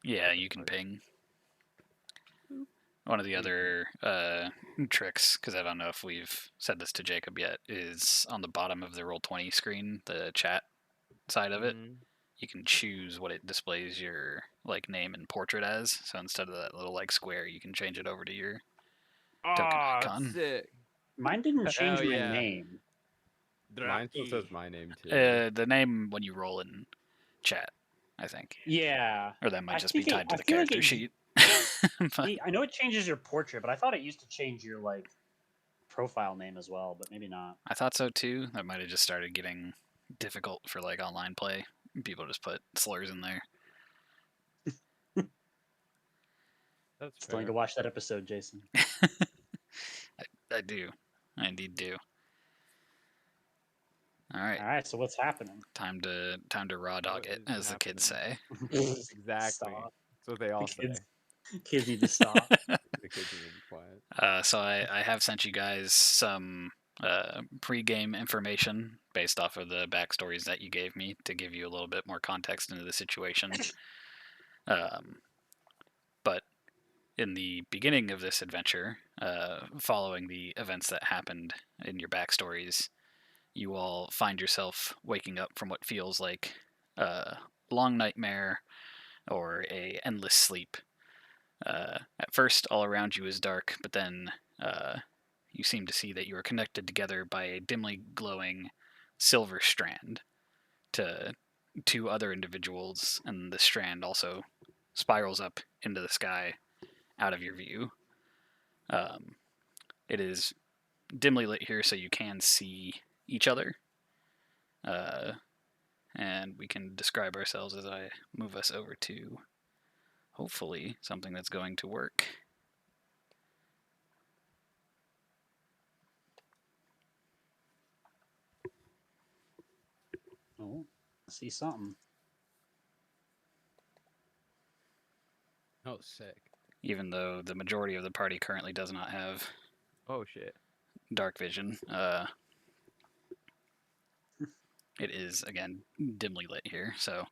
Yeah, you can ping. One of the other tricks, because I don't know if we've said this to Jacob yet, is on the bottom of the Roll20 screen, the chat side of it. You can choose what it displays your like name and portrait as. So instead of that little like square, you can change it over to your token icon. Sick. Mine didn't change Hell my yeah. name. Mine still says my name too. The name when you roll in chat, I think. Yeah. Or that might I just be think tied to I the feel like character it, sheet. But I know it changes your portrait, but I thought it used to change your like profile name as well, but maybe not. I thought so too. That might have just started getting difficult for like online play. People just put slurs in there. That's Still need fair. to watch that episode, Jason. I do. I indeed do. All right. All right, so what's happening? Time to raw dog What it, is as the kids say. Exactly. Stop. That's what they all say. Kids need to stop. The kids need to be quiet. So I have sent you guys some pre-game information based off of the backstories that you gave me to give you a little bit more context into the situation. But in the beginning of this adventure, following the events that happened in your backstories, you all find yourself waking up from what feels like a long nightmare or a endless sleep. At first, all around you is dark, but then you seem to see that you are connected together by a dimly glowing silver strand to two other individuals, and the strand also spirals up into the sky out of your view. It is dimly lit here, so you can see each other. And we can describe ourselves as I move us over to hopefully something that's going to work. Oh, I see something. Oh, sick. Even though the majority of the party currently does not have Oh, shit. dark vision, it is again dimly lit here, so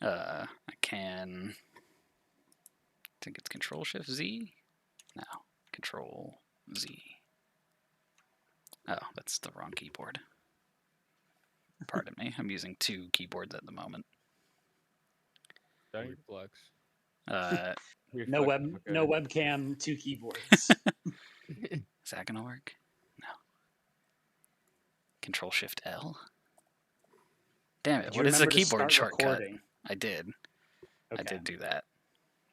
I can. I think it's Control Shift Z. No, Control Z. Oh, that's the wrong keyboard. Pardon me. I'm using two keyboards at the moment. Weird flex. No webcam, two keyboards. Is that gonna work? No. Control Shift L. Damn it! What is the keyboard shortcut? Recording? I did. Okay. I did do that.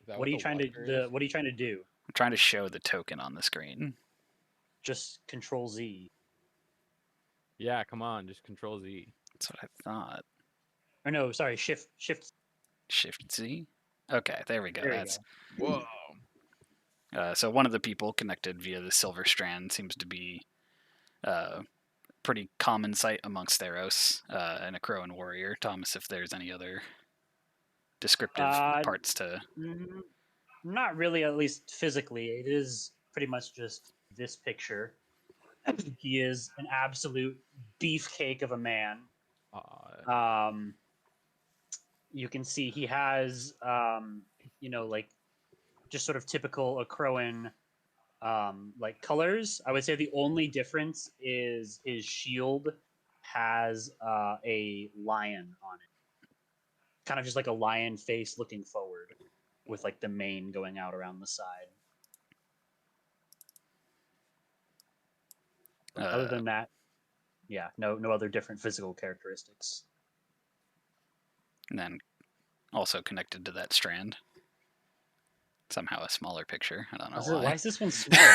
What are you trying to What are you trying to do? I'm trying to show the token on the screen. Just Control Z. Yeah, come on, just Control Z. That's what I thought. Or no, sorry, Shift. Shift Z. Okay, there we go. There you Whoa. So one of the people connected via the silver strand seems to be pretty common sight amongst Theros and a Crowan warrior. Thomas, if there's any other descriptive parts to... Not really, at least physically. It is pretty much just this picture. He is an absolute beefcake of a man. You can see he has, like just sort of typical Crowan like colors. I would say the only difference is his shield has a lion on it, kind of just like a lion face looking forward, with like the mane going out around the side. Other than that, yeah, no other different physical characteristics. And then also connected to that strand, somehow a smaller picture. I don't know why. Why is this one smaller?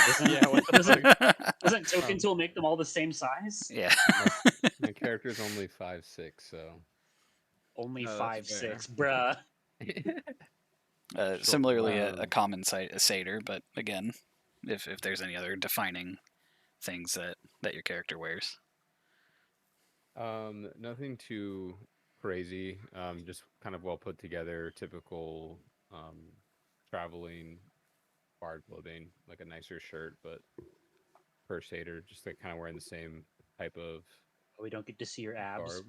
Doesn't Token From- Tool make them all the same size? Yeah. My character's only 5'6", so Only Oh, that's 5'6", bruh. Similarly, a common sight, a satyr, but again, if there's any other defining things that your character wears. nothing too crazy. Just kind of well put together, typical traveling bard clothing, like a nicer shirt, but per satyr, just like kind of wearing the same type of We don't get to see your abs. garb.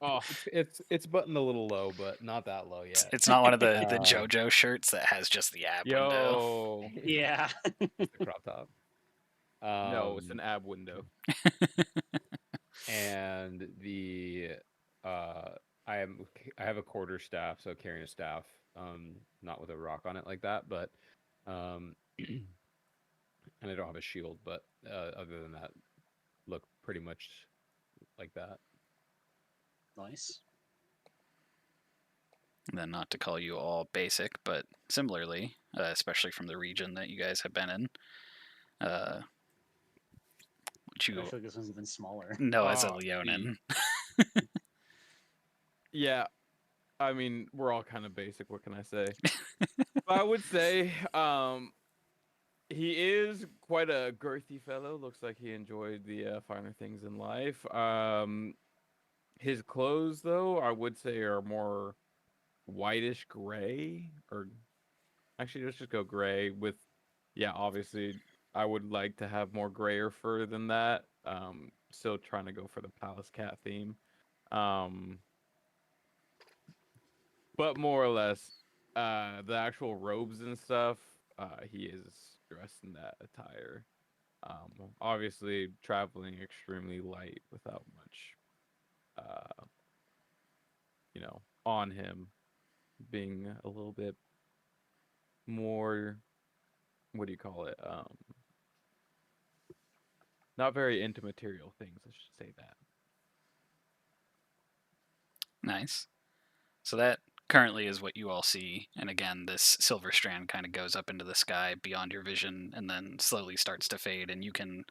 Oh, It's buttoned a little low, but not that low It's, yet. it's not one of the Uh, JoJo shirts that has just the ab window. yo. Yeah. It's the crop top. No, it's Um, an ab window. and the uh, I have a quarter staff, so carrying a staff, not with a rock on it like that, but and I don't have a shield, but other than that, look pretty much like that. Nice. And then not to call you all basic, but similarly, especially from the region that you guys have been in, which I you feel like this one's even smaller. know as a Oh, Leonin. Yeah, I mean, we're all kind of basic. What can I say? But I would say, he is quite a girthy fellow. Looks like he enjoyed the finer things in life. His clothes, though, I would say are more whitish gray, or actually, let's just go gray with, yeah, obviously, I would like to have more grayer fur than that. Still trying to go for the palace cat theme. Um, but more or less, the actual robes and stuff, he is dressed in that attire. Obviously, traveling extremely light without much, uh, on him, being a little bit more, what do you call it? Not very into material things, I should say that. Nice. So that currently is what you all see. And again, this silver strand kind of goes up into the sky beyond your vision and then slowly starts to fade. And you can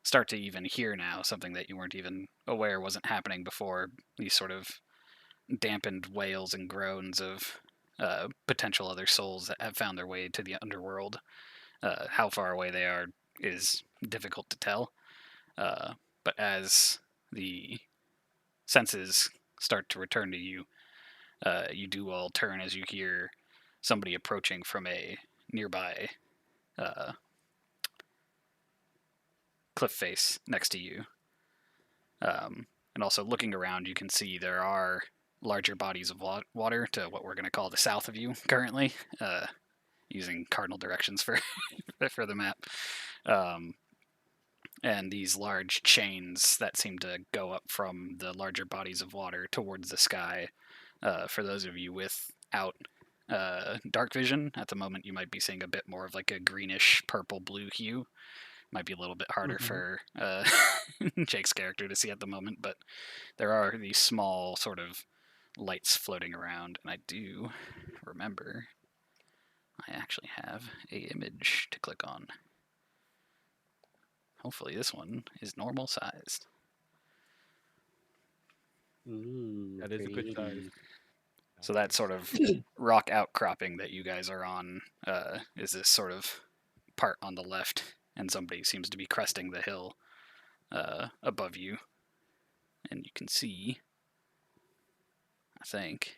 start to even hear now something that you weren't even aware wasn't happening before, these sort of dampened wails and groans of potential other souls that have found their way to the underworld. How far away they are is difficult to tell. But as the senses start to return to you, you do all turn as you hear somebody approaching from a nearby uh, cliff face next to you. And also looking around, you can see there are larger bodies of water to what we're going to call the south of you currently, using cardinal directions for for the map. And these large chains that seem to go up from the larger bodies of water towards the sky. For those of you without dark vision, at the moment you might be seeing a bit more of like a greenish purple blue hue. Might be a little bit harder Mhm. for Jake's character to see at the moment, but there are these small sort of lights floating around, and I do remember I actually have a image to click on. Hopefully this one is normal sized. Ooh, That is a good size. pretty. So that sort of rock outcropping that you guys are on is this sort of part on the left, and somebody seems to be cresting the hill above you, and you can see, I think,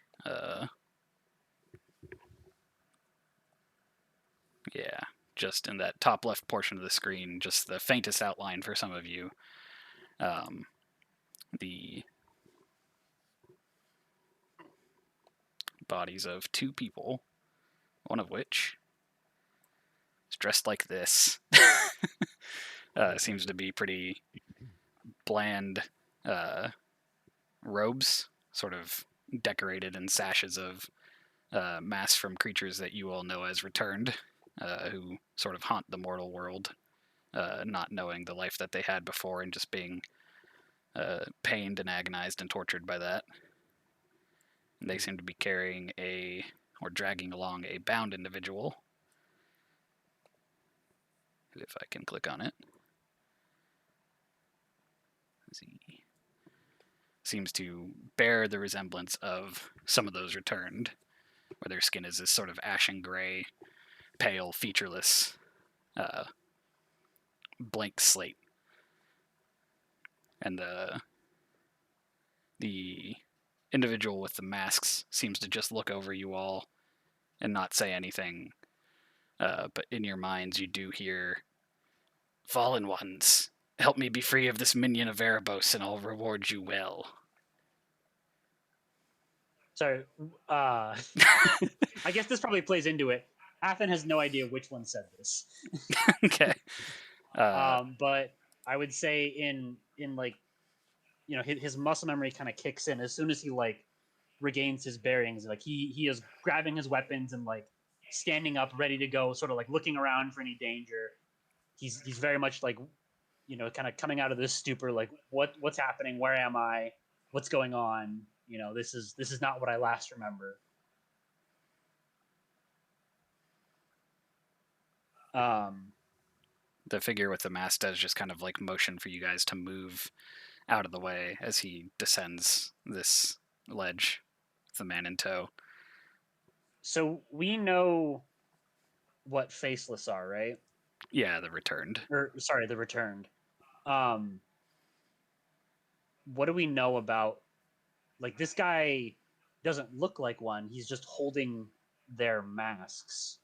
yeah, just in that top left portion of the screen, just the faintest outline for some of you, the bodies of two people, one of which is dressed like this. Seems to be pretty bland robes, sort of decorated in sashes of masks from creatures that you all know as returned, who sort of haunt the mortal world, not knowing the life that they had before and just being pained and agonized and tortured by that. And they seem to be carrying or dragging along a bound individual. If I can click on it. He seems to bear the resemblance of some of those returned, where their skin is this sort of ashen gray, pale, featureless, blank slate. And the individual with the masks seems to just look over you all and not say anything. But in your minds, you do hear, "Fallen ones, help me be free of this minion of Erebos, and I'll reward you well." Sorry. I guess this probably plays into it. Athen has no idea which one said this. Okay. But I would say in like, you know, his muscle memory kind of kicks in as soon as he like regains his bearings. Like he is grabbing his weapons and like standing up, ready to go, sort of like looking around for any danger. He's very much like, you know, kind of coming out of this stupor, like what's happening? Where am I? What's going on? You know, this is not what I last remember. The figure with the mask does just kind of like motion for you guys to move out of the way as he descends this ledge with the man in tow. So we know what faceless are, right? Yeah, the returned. Or sorry, the returned. Um, what do we know about? Like this guy doesn't look like one. He's just holding their masks.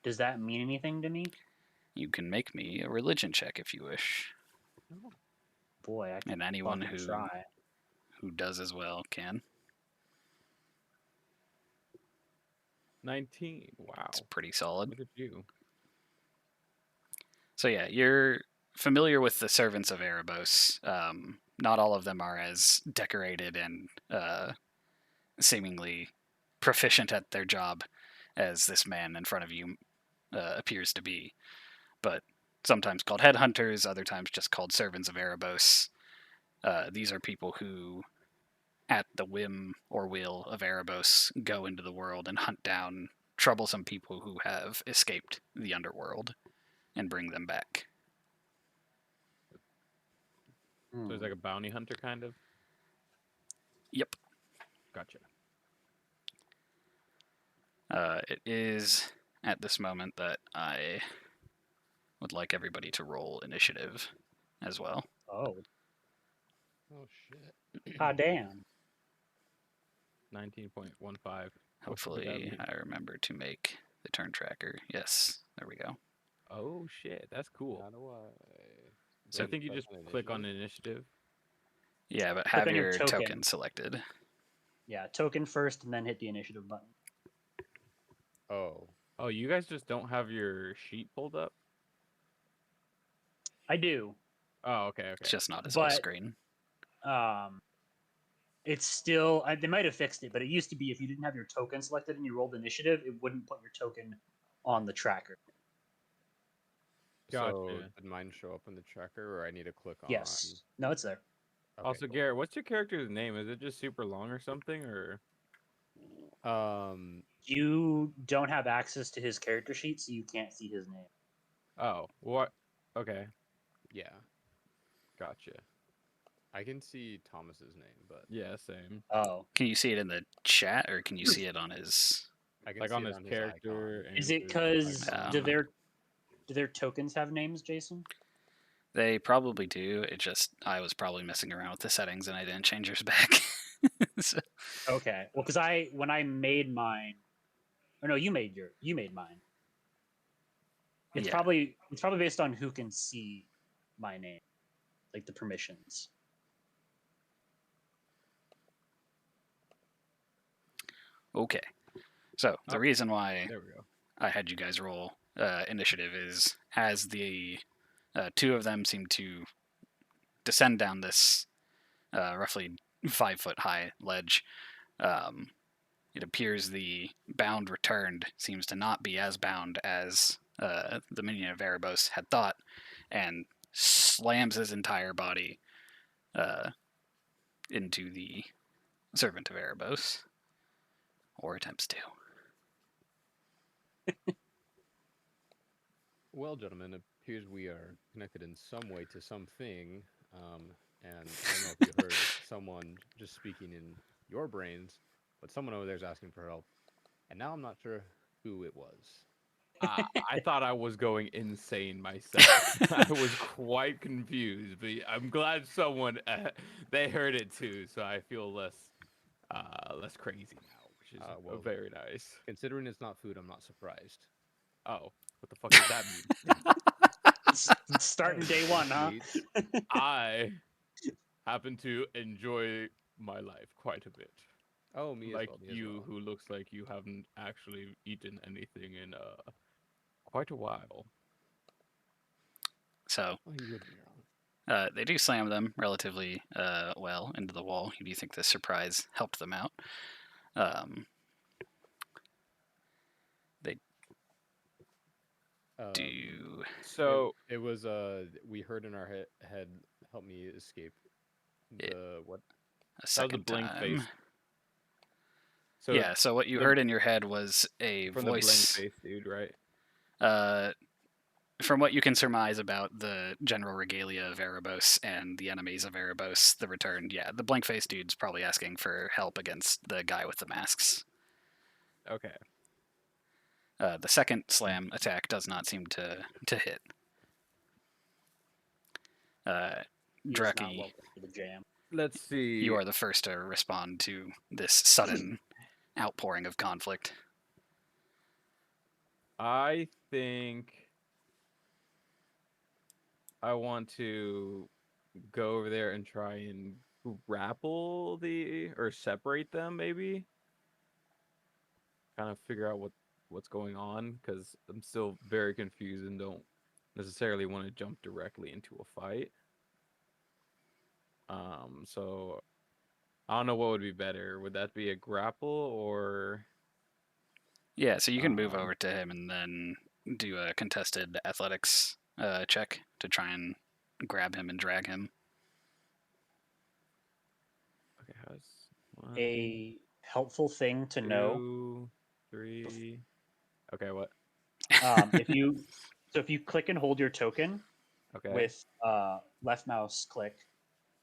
Does that mean anything to me? You can make me a religion check if you wish, Boy, I can and anyone fucking who try. does as well can. 19. Wow. It's pretty solid. Look at you. So yeah, you're familiar with the servants of Erebos. Not all of them are as decorated and seemingly proficient at their job as this man in front of you appears to be, but sometimes called headhunters, other times just called servants of Erebos. These are people who, at the whim or will of Erebos, go into the world and hunt down troublesome people who have escaped the underworld and bring them back. So it's like a bounty hunter kind of. Yep. Gotcha. It is at this moment that I would like everybody to roll initiative as well. Oh, Oh shit. ah, damn. 19.15. Hopefully, I remember to make the turn tracker. Yes, there we go. Oh shit, that's cool. How do I? So I Then think you press just click on initiative. Yeah, but Click have on your your token. token selected. Yeah, token first, and then hit the initiative button. Oh, Oh, you guys just don't have your sheet pulled up? I do, Oh, okay, It's okay. just not as full but screen. it's still they might have fixed it, but it used to be if you didn't have your token selected and you rolled initiative, it wouldn't put your token on the tracker. so Gotcha. did mine show up in the tracker, or I need to click on? Yes. No, it's there. Okay, Also, cool. Garrett, what's your character's name? Is it just super long or something, or? You don't have access to his character sheet, so you can't see his name. Oh, what? Okay, Yeah, gotcha. I can see Thomas's name, but Yeah, same. Oh, Can you see it in the chat, or can you see it on his? I can Like see on it his on his character. icon. And is it his because icon. do their tokens have names, Jason? They probably do. It just I was probably messing around with the settings and I didn't change yours back. So, Okay. Well, because when I made mine, or no, you made mine. It's yeah. probably based on who can see my name, like the permissions. Okay. So the Oh, reason why there we go. I had you guys roll initiative is as the two of them seem to descend down this roughly 5 foot high ledge. It appears the bound returned seems to not be as bound as the minion of Erebos had thought, and slams his entire body into the servant of Erebos, or attempts to. Well, gentlemen, it appears we are connected in some way to something. And I don't know if you heard someone just speaking in your brains, but someone over there is asking for help. And now I'm not sure who it was. I thought I was going insane myself. I was quite confused, but I'm glad someone they heard it too, so I feel less crazy now, which is Well, very nice. considering it's not food, I'm not surprised. Oh, what the fuck does that mean? It's starting day one, huh? Sweets. I happen to enjoy my life quite a bit. Oh, me as Like well. Me as you, well. who looks like you haven't actually eaten anything in quite a while. So Oh, you would be wrong. they do slam them relatively well into the wall. Do you think the surprise helped them out? Um, they do So it was we heard in our head, help me escape it the what? a that was a second blank time. face. So Yeah, so what you the heard in your head was a from the blank voice. face dude, right? From what you can surmise about the general regalia of Erebos and the enemies of Erebos, the returned, yeah, the blank face dude's probably asking for help against the guy with the masks. Okay. The second slam attack does not seem to hit. He is not Draki, welcome to the jam. Let's see. you are the first to respond to this sudden outpouring of conflict. I think I want to go over there and try and grapple or separate them, maybe. Kind of figure out what's going on, because I'm still very confused and don't necessarily want to jump directly into a fight. So I don't know what would be better. Would that be a grapple or Yeah, so you can move um over to him and then do a contested athletics check to try and grab him and drag him. okay, how's one, A helpful thing to know, 2, 3. Okay, what? if you if you click and hold your token Okay. with left mouse click,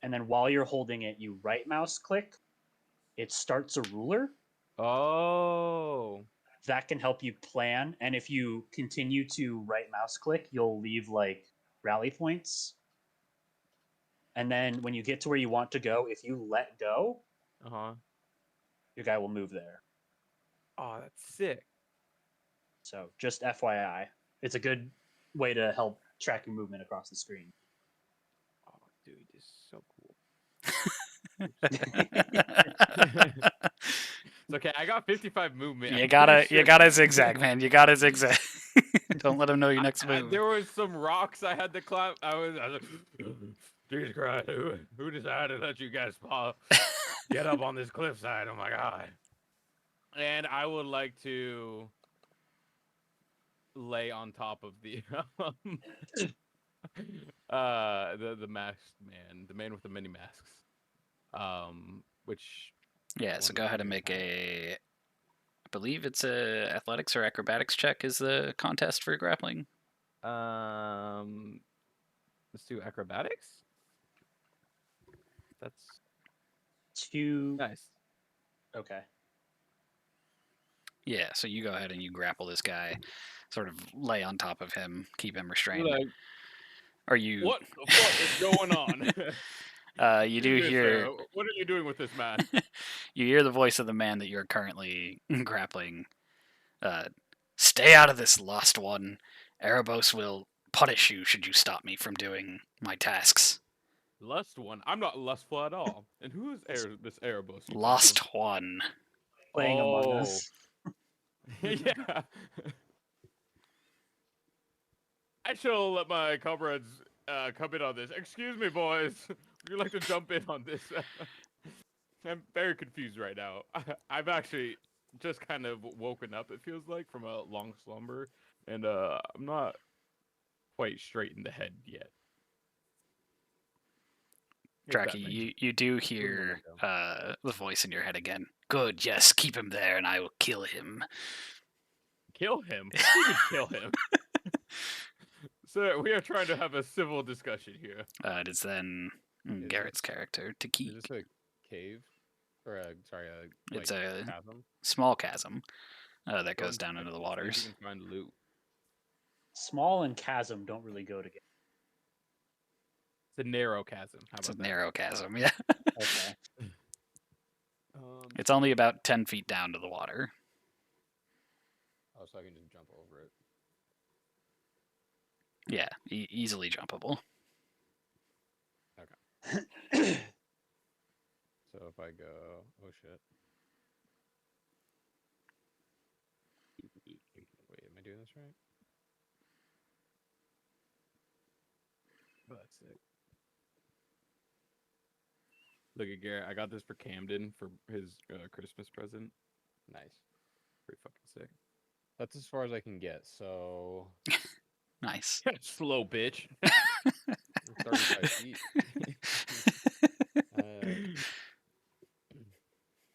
and then while you're holding it, you right mouse click, it starts a ruler. Oh. That can help you plan. And if you continue to right mouse click, you'll leave like rally points. And then when you get to where you want to go, if you let go, Uh-huh. your guy will move there. Oh, that's sick. So just FYI, it's a good way to help track your movement across the screen. Oh, dude, this is so cool. It's okay. I got 55 movement. You I'm gotta pretty sure. zigzag, man. You gotta zigzag. Don't let him know your next move. There was some rocks I had to climb. I was like, Jesus Christ, who decided to let you guys get up on this cliffside? Oh my God. And I would like to lay on top of the the masked man, the man with the many masks. Which Yeah, so one go do ahead and you make have? I believe it's a athletics or acrobatics check is the contest for grappling. Let's do acrobatics. That's Two. nice. Okay. Yeah, so you go ahead and you grapple this guy, sort of lay on top of him, keep him You're restrained. like, Are you? what the fuck is going on? You do Yes, hear. sir. What are you doing with this man? You hear the voice of the man that you're currently grappling. Stay out of this, lost one. Erebos will punish you should you stop me from doing my tasks. Lust one. I'm not lustful at all. And who is this Erebos you talking Lost about? one. Playing Among Oh, Us. yeah. I shall let my comrades come in on this. Excuse me, boys. Would you like to jump in on this? I'm very confused right now. I've actually just kind of woken up, it feels like, from a long slumber. And I'm not quite straight in the head yet. If that makes Draki, you do Good hear memento. the voice in your head again. Good, yes, keep him there and I will kill him. Kill him? What do you mean kill him? Sir, we are trying to have a civil discussion here. It is then Is Garrett's this character, is Takik. this a cave or a like It's a chasm? small chasm that Go goes down inspect into the it, see if you waters. can find loot. Small and chasm don't really go together. It's a narrow chasm. How It's about a that? narrow chasm, yeah. Okay. It's only about 10 feet down to the water. Oh, so I can just jump over it. Yeah, easily jumpable. So if I go, oh shit. that's right. Oh, that's sick. Look at Garrett. I got this for Camden for his Christmas present. Nice. Pretty fucking sick. That's as far as I can get. So Nice. Slow bitch. 35 feet.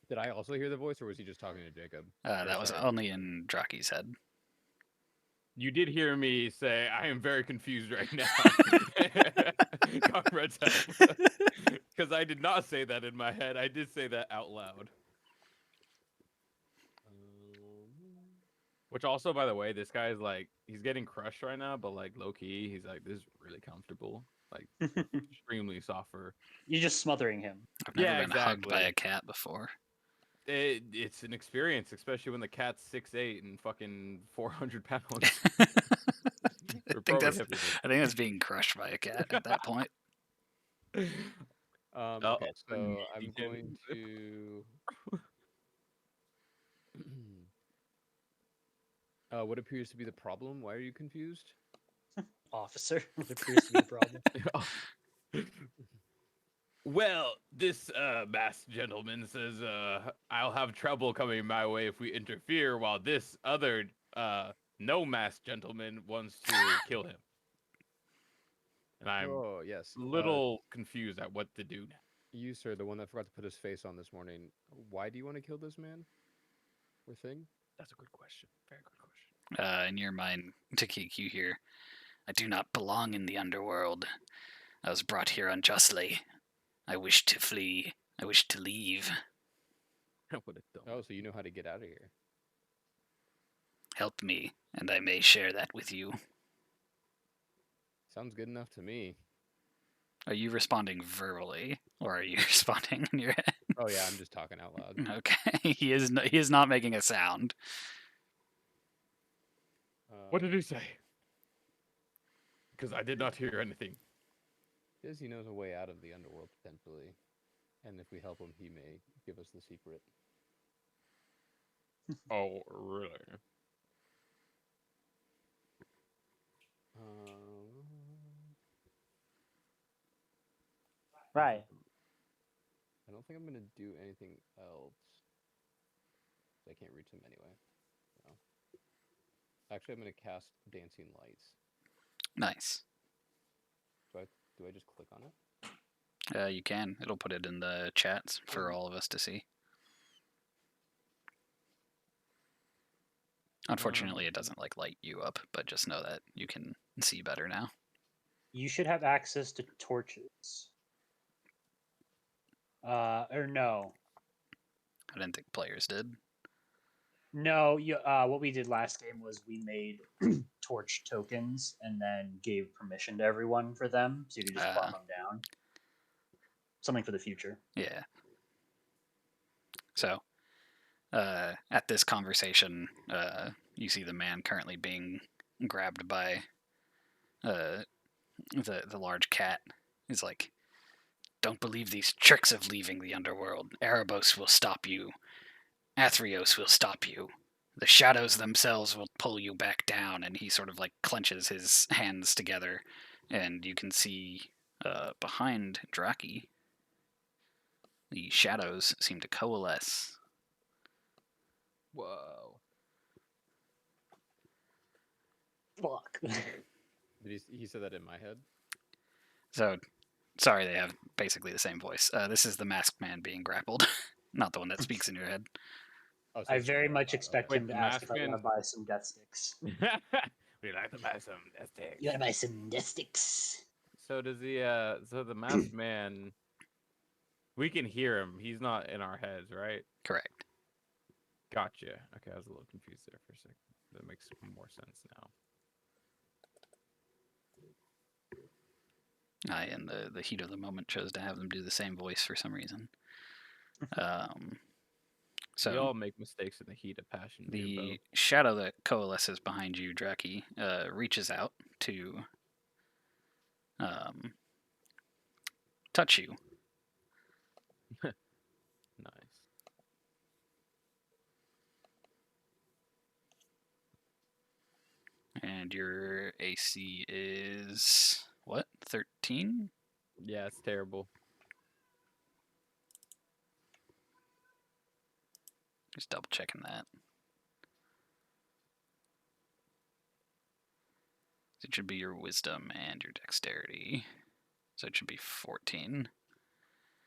Did I also hear the voice, or was he just talking to Jacob? That was sorry. only in Draki's head. You did hear me say, I am very confused right now. Comrades help. Because I did not say that in my head. I did say that out loud. Which also, by the way, this guy's like, he's getting crushed right now, but like low key, he's like, this is really comfortable. Like, extremely soft fur. You're just smothering him. I've never Yeah, been hugged by exactly. a cat before. It's an experience, especially when the cat's 6'8" and fucking 400 pounds. I We're think probably that's heavier than- I think that's being crushed by a cat at that point. Okay, so and I'm he going can- to. What appears to be the problem? Why are you confused? Officer, there appears to be a problem. Well, this masked gentleman says I'll have trouble coming my way if we interfere, while this other no masked gentleman wants to kill him. And I'm Oh, yes. a little confused at what to do now. You, sir, the one that forgot to put his face on this morning. Why do you want to kill this man? Or thing? That's a good question. Very good question. In your mind, Takiku here, I do not belong in the underworld. I was brought here unjustly. I wish to flee. I wish to leave. What a dumb. Oh, so you know how to get out of here. Help me, and I may share that with you. Sounds good enough to me. Are you responding verbally, or are you responding in your head? Oh yeah, I'm just talking out loud. Okay, he is not making a sound. What did he say? Because I did not hear anything. Says he knows a way out of the underworld potentially, and if we help him, he may give us the secret. Oh, really? Right. I don't think I'm gonna do anything else. I can't reach him anyway. So. Actually, I'm gonna cast Dancing Lights. Nice. Do I just click on it? You can. It'll put it in the chats for all of us to see. Unfortunately, it doesn't like light you up, but just know that you can see better now. You should have access to torches. Or no. I didn't think players did. No, you, what we did last game was we made torch tokens and then gave permission to everyone for them, so you could just farm them down. Something for the future. Yeah. So, at this conversation, you see the man currently being grabbed by the large cat. He's like, "Don't believe these tricks of leaving the underworld. Erebos will stop you. Athreos will stop you. The shadows themselves will pull you back down." And he sort of like clenches his hands together, and you can see behind Draki, the shadows seem to coalesce. Whoa. Fuck. He said that in my head? So, sorry, they have basically the same voice. This is the masked man being grappled, not the one that speaks in your head. Oh, so I it's very just- much expect Wait, him to the ask if I masked want to buy some death sticks. We like to buy some sticks. You want to buy some death sticks? So does the masked man, we can hear him. He's not in our heads, right? Correct. Gotcha. Okay, I was a little confused there for a second. That makes more sense now. I, in the heat of the moment, chose to have them do the same voice for some reason. We So all make mistakes in the heat of passion. the shadow that coalesces behind you, Draki, reaches out to touch you. Nice. And your AC is what? 13? Yeah, it's terrible. Just double checking that. It should be your wisdom and your dexterity. So it should be 14.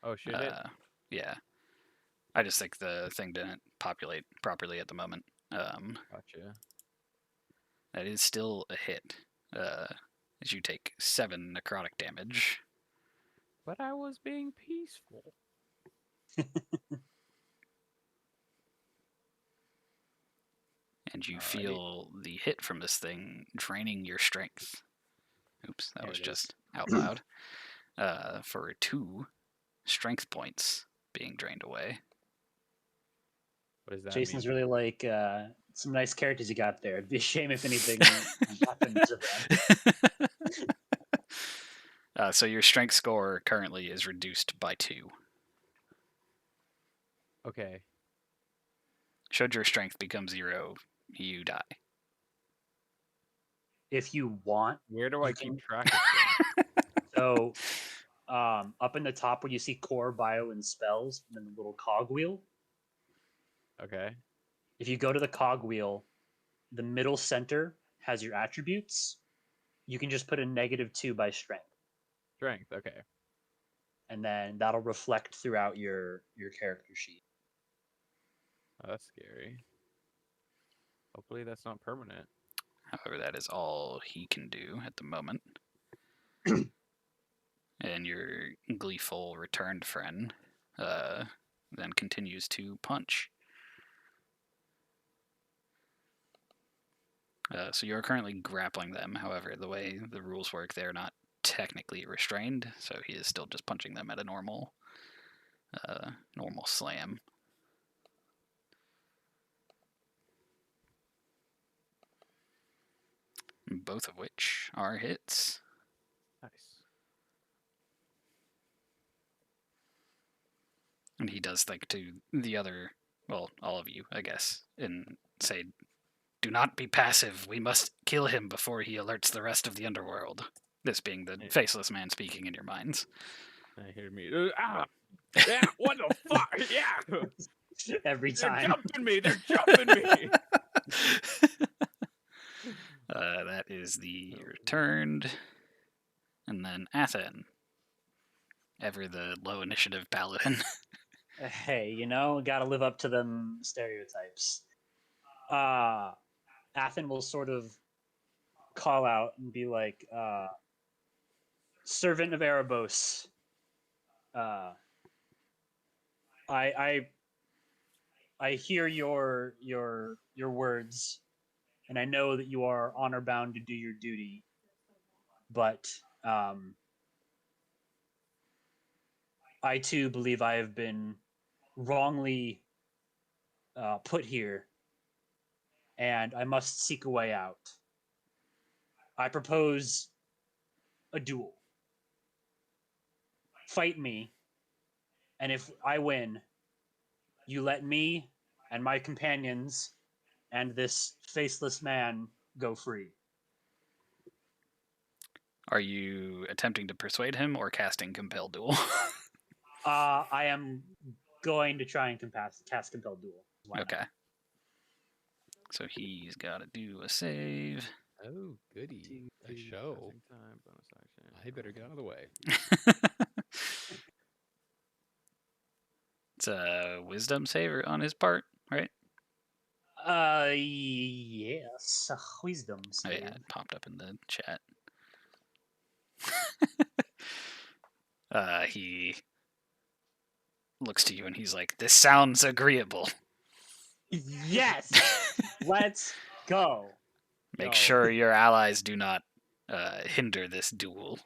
Oh, should it? Yeah. I just think the thing didn't populate properly at the moment. Gotcha. That is still a hit. As you take 7 necrotic damage. But I was being peaceful. And you Alrighty. feel the hit from this thing draining your strength. Oops, that There was it just out loud. For 2 strength points being drained away. What does that Jason's mean? really like some nice characters you got there. It'd be a shame if anything happened to them. So your strength score currently is reduced by 2. Okay. Should your strength become 0, you die. If you want, Where do You I keep can- track of things? so up in the top where you see core, bio, and spells, and then the little cog wheel. Okay. If you go to the cog wheel, the middle center has your attributes. You can just put a -2 by strength, Strength. Okay. and then that'll reflect throughout your character sheet. Oh, that's scary. Hopefully that's not permanent. However, that is all he can do at the moment. And your gleeful returned friend then continues to punch. So you're currently grappling them. However, the way the rules work, they're not technically restrained, so he is still just punching them at a normal slam. Both of which are hits. Nice. And he does think to the other, well, all of you, I guess, and say, "Do not be passive. We must kill him before he alerts the rest of the underworld." This being the Yeah. faceless man speaking in your minds. I hear me. Yeah. What the fuck? Yeah. Every They're time. jumping me. They're jumping me. That is the returned. And then Athen. Ever the low initiative paladin. Hey, gotta live up to them stereotypes. Athen will sort of call out and be like, "Servant of Erebos, I hear your words, and I know that you are honor bound to do your duty, but I too believe I have been wrongly put here, and I must seek a way out. I propose a duel. Fight me, and if I win, you let me and my companions and this faceless man go free." Are you attempting to persuade him or casting Compel Duel? I am going to try and cast Compel Duel. Why not? Okay. So he's got to do a save. Oh, goody. A show. Passing time, bonus action. I better get out of the way. It's a wisdom save on his part, right? Yes, a wisdom Oh, save. yeah, it popped up in the chat. He looks to you and he's like, "This sounds agreeable. Yes, let's go. Make Yo. sure your allies do not hinder this duel,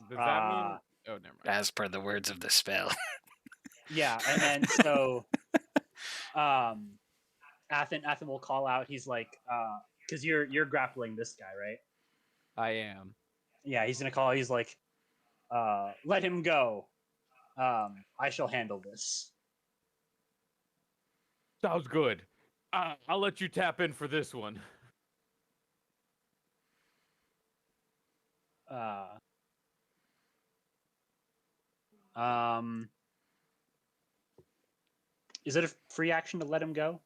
Does that mean? Oh, never mind. as per the words of the spell." Yeah, and then so, Athen will call out. He's like, because you're grappling this guy, right? I am. Yeah, he's gonna call. He's like, let him go. I shall handle this. Sounds good. I'll let you tap in for this one. Uh, um, is it a free action to let him go?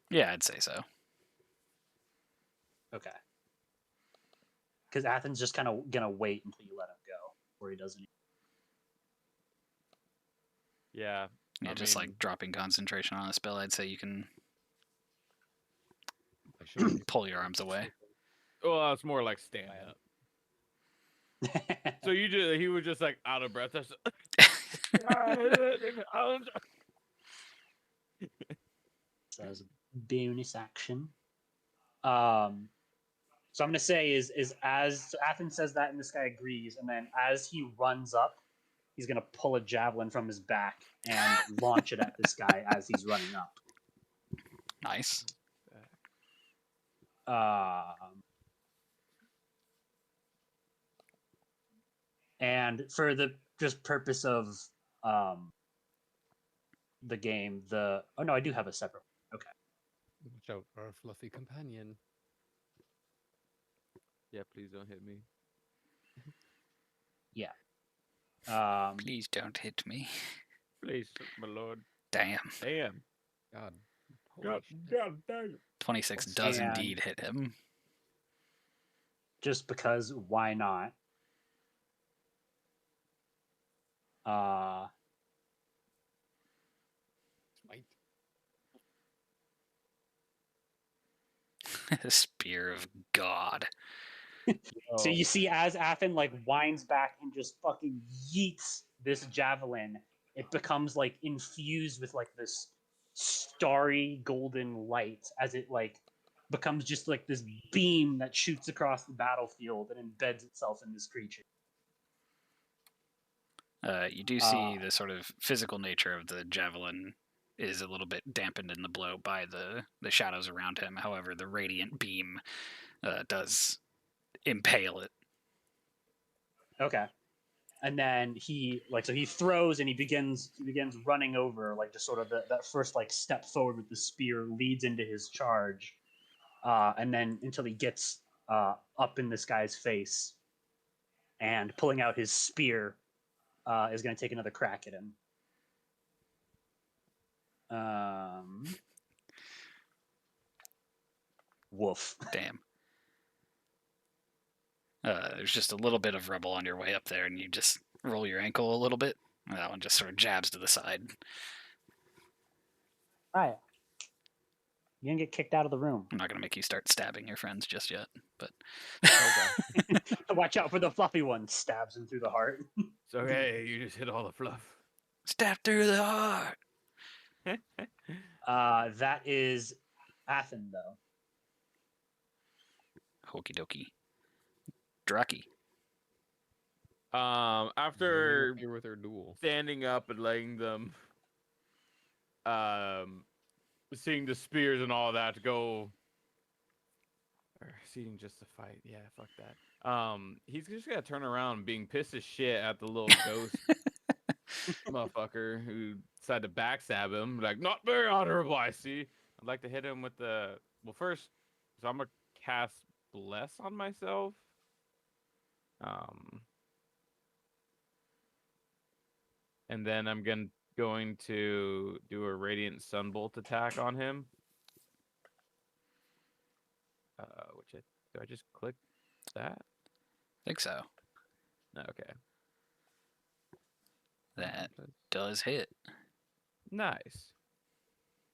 Yeah, I'd say so. Okay. Because Athens just kind of gonna wait until you let him go, or he doesn't. Yeah. Yeah, I just mean, like dropping concentration on a spell, I'd say you can I should be pull your arms away. well, it's more like stand Bad. up. So he was just like out of breath. That's So as a bonus action. So I'm gonna say is as so Athens says that, and this guy agrees, and then as he runs up, he's gonna pull a javelin from his back and launch it at this guy as he's running up. Nice. Um, and for the just purpose of um, the game, oh no, I do have a separate one. Okay. Watch out for our fluffy companion. yeah, please don't hit me. Yeah. Please don't hit me. Please, my lord. Damn. Damn. God. Holy God, shit. God damn. 26 does And- indeed hit him. just because why not? Uh, Smite. Spear of God. So Oh, you see, as Athen like winds back and just fucking yeets this javelin, it becomes like infused with like this starry golden light as it like becomes just like this beam that shoots across the battlefield and embeds itself in this creature. You do see the sort of physical nature of the javelin is a little bit dampened in the blow by the shadows around him. However, the radiant beam does impale it. Okay. And then he throws and he begins running over, like just sort of that first like step forward with the spear leads into his charge, and then until he gets up in this guy's face, and pulling out his spear, is going to take another crack at him. Woof. Damn. There's just a little bit of rubble on your way up there, and you just roll your ankle a little bit. And that one just sort of jabs to the side. Right. You're gonna get kicked out of the room. I'm not going to make you start stabbing your friends just yet, but okay. Watch out for the fluffy one. Stabs him through the heart. So hey, you just hit all the fluff. stab through the heart. That is Athen, though. Hokey dokey. Draki. After Here with her duel. standing up and letting them, seeing the spears and all that go, or seeing just the fight. Yeah, fuck that. He's just gonna turn around, being pissed as shit at the little ghost motherfucker who decided to backstab him. Like, not very honorable, I see. I'd like to hit him with the first. So I'm gonna cast bless on myself. And then I'm going to do a radiant sunbolt attack on him. Do I just click that? I think so. Okay. That does hit. Nice.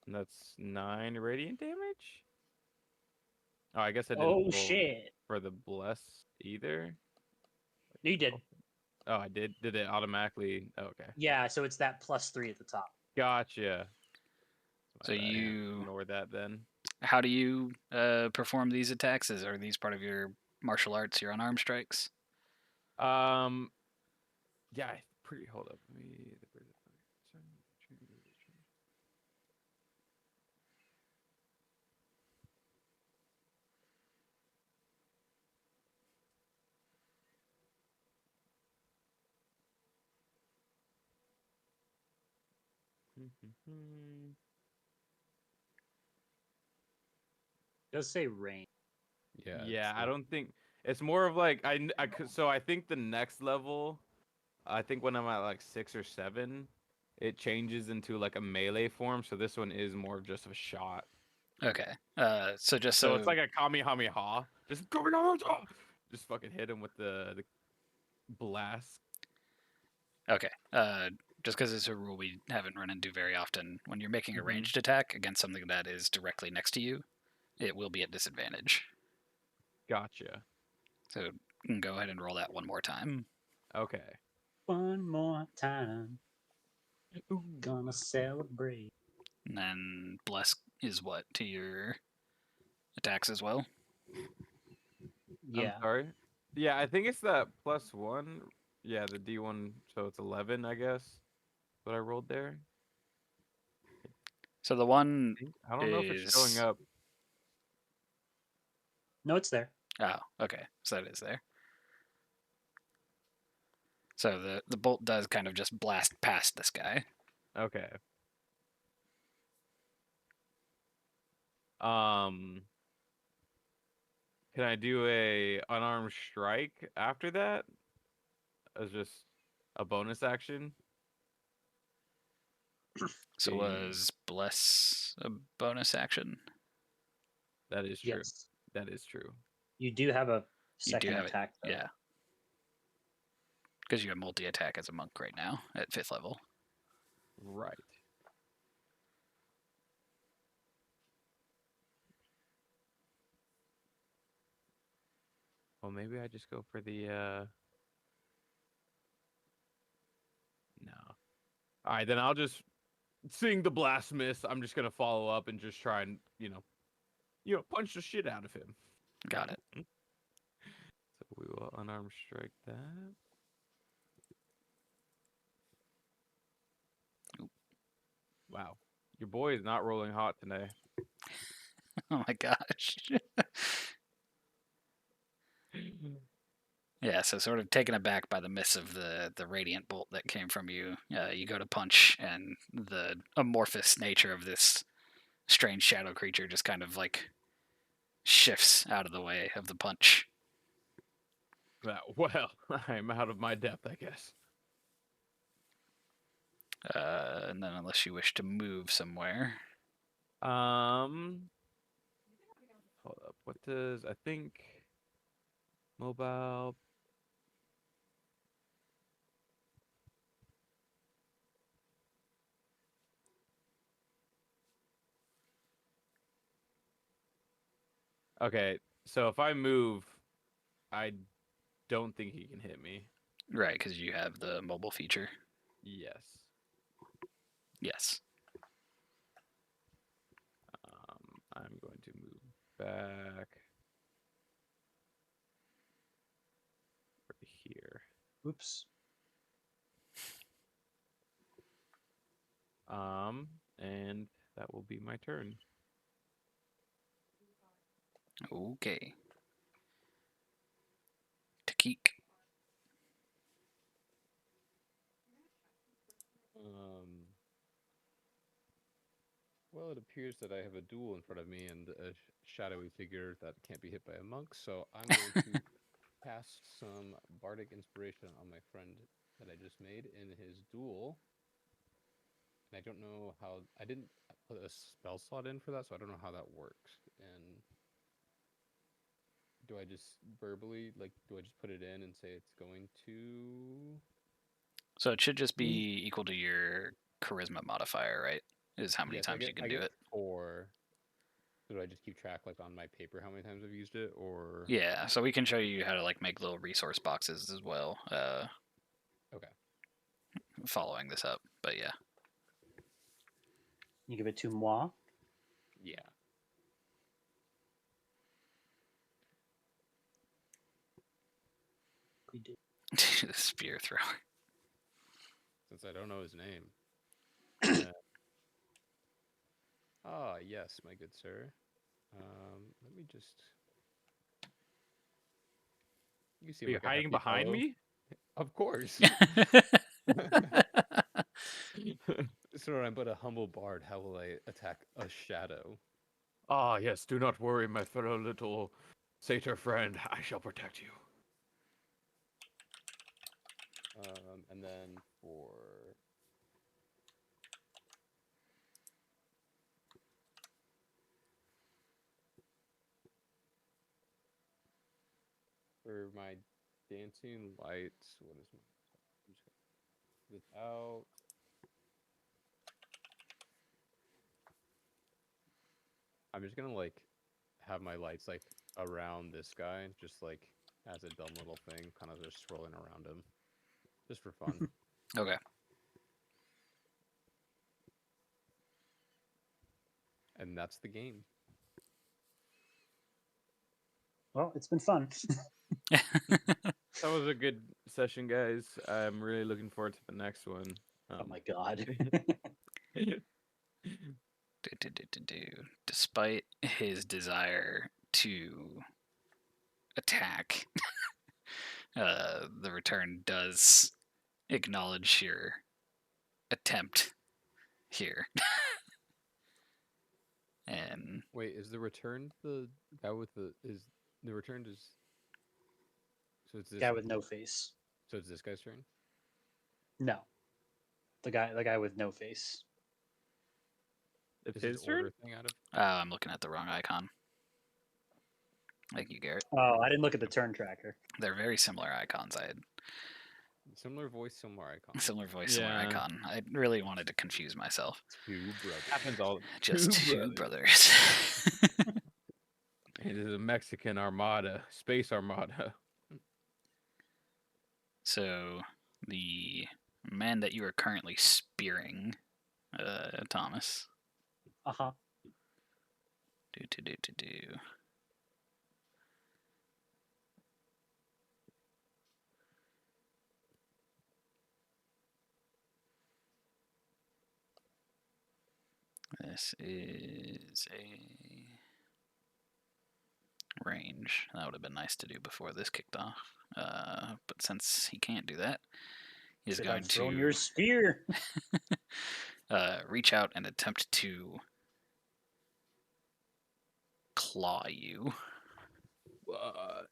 And that's 9 radiant damage. Oh, I guess I didn't Oh roll shit! for the bless either. No, you did. Oh, I did. Did it automatically? Oh, okay. Yeah, so it's that +3 at the top. Gotcha. So My bad. you- ignore that then. How do you perform these attacks? Are these part of your martial arts, your unarmed strikes? Yeah, pretty. Hold up. Let me. It does say rain. Yeah. Yeah, it's I like- don't think It's more of like so I think the next level, I think when I'm at like 6 or 7, it changes into like a melee form. So this one is more of just a shot. Okay. So just So so it's like a Kamehameha. Just Kamehameha. Just fucking hit him with the blast. okay. Just because it's a rule we haven't run into very often, when you're making a Mhm. ranged attack against something that is directly next to you, it will be at disadvantage. Gotcha. So you can go ahead and roll that one more time. Okay. One more time, Ooh. gonna celebrate. And then bless is what to your attacks as well. I'm Yeah. sorry. Yeah, I think it's that +1. Yeah, the D1, so it's 11, I guess. What I rolled there. So the one I don't know if it's showing is up. No, it's there. oh, okay. So that is there. So the bolt does kind of just blast past this guy. Okay. Um, can I do a unarmed strike after that? As just a bonus action? So Being was bless a bonus action? that is true. Yes. That is true. You do have a You do second have it, attack though. yeah. Because you have multi attack as a monk right now at 5th level. Right. Well, maybe I just go for the no. All right, then I'll just seeing the blast miss. I'm just gonna follow up and just try and punch the shit out of him. Got it. So we will unarmed strike that. Oop. Wow, your boy is not rolling hot today. Oh my gosh. Yeah, so sort of taken aback by the miss of the radiant bolt that came from you, you go to punch, and the amorphous nature of this strange shadow creature just kind of like shifts out of the way of the punch. Well, I'm out of my depth, I guess. And then, unless you wish to move somewhere, Hold up. What does I think mobile? Okay, so if I move, I don't think he can hit me. right? Because you have the mobile feature. Yes. Yes. I'm going to move back right here. Oops. And that will be my turn. Okay. Takik. Well, it appears that I have a duel in front of me and a shadowy figure that can't be hit by a monk, so I'm going to cast some bardic inspiration on my friend that I just made in his duel. And I don't know how I didn't put a spell slot in for that, so I don't know how that works. And do I just verbally do I just put it in and say it's going to? So it should just be equal to your charisma modifier, right? Is how many Yes, I times get you can I do get it. 4. So do I just keep track on my paper how many times I've used it, or? Yeah, so we can show you how to make little resource boxes as well, Okay. following this up. But yeah. You give it to moi. Yeah. We did. The spear thrower. Since I don't know his name. Yes, my good sir. Let me just. You seem Are you like a hiding happy behind fellow. me? Of course. So I'm but a humble bard. How will I attack a shadow? Ah, yes. Do not worry, my fellow little Satyr friend, I shall protect you. And then for my dancing lights, what is my without? I'm just gonna like have my lights like around this guy, just like as a dumb little thing, kind of just swirling around him, just for fun. Okay. And that's the game. Well, it's been fun. That was a good session, guys. I'm really looking forward to the next one. Oh my god. Despite his desire to attack, the return does acknowledge your attempt here. And Wait, is the return the guy with the return is so it's this Guy with no face. so it's this guy's turn? No. The guy with no face. It's Is his his turn? order thing out of I'm looking at the wrong icon. Thank you, Garrett. Oh, I didn't look at the turn tracker. They're very similar icons. I had similar voice, similar icon? similar voice, similar Yeah. icon. I really wanted to confuse myself. Two brothers. Happens all. Just two brothers. It is a Mexican armada, space armada. So the man that you are currently spearing, Thomas. Uh-huh. Do. This is a range. That would have been nice to do before this kicked off. But since he can't do that, he's Should going have thrown to your spear. reach out and attempt to claw you. What?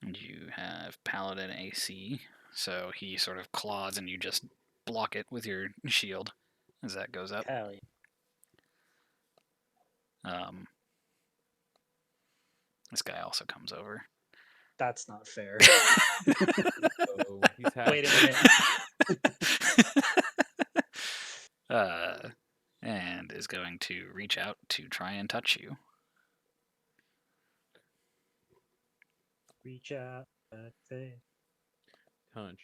And you have Paladin AC, so he sort of claws and you just block it with your shield as that goes up. Hell yeah. This guy also comes over. That's not fair. So he's had. Wait a minute. And is going to reach out to try and touch you. Reach out. Touch me. Touch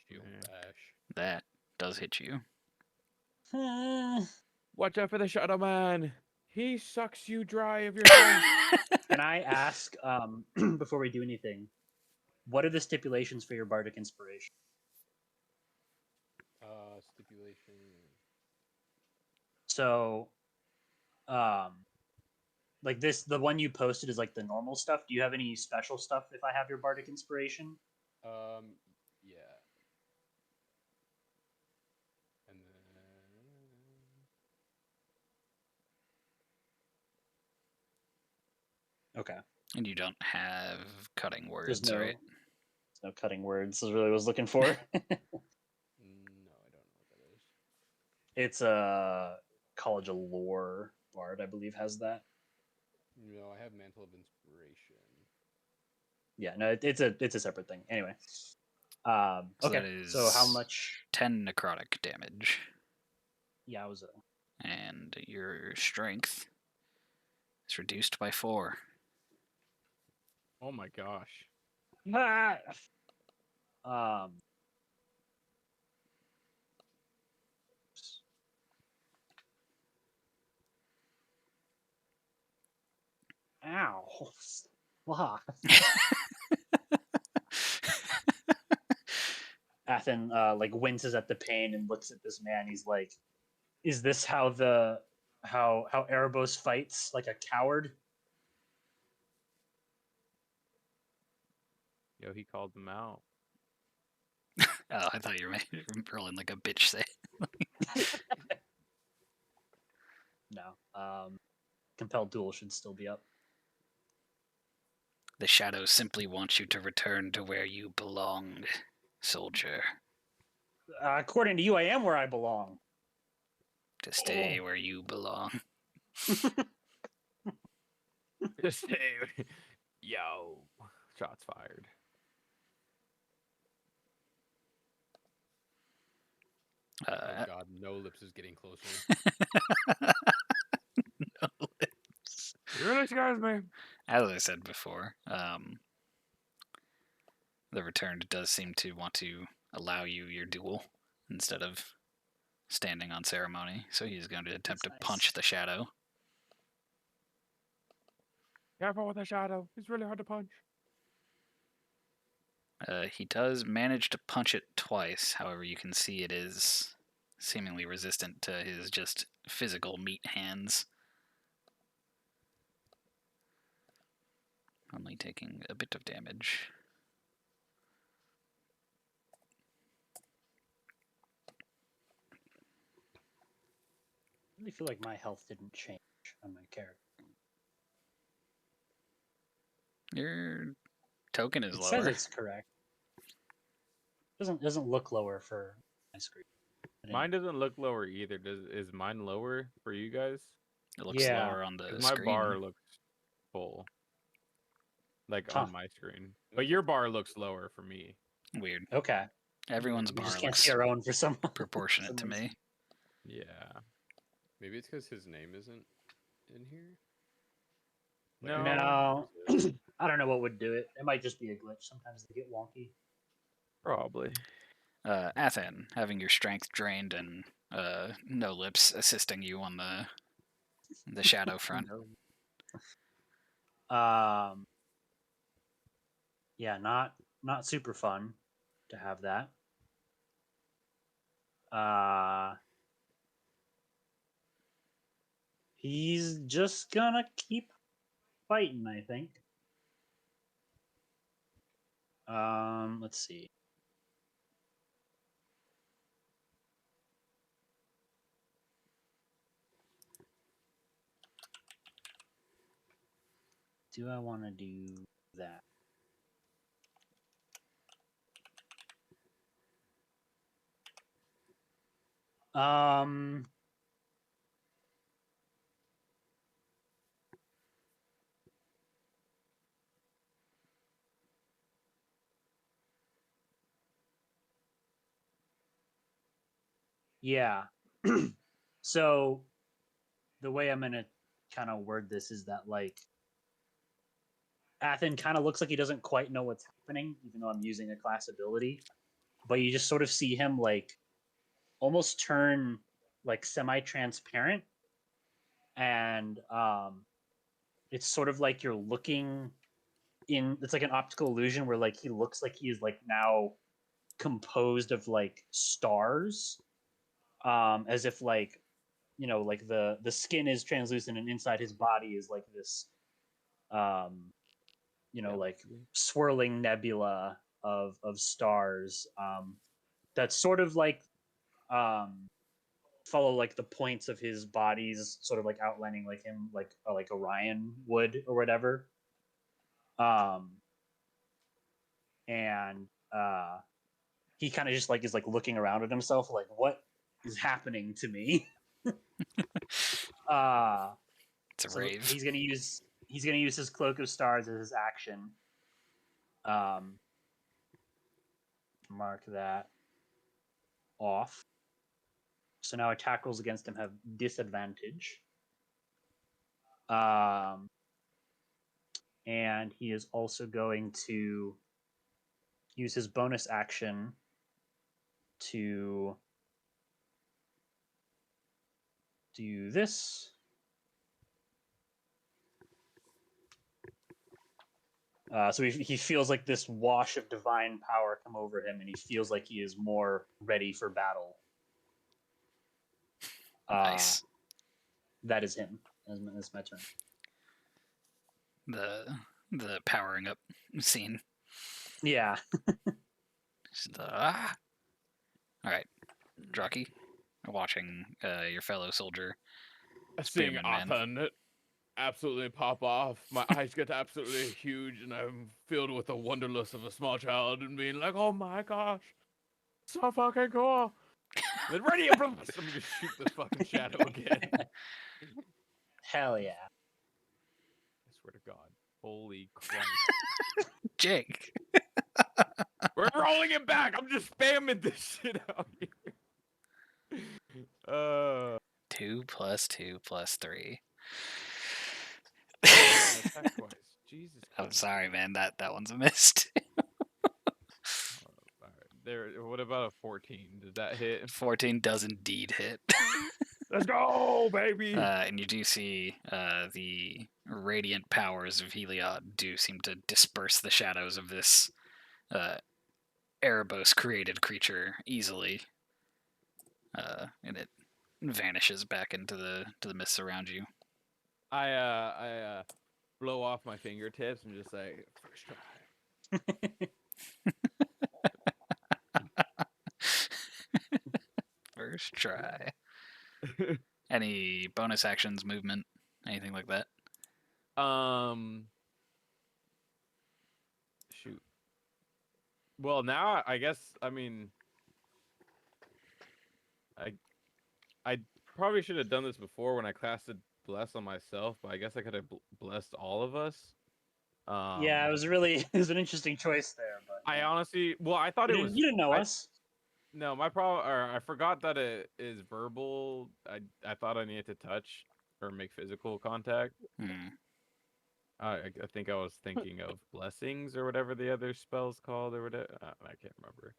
Shield me. bash. That does hit you. Watch out for the Shadow Man. He sucks you dry of your strength. Can I ask, before we do anything, what are the stipulations for your bardic inspiration? Stipulation. So, like this, the one you posted is like the normal stuff. Do you have any special stuff if I have your bardic inspiration? Yeah. And then Okay. And you don't have cutting words, There's no, right? there's no cutting words. Is really what I was looking for. no, I don't know what that is. It's a College of Lore bard, I believe, has that. No, I have Mantle of Inspiration. Yeah, no, it's a separate thing. Anyway, So okay. that is So how much? 10 necrotic damage. Yowza. And your strength is reduced by 4. Oh my gosh. Ah! Um. Ow. Wow. Athen like winces at the pain and looks at this man. He's like, "Is this how Erebos fights, like a coward?" Yo, he called them out. Oh, I thought you were rolling like a bitch say. No. Compelled duel should still be up. The shadow simply wants you to return to where you belong, soldier. According to you, I am where I belong. To stay where you belong. Just say, yo, shots fired. Oh God, No Lips is getting closer. No lips. You really scares me. As I said before, the returned does seem to want to allow you your duel instead of standing on ceremony, so he's going to attempt That's to nice. punch the shadow. Careful with the shadow. It's really hard to punch. He does manage to punch it twice, however, you can see it is seemingly resistant to his just physical meat hands. Only taking a bit of damage. I really feel like my health didn't change on my character. Your token is It lower. says it's correct. Doesn't look lower for my screen. Mine doesn't look lower either. Is mine lower for you guys? It looks Yeah. lower on the 'Cause my screen. bar looks full. Like Huh. on my screen. But your bar looks lower for me. Weird. Okay. Everyone's We bar just can't looks see our own for some proportionate some to reason. me. Yeah. Maybe it's because his name isn't in here. No. No. I don't know what would do it. It might just be a glitch. Sometimes they get wonky. Probably. Athen, having your strength drained and No Lips assisting you on the shadow front. Yeah, not super fun to have that. He's just gonna keep fighting, I think. Let's see. Do I want to do that? Yeah. So the way I'm gonna kind of word this is that like Athen kind of looks like he doesn't quite know what's happening, even though I'm using a class ability. But you just sort of see him like almost turn like semi-transparent, and it's sort of like you're looking in. It's like an optical illusion where like he looks like he is like now composed of like stars, as if like like the skin is translucent and inside his body is like this like swirling nebula of stars, that sort of like follow like the points of his body's sort of like outlining like him like Orion would or whatever. And he kind of just like is like looking around at himself like what is happening to me. It's a So rave. he's gonna use his cloak of stars as his action. Mark that off. So now attack rolls against him have disadvantage. And he is also going to use his bonus action to do this. So he feels like this wash of divine power come over him, and he feels like he is more ready for battle. Nice. That is him. That's my turn. The powering up scene. Yeah. Just, ah. All right, Draki, watching your fellow soldier, Seeing Spearman Man. Athan absolutely pop off, my eyes get absolutely huge, and I'm filled with the wonderlust of a small child and being like, "Oh my gosh, so fucking cool!" Then radiant blast. I'm gonna shoot this fucking shadow again. Hell yeah. I swear to God, holy Christ! Jake. We're rolling it back. I'm just spamming this shit out here. 2 + 2 + 3. Attack twice. Jesus Christ. I'm sorry, man. That one's a miss. All right. There. What about a 14? Did that hit? 14 does indeed hit. Let's go, baby. And you do see the radiant powers of Heliod do seem to disperse the shadows of this Erebos created creature easily, and it vanishes back into the mists around you. I blow off my fingertips and just say, first try. First try. Any bonus actions, movement, anything like that? Shoot. Well, now I guess I mean, I probably should have done this before when I casted bless on myself, but I guess I could have blessed all of us. Yeah, it was really it was an interesting choice there, but I honestly, well, I thought you it didn't, was. you didn't know I, us. No, my problem, or I forgot that it is verbal. I thought I needed to touch or make physical contact. Hmm. I think I was thinking of blessings or whatever the other spell's called or whatever. I can't remember.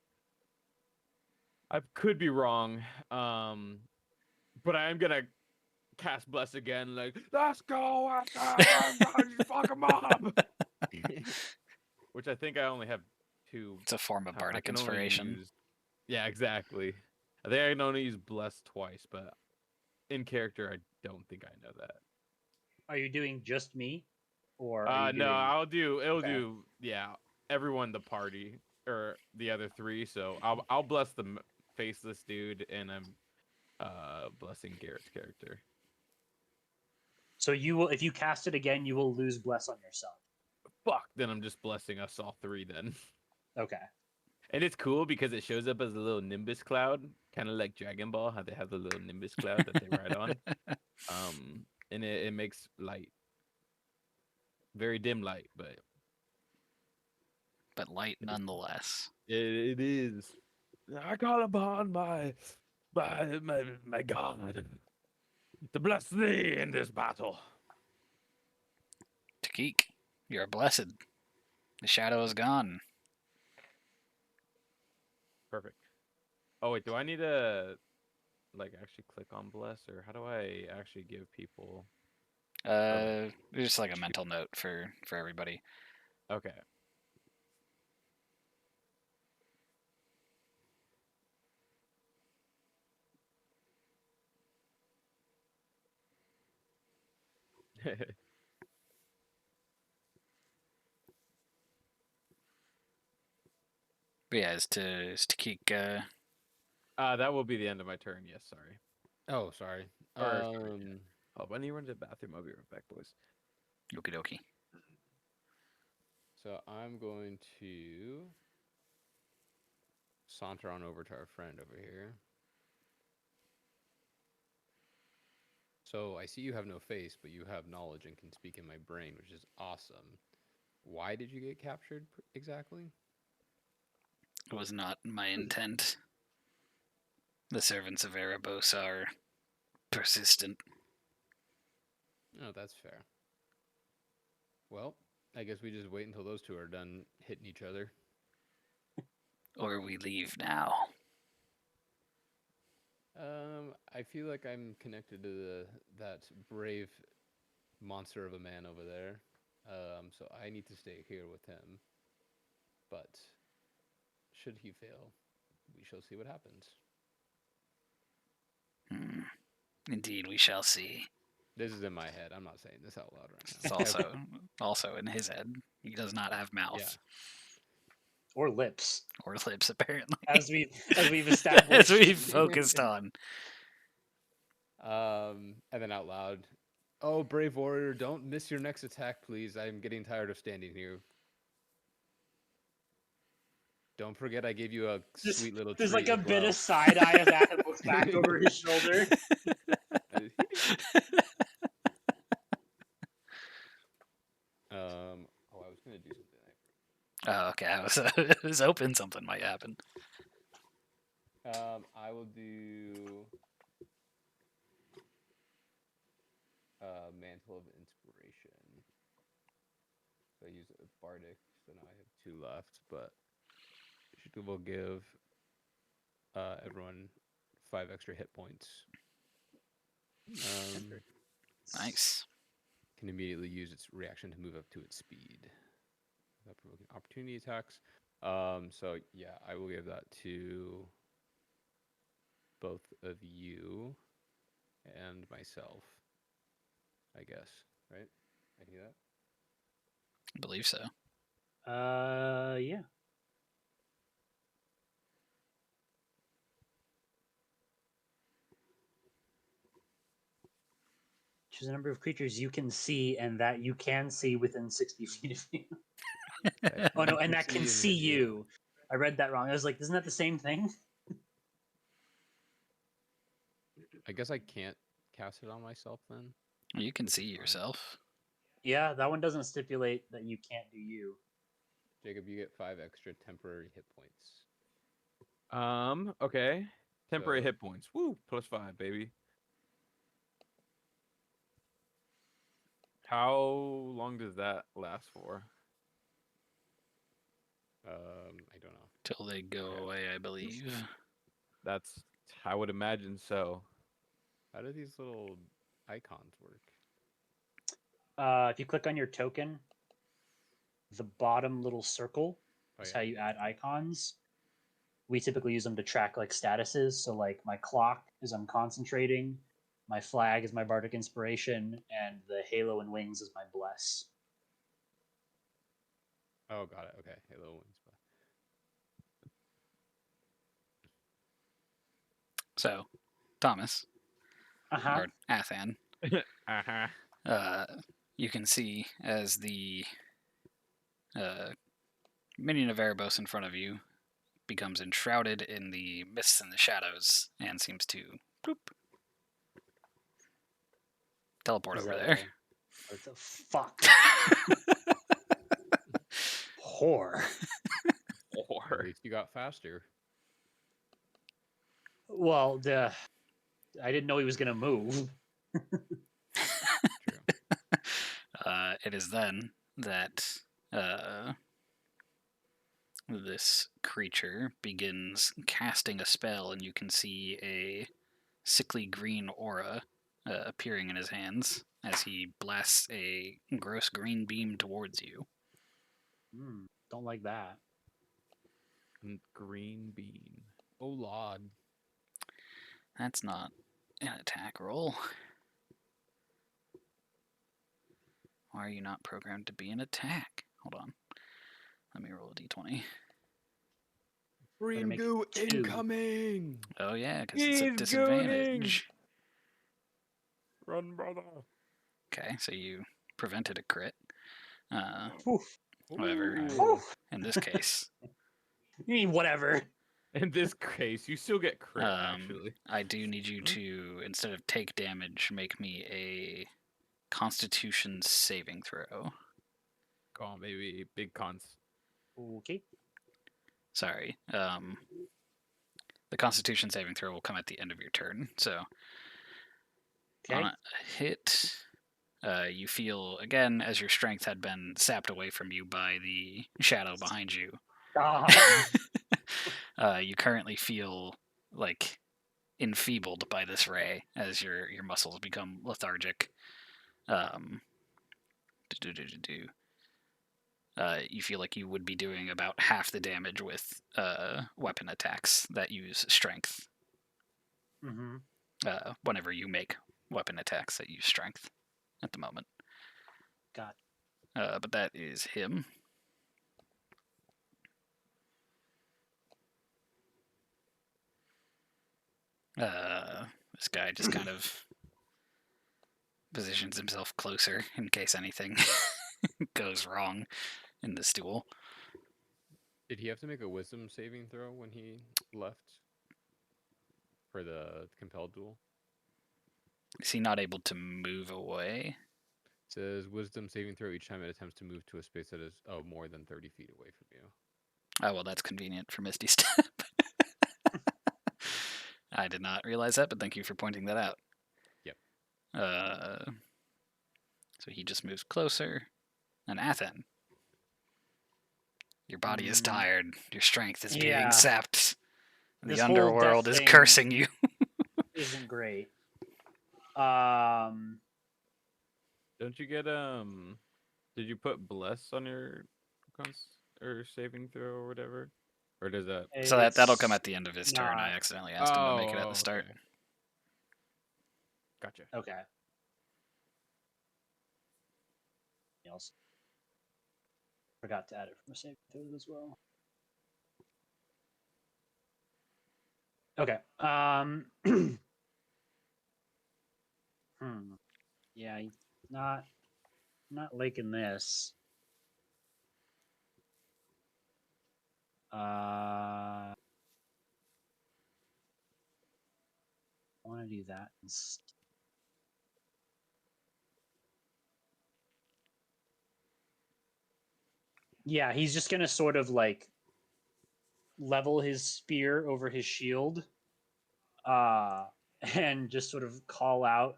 I could be wrong. But I am gonna cast bless again. Like, let's go, fuck 'em up. Which I think I only have 2. It's a form of I bardic can only inspiration. use. Yeah, exactly. I think I can only use bless twice, but in character, I don't think I know that. Are you doing just me, or are you No, doing? I'll do. It'll Okay. do. Yeah, everyone in the party or the other 3. So I'll bless the faceless dude, and I'm blessing Garrett's character. So you will, if you cast it again, you will lose bless on yourself. Fuck. Then I'm just blessing us all 3 then. Okay. And it's cool because it shows up as a little nimbus cloud, kind of like Dragon Ball, how they have the little nimbus cloud that they ride on. And it makes light, very dim light, but Light nonetheless. it is. I call upon my God to bless thee in this battle. Takik, you're blessed. The shadow is gone. Perfect. Oh wait, do I need to like actually click on bless, or how do I actually give people? Just like a mental note for everybody. Okay. But yeah, is Takik. That will be the end of my turn. Yes, sorry. Oh, sorry. Or oh, when you run to the bathroom, I'll be right back, boys. Okie dokie. So I'm going to saunter on over to our friend over here. So I see you have no face, but you have knowledge and can speak in my brain, which is awesome. Why did you get captured exactly? It was not my intent. The servants of Erebos are persistent. Oh, that's fair. Well, I guess we just wait until those two are done hitting each other. Or we leave now. I feel like I'm connected to that brave monster of a man over there. So I need to stay here with him. But should he fail, we shall see what happens. Indeed, we shall see. This is in my head. I'm not saying this out loud right It's now. also in his head. He does not have mouth. Yeah. or lips, Or lips, apparently. as we've established. As we've focused on. And then out loud, "Oh, brave warrior, don't miss your next attack, please. I'm getting tired of standing here. Don't forget I gave you a sweet little There's treat like a as bit well." of side eye as Athen looks back over his shoulder. Oh, I was gonna do something. Oh, okay. I was hoping something might happen. I will do Mantle of Inspiration. So I use a Bardic, so now I have 2 left, but we'll give everyone 5 extra hit points. Nice. Can immediately use its reaction to move up to its speed without provoking opportunity attacks. So yeah, I will give that to both of you and myself, I guess. Right? I hear that. I believe so. Yeah. Choose a number of creatures you can see and that you can see within 60 feet of you. Oh no, and that can see you. I read that wrong. I was like, isn't that the same thing? I guess I can't cast it on myself then. You can see yourself. Yeah, that one doesn't stipulate that you can't do you. Jacob, you get 5 extra temporary hit points. Okay. Temporary So- hit points. Woo! +5, baby. How long does that last for? I don't know. Till they go Okay. away, I believe. That's, I would imagine so. How do these little icons work? If you click on your token, the bottom little circle is how you add icons. We typically use them to track like statuses. So like my clock is I'm concentrating, my flag is my bardic inspiration, and the halo and wings is my bless. Oh, got it. Okay. Halo wings. So, Thomas, Uh-huh. or Athan, Uh-huh. you can see as the minion of Erebos in front of you becomes enshrouded in the mists and the shadows and seems to bloop, teleport over there. What the fuck? Whore. At Or least you got faster. Well, I didn't know he was gonna move. True. It is then that this creature begins casting a spell, and you can see a sickly green aura appearing in his hands as he blasts a gross green beam towards you. Don't like that. green bean. Oh, Lord. That's not an attack roll. Why are you not programmed to be an attack? Hold on. Let me roll a d20. Green make goo 2. incoming! Oh yeah, because it's a He's disadvantage. Run, brother! Okay, so you prevented a crit. Oof. However, Ooh. in this case, You mean whatever? In this case, you still get crit, actually. I do need you to, instead of take damage, make me a Constitution saving throw. Go on, baby. Big cons. Okay. Sorry. The Constitution saving throw will come at the end of your turn. So Okay. on a hit, you feel again as your strength had been sapped away from you by the shadow behind you. You currently feel like enfeebled by this ray as your muscles become lethargic. You feel like you would be doing about half the damage with weapon attacks that use strength. Mm-hmm. Whenever you make weapon attacks that use strength at the moment. Got But that is him. This guy just kind of positions himself closer in case anything goes wrong in this duel. Did he have to make a wisdom saving throw when he left for the compelled duel? Is he not able to move away? It says wisdom saving throw each time it attempts to move to a space that is more than 30 feet away from you. Oh, well, that's convenient for Misty Step. I did not realize that, but thank you for pointing that out. Yep. So he just moves closer. And Athen, your body is tired. Your strength is being Yeah. sapped. This The whole underworld death is thing cursing you. Isn't great. Don't you get Did you put bless on your or saving throw or whatever? Or does that? So that'll come It's at the end of his turn. I not- accidentally asked him to make it at Oh, the start. okay. Gotcha. Okay. Else. Forgot to add it from a saving throw as well. Okay. Yeah, he's not liking this. I want to do that instead. Yeah, he's just gonna sort of like level his spear over his shield, and just sort of call out.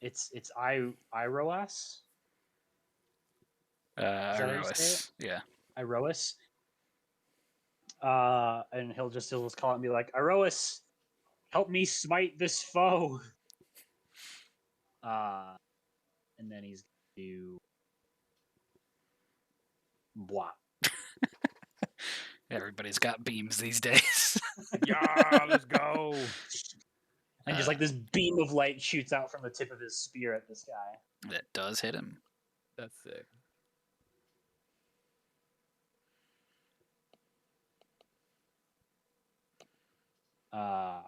It's Iroas. that how you say Iroas. Yeah. Iroas. And he'll just call it and be like, Iroas, help me smite this foe. And then he's gonna do blah. Everybody's got beams these days. Yeah, let's go. And just like this beam of light shoots out from the tip of his spear at this guy. That does hit him. That's sick. I'm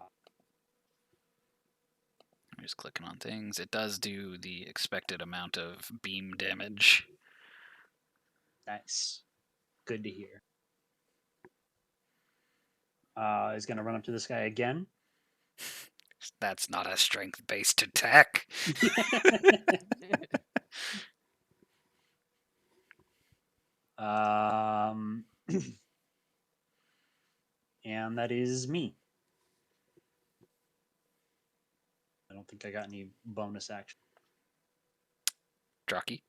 just clicking on things. It does do the expected amount of beam damage. Nice. Good to hear. He's gonna run up to this guy again. That's not a strength-based attack. And that is me. I don't think I got any bonus action. Draki.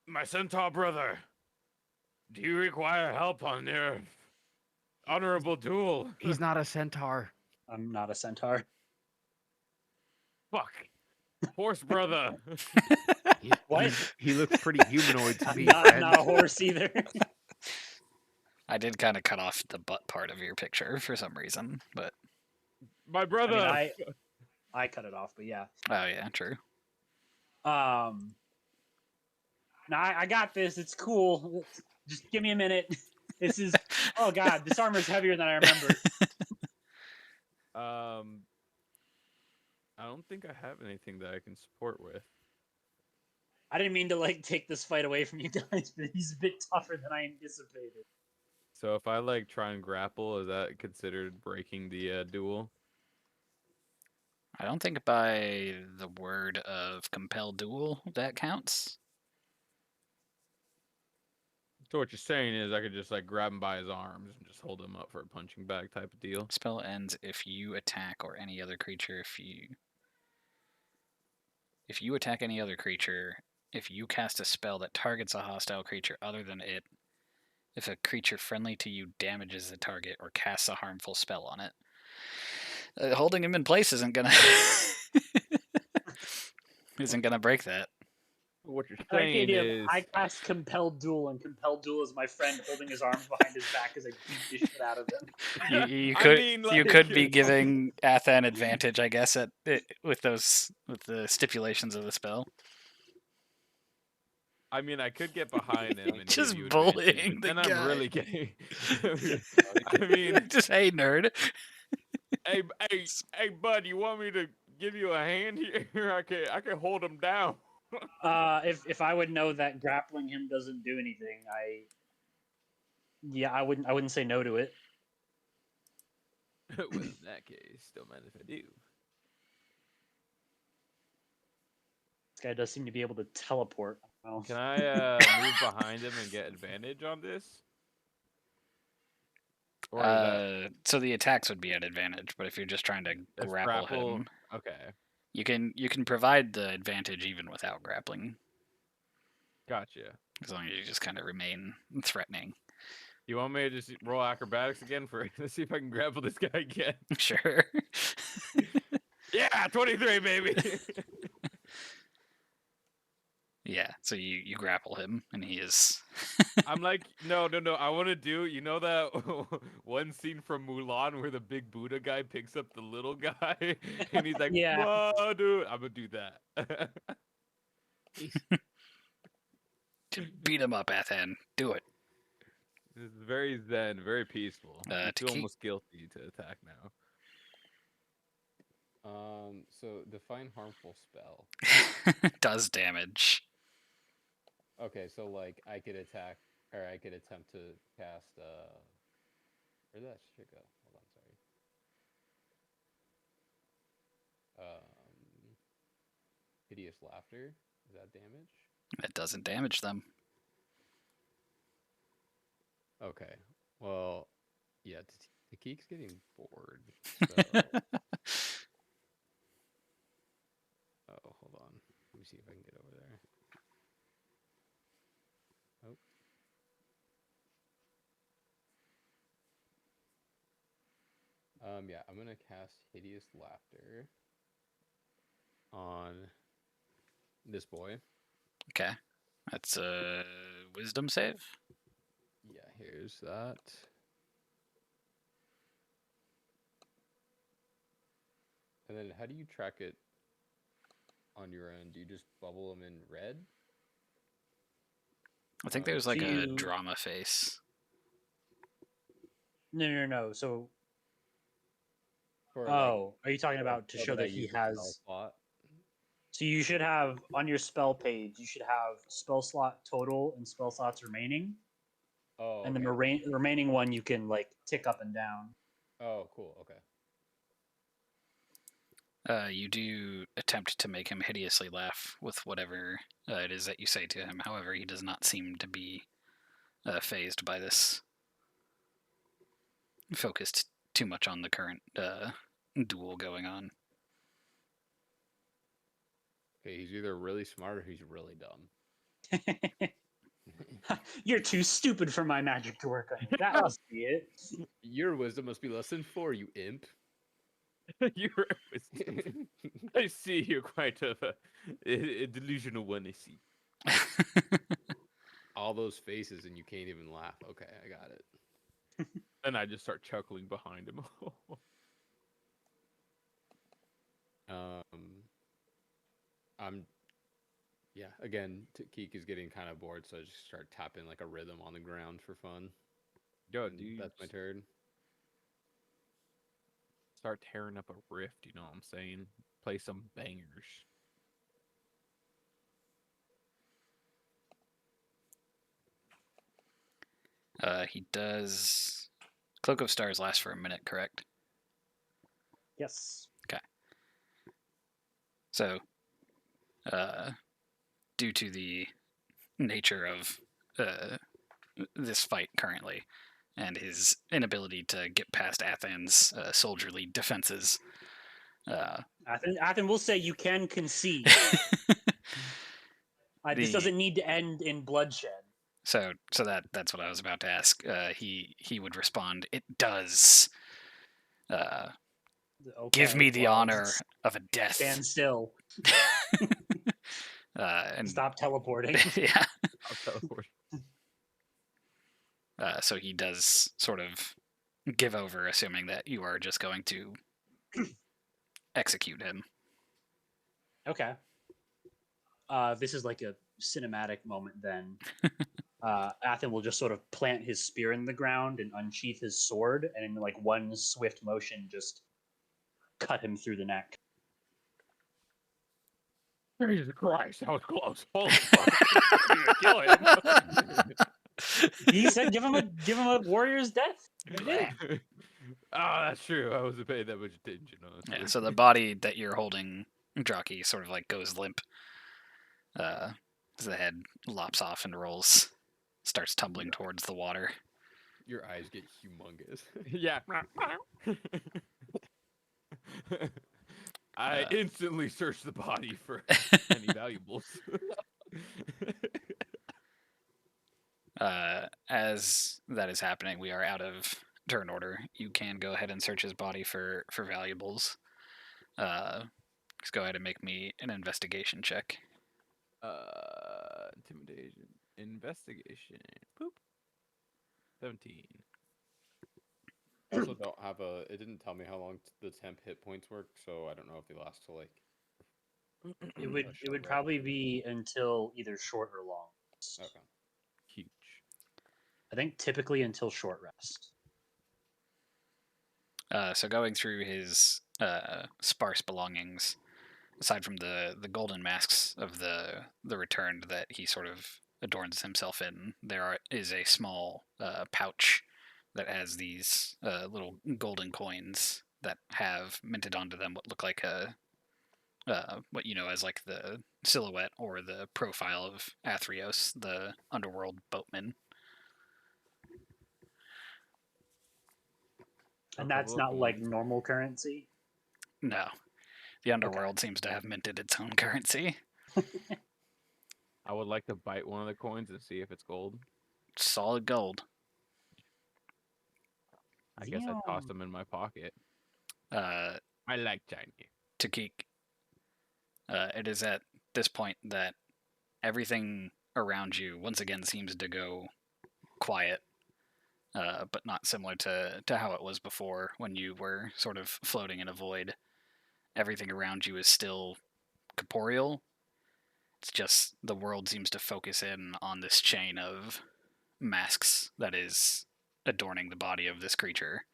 My centaur brother, do you require help on your honorable duel? He's not a centaur. I'm not a centaur. Fuck. Horse brother. What? He looks pretty humanoid to me. I'm not a horse either. I did kind of cut off the butt part of your picture for some reason, but My brother. I cut it off, but yeah. oh yeah, true. No, I got this. It's cool. Just give me a minute. This is. Oh god, this armor is heavier than I remember. I don't think I have anything that I can support with. I didn't mean to like take this fight away from you guys, but he's a bit tougher than I anticipated. So if I like try and grapple, is that considered breaking the duel? I don't think by the word of compel duel that counts. So what you're saying is I could just like grab him by his arms and just hold him up for a punching bag type of deal. Spell ends if you attack or any other creature. If you attack any other creature, if you cast a spell that targets a hostile creature other than it, if a creature friendly to you damages the target or casts a harmful spell on it. Holding him in place isn't gonna break that. What you're I like the saying idea is of I cast compelled duel, and compelled duel is my friend holding his arms behind his back as I beat the shit out of him. You I could mean, you like, could be giving Athan advantage, I guess, with the stipulations of the spell. I mean, I could get behind him and Just give you advantage, bullying but the then I'm guy. really getting. I mean, Just hey nerd. hey, bud, you want me to give you a hand here? I can hold him down. If I would know that grappling him doesn't do anything, I wouldn't say no to it. Well, in that case, don't mind if I do. This guy does seem to be able to teleport. Well, Can I move behind him and get advantage on this? Or is that So the attacks would be at advantage, but if you're just trying to that's grapple grapple? him, Okay, you can provide the advantage even without grappling, gotcha. as long as you just kind of remain threatening. You want me to just roll acrobatics again for let's see if I can grapple this guy again? Sure. Yeah, 23, baby. Yeah. So you grapple him, and he is. I'm like, no. I want to do, you know that one scene from Mulan where the big Buddha guy picks up the little guy and he's like, Yeah. whoa, dude. I'm gonna do that. Beat him up, Athan. Do it. This is very zen, very peaceful. I To feel keep. almost guilty to attack now. So define harmful spell. Does damage. Okay, so like I could attack, or I could attempt to cast. Where did that shit go? Hold on, sorry. Hideous laughter. Is that damage? It doesn't damage them. Okay. Well, yeah. Takik's getting bored. So. Oh, hold on. Let me see if I can get over there. Yeah, I'm gonna cast Hideous Laughter on this boy. Okay. That's a wisdom save. Yeah, here's that. And then how do you track it on your end? Do you just bubble them in red? I think there's like So a you- drama face. No. So, Or like, are you talking about to so show that I that he use a spell has? slot? So you should have on your spell page. You should have spell slot total and spell slots remaining, Oh, and okay. the remaining one you can like tick up and down. Oh, cool. Okay. You do attempt to make him hideously laugh with whatever it is that you say to him. However, he does not seem to be phased by this. Focused too much on the current duel going on. Okay, he's either really smart or he's really dumb. You're too stupid for my magic to work on you. That must be it. Your wisdom must be less than 4, you imp. You're I see you're quite a delusional one, I see. All those faces and you can't even laugh. Okay, I got it. And I just start chuckling behind him. Yeah, again, Keek is getting kind of bored, so I just start tapping like a rhythm on the ground for fun. Yo, And dude, that's my turn. start tearing up a rift, you know what I'm saying? Play some bangers. He does. Cloak of Stars lasts for a minute, correct? Yes. Okay. So, due to the nature of this fight currently, and his inability to get past Athan's soldierly defenses, Athen will say you can concede. This doesn't need to end in bloodshed. So that's what I was about to ask. He would respond, "It does. Give Okay, me the well, honor of a death." Stand still. And Stop teleporting. yeah. I'll teleport. So he does sort of give over, assuming that you are just going to execute him. Okay. This is like a cinematic moment then. Athen will just sort of plant his spear in the ground and unsheath his sword, and in like one swift motion, just cut him through the neck. Jesus Christ, that was close. Holy fuck. I'm gonna kill him. He said, "Give him a warrior's death." He did it. Oh, that's true. I wasn't paying that much attention, honestly. Yeah, so the body that you're holding, Jockey, sort of like goes limp. As the head lops off and rolls, starts tumbling towards the water. Your eyes get humongous. Yeah. I instantly search the body for any valuables. As that is happening, we are out of turn order. You can go ahead and search his body for valuables. Just go ahead and make me an investigation check. Intimidation. Investigation. Poop. 17. I also don't have a. It didn't tell me how long the temp hit points work, so I don't know if they last till like. It would probably be until either short or long. Okay. Huge. I think typically until short rest. So going through his sparse belongings, aside from the golden masks of the returned that he sort of adorns himself in, is a small pouch that has these little golden coins that have minted onto them what look like what you know as like the silhouette or the profile of Athreos, the underworld boatman. And that's not like normal currency. No, the underworld seems to have minted its own currency. I would like to bite one of the coins and see if it's gold. Solid gold. I guess I tossed them in my pocket. Uh, I like shiny. Takik. It is at this point that everything around you once again seems to go quiet, but not similar to how it was before when you were sort of floating in a void. Everything around you is still corporeal. It's just the world seems to focus in on this chain of masks that is adorning the body of this creature.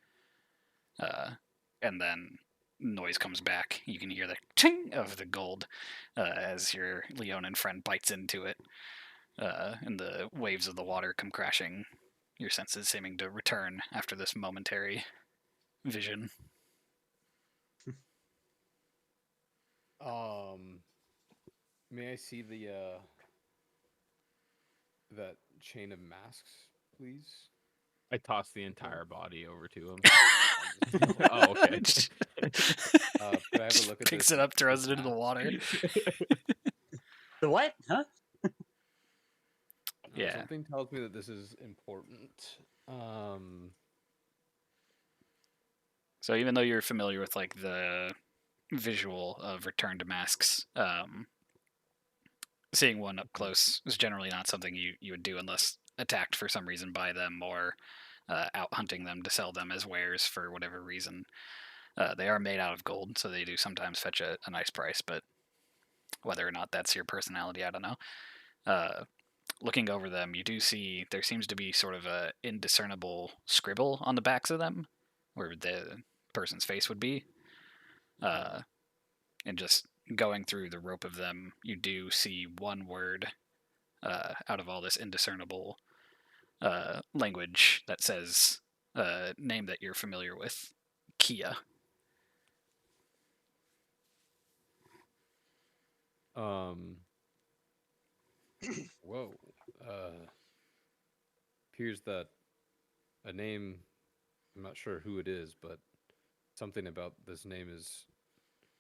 And then noise comes back. You can hear the ching of the gold as your Leonin friend bites into it, and the waves of the water come crashing, your senses seeming to return after this momentary vision. May I see the that chain of masks, please? I tossed the entire body over to him. Oh, okay. Just Could I have a look at picks this? it up, throws this it into the mask? water. The what? Huh? Yeah. Something tells me that this is important. So even though you're familiar with like the visual of Return to Masks, seeing one up close is generally not something you would do unless attacked for some reason by them or out hunting them to sell them as wares for whatever reason. They are made out of gold, so they do sometimes fetch a nice price, but whether or not that's your personality, I don't know. Looking over them, you do see there seems to be sort of a indiscernible scribble on the backs of them, where the person's face would be. And just going through the rope of them, you do see one word out of all this indiscernible language that says a name that you're familiar with, Kia. Whoa. Appears that a name, I'm not sure who it is, but something about this name is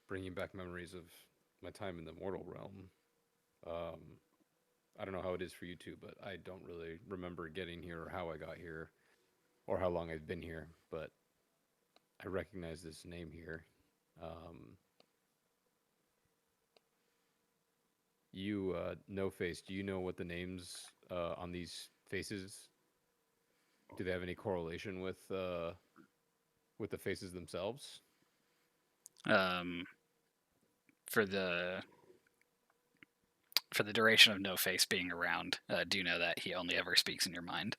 bringing back memories of my time in the mortal realm. I don't know how it is for you two, but I don't really remember getting here or how I got here or how long I've been here, but I recognize this name here. You, No Face, do you know what the names on these faces? Do they have any correlation with the faces themselves? For the for the duration of No Face being around, do know that he only ever speaks in your mind.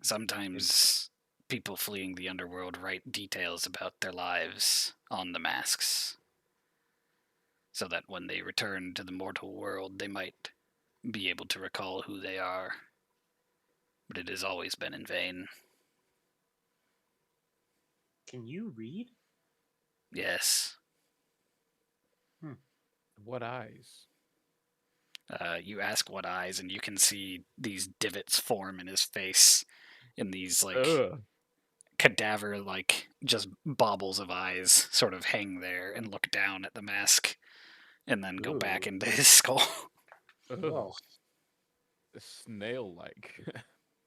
Sometimes people fleeing the underworld write details about their lives on the masks, so that when they return to the mortal world, they might be able to recall who they are. But it has always been in vain. Can you read? Yes. What eyes? You ask what eyes, and you can see these divots form in his face, in these like Ugh. cadaver-like just baubles of eyes, sort of hang there and look down at the mask, and then go back Ooh. into his skull. Ugh. Whoa. Snail-like.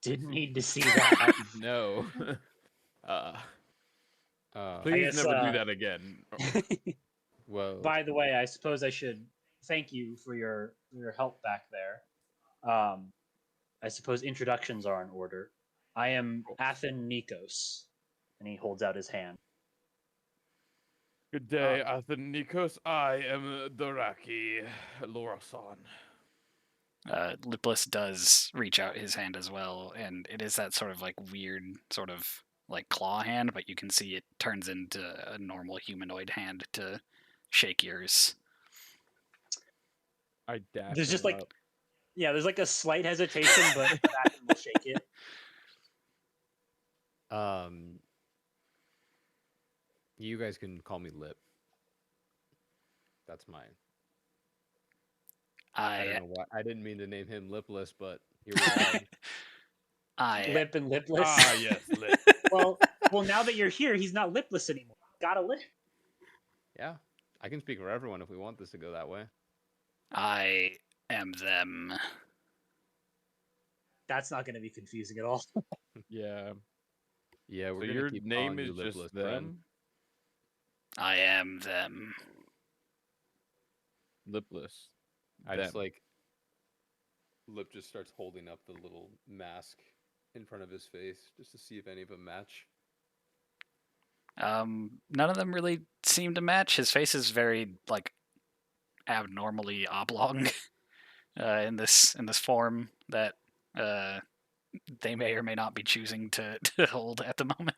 Didn't need to see that. No. Uh, Please guess, never do that again. well, By the way, I suppose I should thank you for your help back there. I suppose introductions are in order. I am Athen Nikos, and he holds out his hand. Good day, Athen Nikos. I am Doraki Lorasan. Lipless does reach out his hand as well, and it is that sort of like weird sort of like claw hand, but you can see it turns into a normal humanoid hand to shake yours. I dash There's just him like, up. yeah, there's like a slight hesitation, but Athen will shake it. you guys can call me Lip. That's mine. I don't know why. I didn't mean to name him Lipless, but here we are. Lip and lipless. Ah, yes, lip. well, now that you're here, he's not lipless anymore. Got a lip. Yeah, I can speak for everyone if we want this to go that way. I am them. That's not going to be confusing at all. Yeah. Yeah, we're So gonna your keep name calling is you just Lipless, them? friend. I am them. Lipless. I just Them. like Lip just starts holding up the little mask in front of his face just to see if any of them match. None of them really seem to match. His face is very like abnormally oblong in this form that they may or may not be choosing to hold at the moment.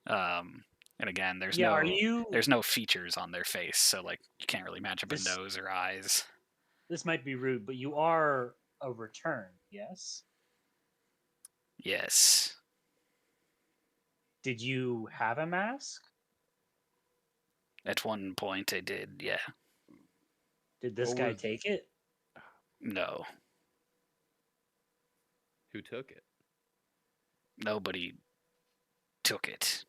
And again, there's no features on their face, so like you can't really match up a nose or eyes. This might be rude, but you are a return, yes? Yes. Did you have a mask? At one point I did, yeah. Did this guy take it? No. Who took it? Nobody took it.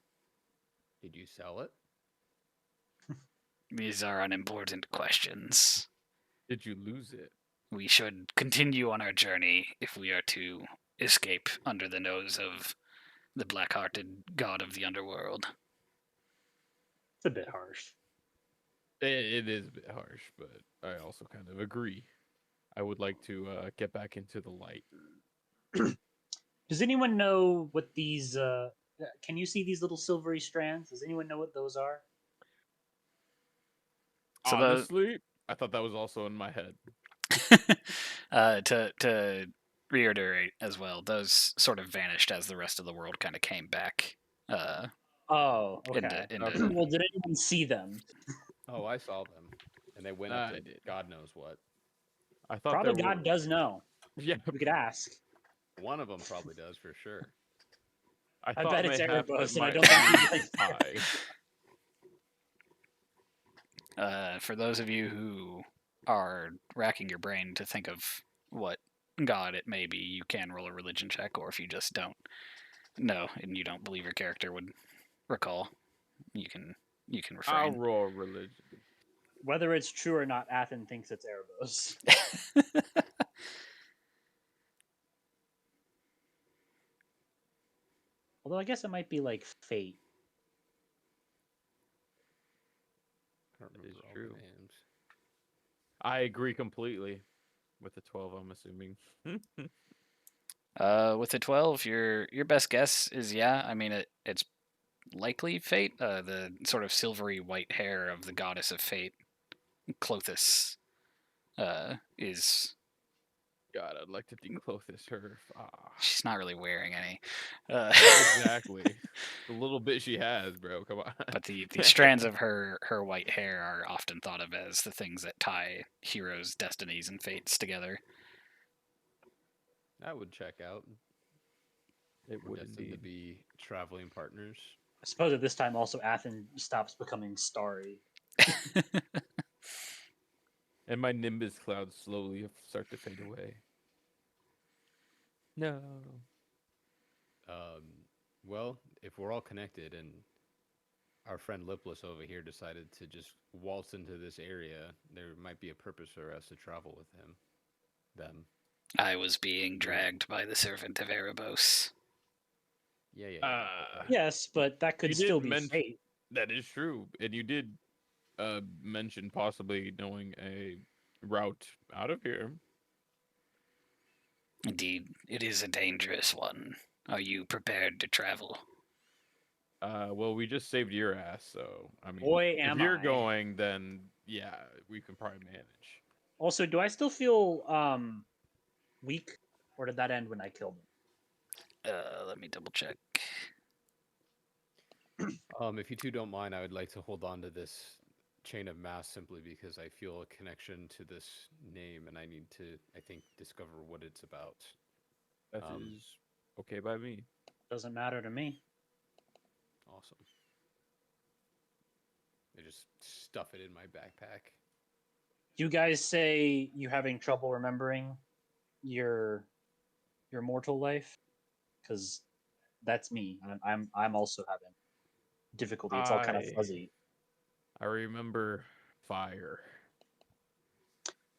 Did you sell it? These are unimportant questions. Did you lose it? We should continue on our journey if we are to escape under the nose of the black-hearted god of the underworld. It's a bit harsh. It is a bit harsh, but I also kind of agree. I would like to get back into the light. Does anyone know what these... can you see these little silvery strands? Does anyone know what those are? So honestly, I thought that was also in my head. To reiterate as well, those sort of vanished as the rest of the world kind of came back. Oh, okay. Into... Well, did anyone see them? Oh, I saw them, and they went up to God knows what. I thought probably God does know. Yeah, we could ask. One of them probably does for sure. I bet it's Erebos, and I don't think he's like for those of you who are racking your brain to think of what god it may be, you can roll a religion check, or if you just don't know and you don't believe your character would recall, you can refrain. I'll roll religion. Whether it's true or not, Athen thinks it's Erebos. Although I guess it might be like fate. I don't remember all true. the names. I agree completely with the 12, I'm assuming. With the 12, your best guess is yeah. I mean, it's likely fate. The sort of silvery white hair of the goddess of fate Clothis is. God, I'd like to declothis her. Ah, She's not really wearing any. exactly. The little bit she has, bro. Come on. But the strands of her white hair are often thought of as the things that tie heroes' destinies and fates together. That would check out. It We're would destined to indeed. be traveling partners. I suppose at this time also Athen stops becoming starry. And my nimbus clouds slowly start to fade away. No. Well, if we're all connected and our friend Lipless over here decided to just waltz into this area, there might be a purpose for us to travel with him. Them. I was being dragged by the servant of Erebos. Yeah. Yes, but that could You still did be mention fate. that is true, and you did mention possibly knowing a route out of here. Indeed, it is a dangerous one. Are you prepared to travel? Well, we just saved your ass, so I mean, Boy, if am you're I. going, then yeah, we can probably manage. Also, do I still feel weak, or did that end when I killed him? Let me double check. If you two don't mind, I would like to hold on to this chain of mass simply because I feel a connection to this name and I need to, I think, discover what it's about. That is okay by me. Doesn't matter to me. Awesome. I just stuff it in my backpack. You guys say you having trouble remembering your mortal life, because that's me. I'm also having difficulty. It's all kind of fuzzy. I remember fire,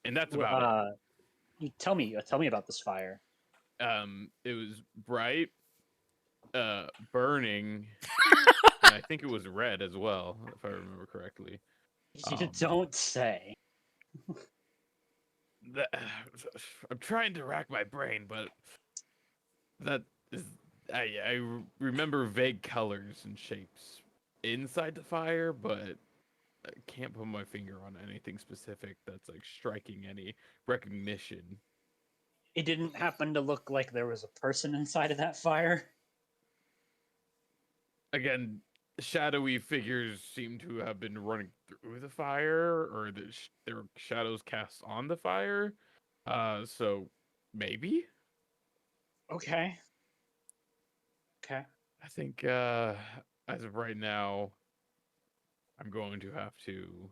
and that's Well, about it. you tell me about this fire. It was bright, burning, and I think it was red as well, if I remember correctly. You don't say. That, I'm trying to rack my brain, but that is I remember vague colors and shapes inside the fire, but I can't put my finger on anything specific that's like striking any recognition. It didn't happen to look like there was a person inside of that fire. Again, shadowy figures seem to have been running through the fire, or there were shadows cast on the fire. So maybe. Okay. Okay. I think as of right now, I'm going to have to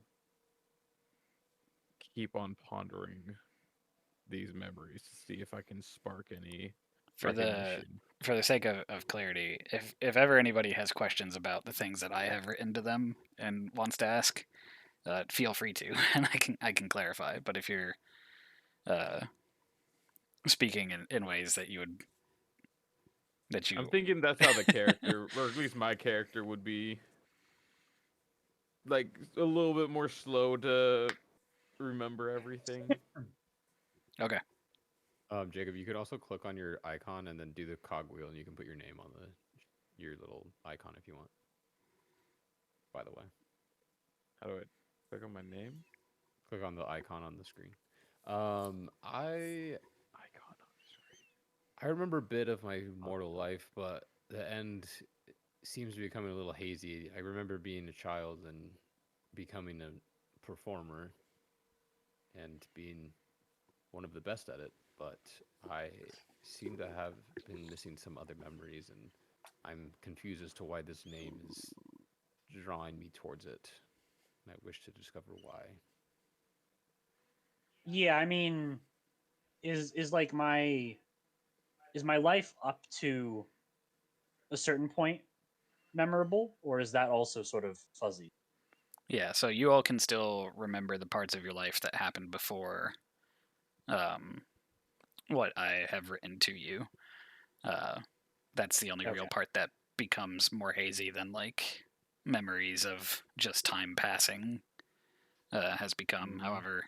keep on pondering these memories to see if I can spark any For the recognition. for the sake of clarity, if ever anybody has questions about the things that I have written to them and wants to ask, feel free to, and I can clarify. But if you're uh, speaking in ways that you I'm thinking that's how the character, or at least my character, would be like a little bit more slow to remember everything. okay. Jacob, you could also click on your icon and then do the cogwheel, and you can put your name on your little icon if you want. By the way, How do I click on my name? click on the icon on the screen. I Icon on the screen. I remember a bit of my mortal life, but the end seems to be becoming a little hazy. I remember being a child and becoming a performer and being one of the best at it, but I seem to have been missing some other memories, and I'm confused as to why this name is drawing me towards it, and I wish to discover why. Yeah, I mean, is like my life up to a certain point memorable, or is that also sort of fuzzy? Yeah, so you all can still remember the parts of your life that happened before what I have written to you. That's the only real Okay. part that becomes more hazy than like memories of just time passing has become. Mhm. However,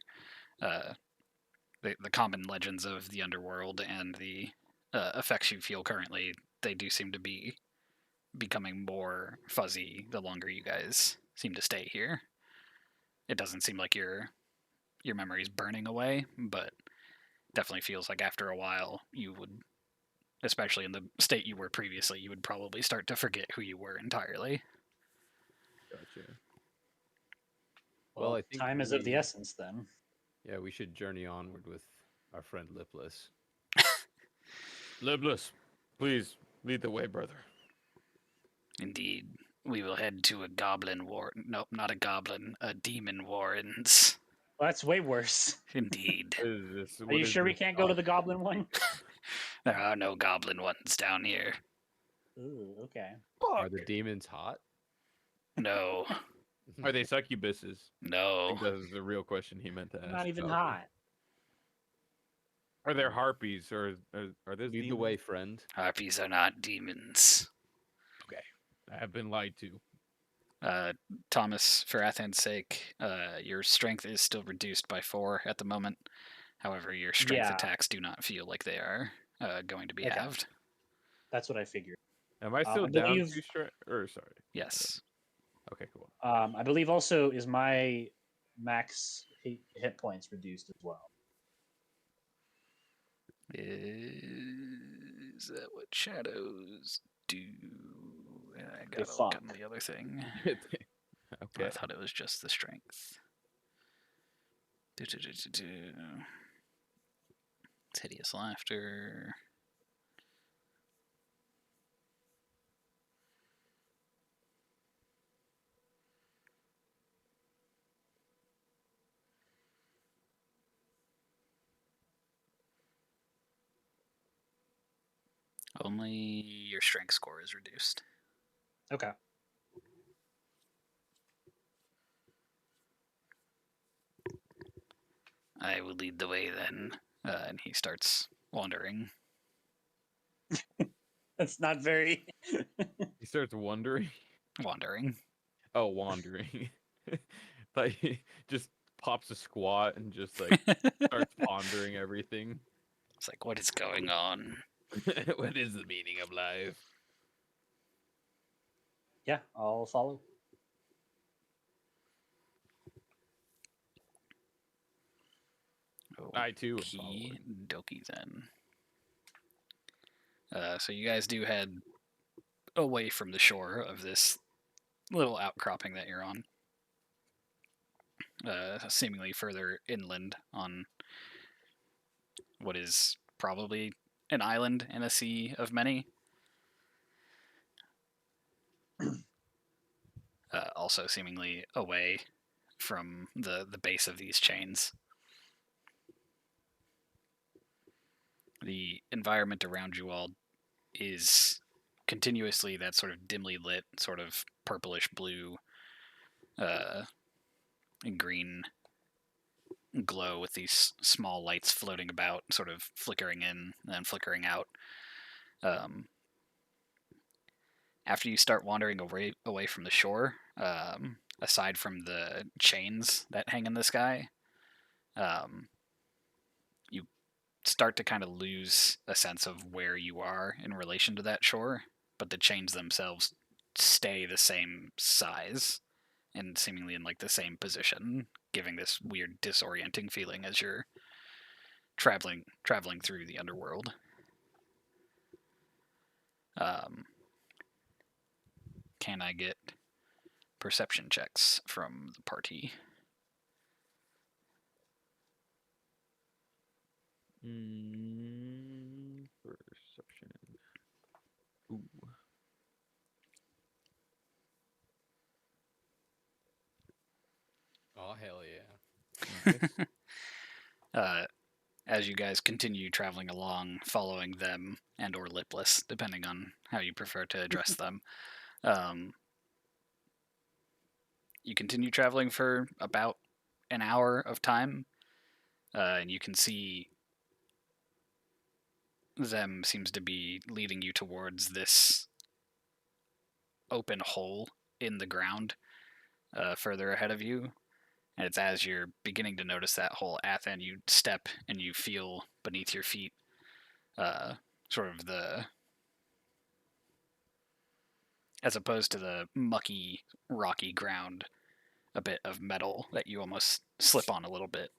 the common legends of the underworld and the effects you feel currently, they do seem to be becoming more fuzzy the longer you guys seem to stay here. it doesn't seem like your memory's burning away, but definitely feels like after a while you would, especially in the state you were previously, you would probably start to forget who you were entirely. Gotcha. Well, I think time is of the essence then. Yeah, we should journey onward with our friend Lipless. Libless, please lead the way, brother. Indeed, we will head to a goblin war. Nope, not a goblin, a demon warrens. Well, that's way worse. Indeed. What is this? Are you sure we can't go to the goblin one? There are no goblin ones down here. Ooh, okay. Are the demons hot? No, Are they succubuses? I no. think that was the real question he meant to ask. Not even Okay. hot. Are there harpies or are those Lead the demons? way, friend. Harpies are not demons. I have been lied to. Thomas, for Athen's sake, your strength is still reduced by 4 at the moment. However, your strength Yeah. attacks do not feel like they are going to be Okay. halved. That's what I figured. Am I still I down believe- 2 strength? Or sorry. Yes. Okay, cool. I believe also is my max hit points reduced as well. Is that what shadows do? I They gotta look fuck. on the other thing. Okay. I thought it was just the strength. It's hideous laughter. Only your strength score is reduced. Okay. I will lead the way then. And he starts wandering. That's not very. He starts wondering. Wandering. Oh, wandering. Like he just pops a squat and just like starts pondering everything. It's like, what is going on? What is the meaning of life? Yeah, I'll follow. I too am Okie following. dokie then. So you guys do head away from the shore of this little outcropping that you're on. Seemingly further inland on what is probably an island in a sea of many. Also seemingly away from the base of these chains. The environment around you all is continuously that sort of dimly lit, sort of purplish blue and green glow with these small lights floating about, sort of flickering in and then flickering out. After you start wandering away from the shore, aside from the chains that hang in the sky, you start to kind of lose a sense of where you are in relation to that shore, but the chains themselves stay the same size and seemingly in like the same position, giving this weird disorienting feeling as you're traveling through the underworld. Can I get perception checks from the party? Perception. Ooh. Oh, hell yeah. Nice. As you guys continue traveling along, following them and or lipless, depending on how you prefer to address them, you continue traveling for about an hour of time, and you can see them seems to be leading you towards this open hole in the ground further ahead of you. And it's as you're beginning to notice that hole, Athen, you step and you feel beneath your feet sort of the, as opposed to the mucky, rocky ground, a bit of metal that you almost slip on a little bit,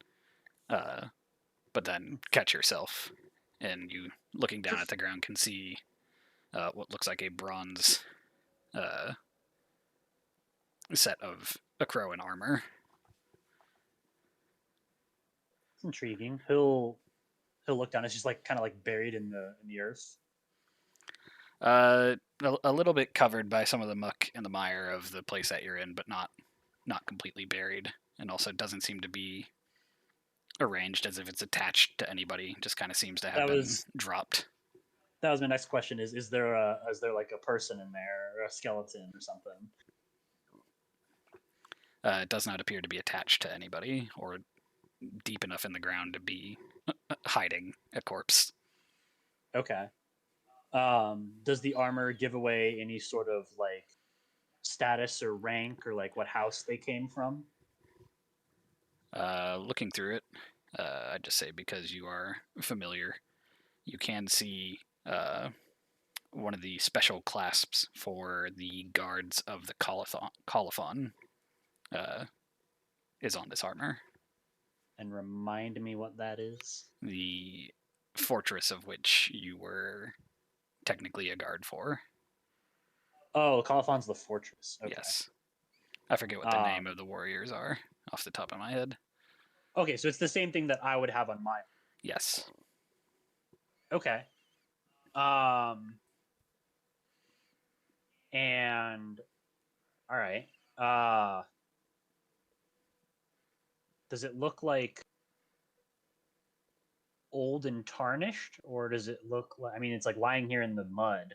but then catch yourself, and you, looking down at the ground, can see what looks like a bronze set of Akroan armor. It's intriguing. He'll look down. It's just like kind of like buried in the earth. A little bit covered by some of the muck and the mire of the place that you're in, but not completely buried, and also doesn't seem to be arranged as if it's attached to anybody. Just kind of seems to have been dropped. That was my next question. Is there like a person in there, or a skeleton, or something? It does not appear to be attached to anybody or deep enough in the ground to be hiding a corpse. Okay. Does the armor give away any sort of like status or rank, or like what house they came from? Looking through it, I'd just say because you are familiar, you can see one of the special clasps for the guards of the colophon is on this armor. And remind me what that is. The fortress of which you were technically a guard for. Oh, Colophon's the fortress. Okay. Yes. I forget what the name of the warriors are off the top of my head. Okay, so it's the same thing that I would have on mine. Yes. Okay. And all right. Does it look like old and tarnished, or does it look like, I mean, it's like lying here in the mud.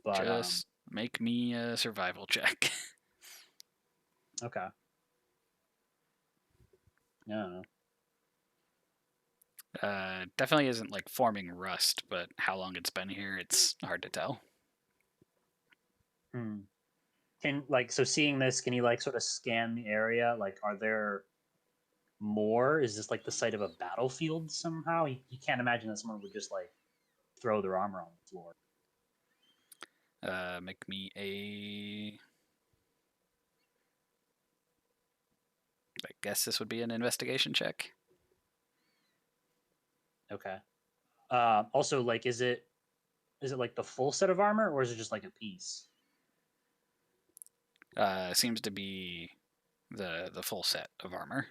But just make me a survival check. okay. Yeah. Definitely isn't like forming rust, but how long it's been here, it's hard to tell. Can, like, so seeing this, can you like sort of scan the area? Like, are there more? Is this like the site of a battlefield somehow? You can't imagine that someone would just like throw their armor on the floor. Make me a. I guess this would be an investigation check. Okay. Also, like, is it like the full set of armor, or is it just like a piece? Seems to be the full set of armor.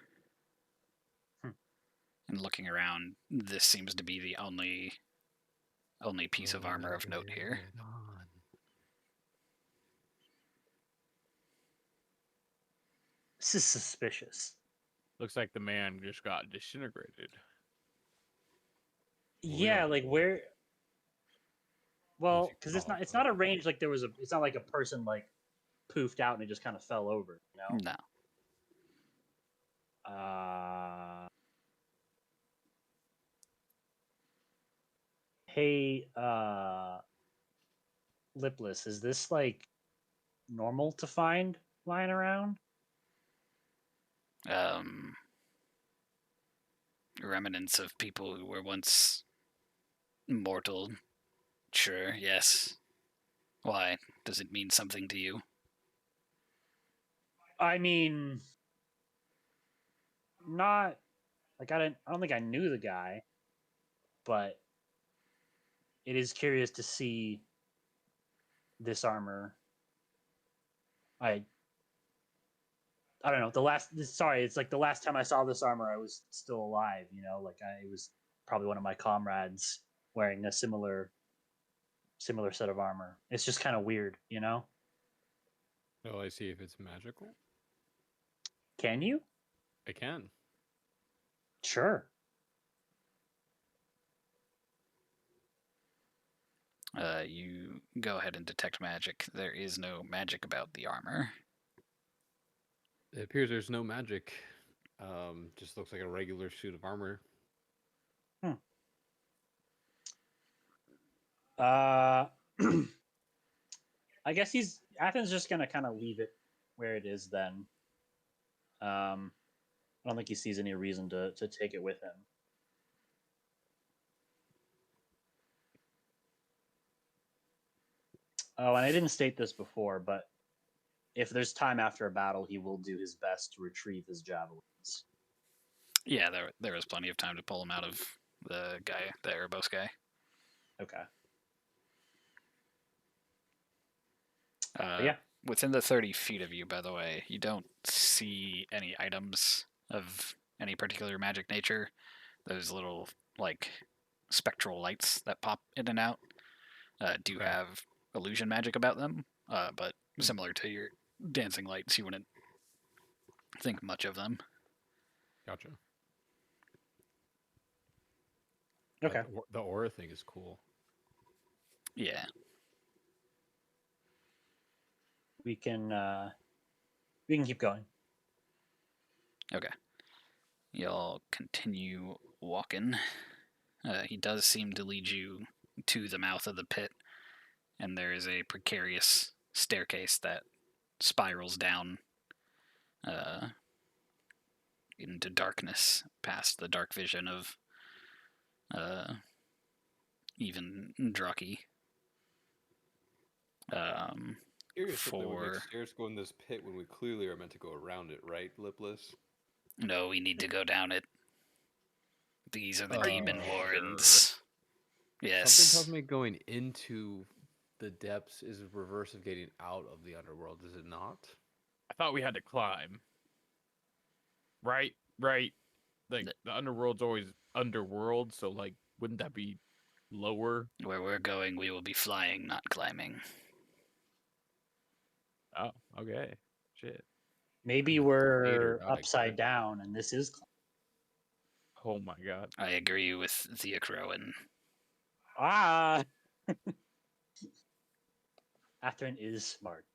And looking around, this seems to be the only piece of armor of note here. This is suspicious. Looks like the man just got disintegrated. Yeah, like where? Well, because it's not arranged like there was a. It's not like a person like poofed out and it just kind of fell over. You know? No. Hey, Lipless, is this like normal to find lying around? Remnants of people who were once mortal. Sure, yes. Why? Does it mean something to you? I mean, not like I don't think I knew the guy, but it is curious to see this armor. I don't know. Sorry, it's like the last time I saw this armor, I was still alive. You know, like it was probably one of my comrades wearing a similar set of armor. It's just kind of weird, you know. Oh, I see if it's magical. Can you? I can. Sure. You go ahead and detect magic. There is no magic about the armor. It appears there's no magic. Just looks like a regular suit of armor. I guess Athens just gonna kind of leave it where it is then. I don't think he sees any reason to take it with him. Oh, and I didn't state this before, but if there's time after a battle, he will do his best to retrieve his javelins. Yeah, there was plenty of time to pull him out of the Erebos guy. Okay. Uh, Yeah. Within the 30 feet of you, by the way, you don't see any items of any particular magic nature. Those little, like, spectral lights that pop in and out do Okay. have illusion magic about them, but Hmm. similar to your dancing lights, you wouldn't think much of them. Gotcha. Okay. The aura thing is cool. Yeah. We can keep going. Okay. Y'all continue walking. He does seem to lead you to the mouth of the pit, and there is a precarious staircase that spirals down into darkness past the dark vision of even Draki. Curious if they would make For stairs go in this pit when we clearly are meant to go around it, right, Lipless? no, we need to go down it. These are the Are you demon sure? warrens. Yes. Something tells me going into the depths is a reverse of getting out of the underworld, is it not? I thought we had to climb. Right. Like the underworld's always underworld, so like, wouldn't that be lower? Where we're going, we will be flying, not climbing. Oh, okay. Shit. Maybe And we're later, not upside exactly. down, and this is. Oh my god. I agree with Theocrowan. Ah. Athrun is smart.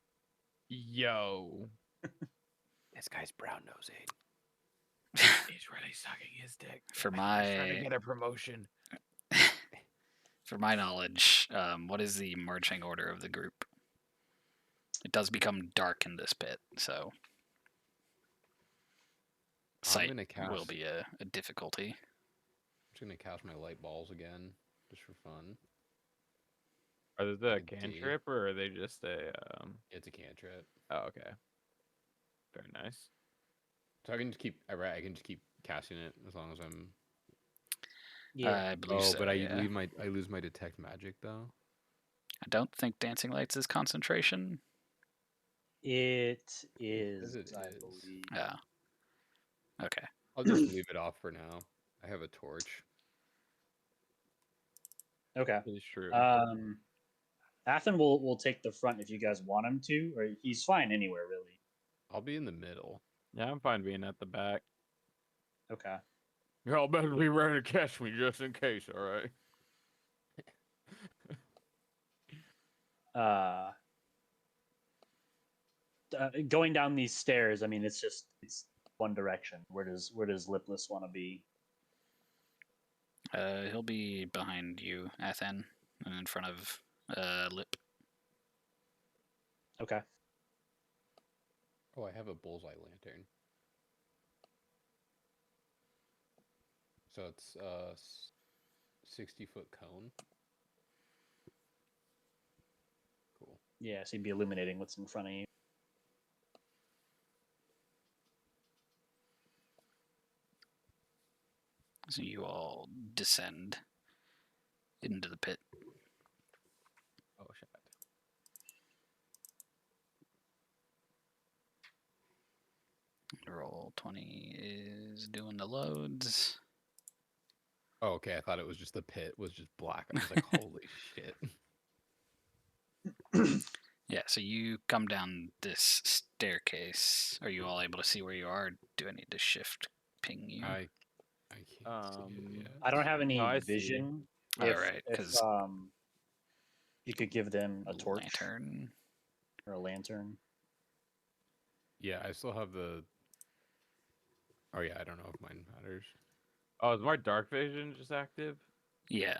Yo. This guy's brown nosing. He's really sucking his dick. For He's trying to my get a promotion. for my knowledge, what is the marching order of the group? It does become dark in this pit, so sight gonna cast. will be a difficulty. I'm just gonna cast my light balls again, just for fun. Are they a Big D. cantrip or are they just a It's a cantrip, Oh, okay. Very nice. so I can just keep. I can just keep casting it as long as I'm. Yeah. I believe Oh, so. but I Yeah. lose my detect magic though. I don't think dancing lights is concentration. It is, it I is. believe. Yeah. Okay. I'll just leave it off for now. I have a torch. Okay. It's true. Athen will take the front if you guys want him to, or he's fine anywhere really. I'll be in the middle. Yeah, I'm fine being at the back. Okay. Y'all better be ready to catch me just in case, alright? Going down these stairs, I mean, it's one direction. Where does Lipless want to be? He'll be behind you, Athen, and in front of Lip. Okay. Oh, I have a bullseye lantern. So it's 60-foot cone. Cool. Yeah, so you'd be illuminating what's in front of you. So you all descend into the pit. Oh shit. Roll 20 is doing the loads. Oh, okay. I thought it was just the pit was just black. I was like, holy shit. Yeah, so you come down this staircase. Are you all able to see where you are? Do I need to shift ping you? I can't see it yet. I don't have any No, I see. vision. All If, right, if because you could give them a torch lantern. or a lantern. Yeah, I still have the. Oh yeah, I don't know if mine matters. Oh, is my dark vision just active? Yeah,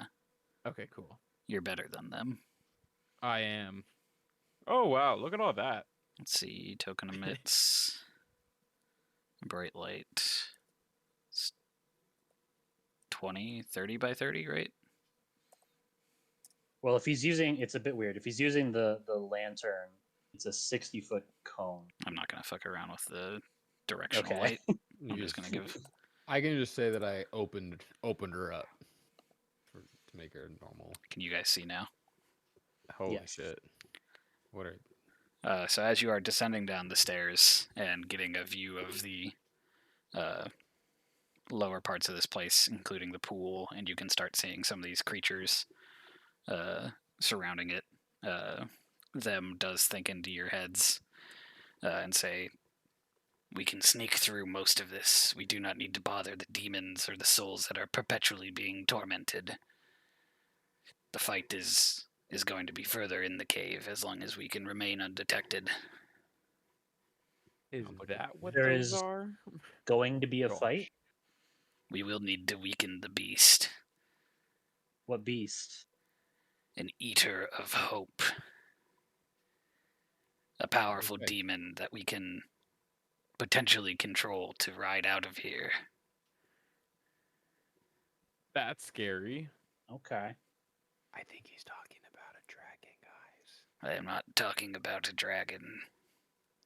Okay, cool. you're better than them. I am. Oh wow, look at all that. Let's see. Token emits. Bright light. It's 20, 30 by 30, right? Well, if he's using, it's a bit weird. If he's using the lantern, It's a 60-foot cone. I'm not gonna fuck around with the directional Okay. light. You I'm just gonna give. I can just say that I opened her up to make her normal. Can you guys see now? Holy Yes. shit! What are So as you are descending down the stairs and getting a view of the uh, lower parts of this place, including the pool, and you can start seeing some of these creatures surrounding it. Them does think into your heads and say, "We can sneak through most of this. We do not need to bother the demons or the souls that are perpetually being tormented. The fight is going to be further in the cave as long as we can remain undetected." Is Sounds like that what There those is are? going to be a Gosh. fight. We will need to weaken the beast, What beast? an eater of hope, a powerful Okay. demon that we can potentially control to ride out of here. That's scary. Okay. I think he's talking about a dragon, guys. I am not talking about a dragon.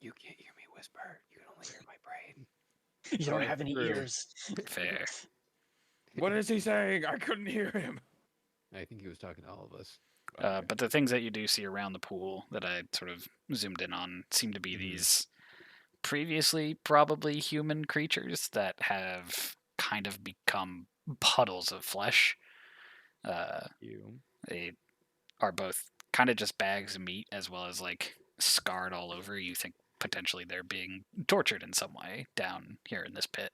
You can't hear me whisper. You can only hear my brain. You don't That's have any true. ears. Fair. What is he saying? I couldn't hear him. I think he was talking to all of us. Okay. But the things that you do see around the pool that I sort of zoomed in on seem to be Mhm. these previously probably human creatures that have kind of become puddles of flesh. You. They are both kind of just bags of meat as well as like scarred all over. You think potentially they're being tortured in some way down here in this pit.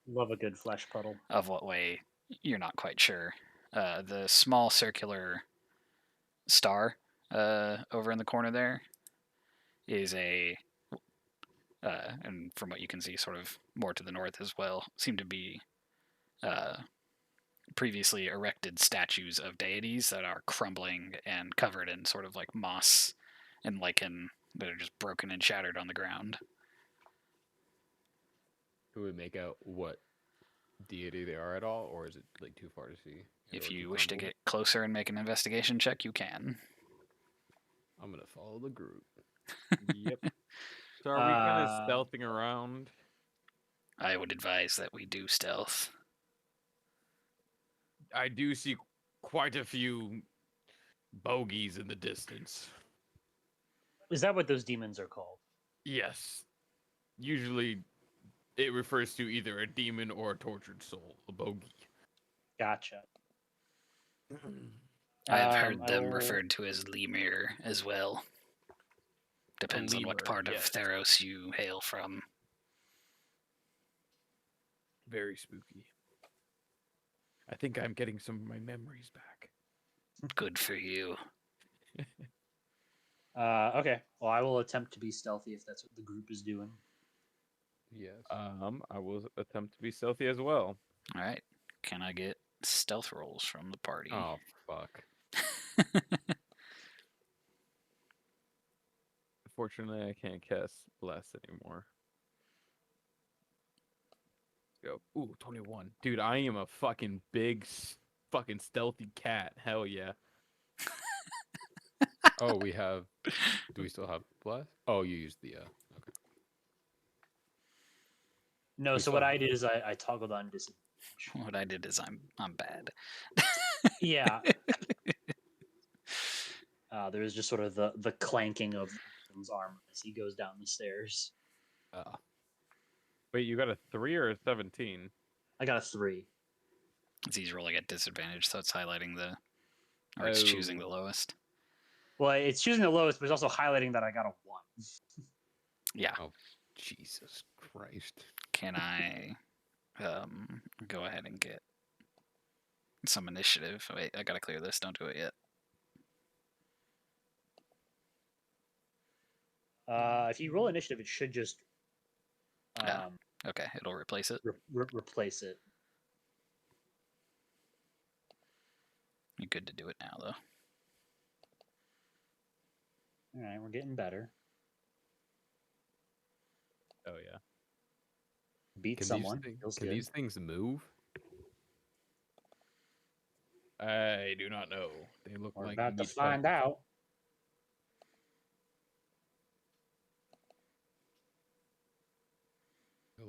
Love a good flesh puddle. Of what way, you're not quite sure. The small circular star over in the corner there is and from what you can see, sort of more to the north as well, seem to be uh, previously erected statues of deities that are crumbling and covered in sort of like moss and lichen that are just broken and shattered on the ground. Can we make out what deity they are at all, or is it like too far to see? If Or too you wish to crumbled? get closer and make an investigation check, you can. I'm gonna follow the group. Yep. So are we kind of Uh, stealthing around? I would advise that we do stealth. I do see quite a few bogeys in the distance. Is that what those demons are called? Yes. Usually it refers to either a demon or a tortured soul, a bogey. Gotcha. I have heard I them will- referred to as lemur as well. Depends on what lemur, part yes. of Theros you hail from. Very spooky. I think I'm getting some of my memories back. Good for you. Okay. Well, I will attempt to be stealthy if that's what the group is doing. Yes. I will attempt to be stealthy as well. All right. Can I get stealth rolls from the party? Oh fuck. Fortunately, I can't cast bless anymore. Go. Ooh, 21. Dude, I am a fucking big, fucking stealthy cat. Hell yeah. Oh, we have. Do we still have bless? Oh, you used the. Okay. No, We so what still I have- did is I toggled on disadvantage. What I did is I'm bad. Yeah. There is just sort of the clanking of his armor as he goes down the stairs. Wait, you got a 3 or a 17? I got a 3. He's rolling at disadvantage, so it's highlighting the, or it's choosing the Oh. lowest. Well, it's choosing the lowest, but it's also highlighting that I got a 1. Yeah. Jesus Christ. Can I go ahead and get some initiative? Wait, I gotta clear this. Don't do it yet. If you roll initiative, it should just Yeah. Okay, it'll replace it. replace it. You're good to do it now, though. All right, we're getting better. Oh, yeah. Beat Can someone. these Feels can good. these things move? I do not know. They look We're like about to meat find puppets. out.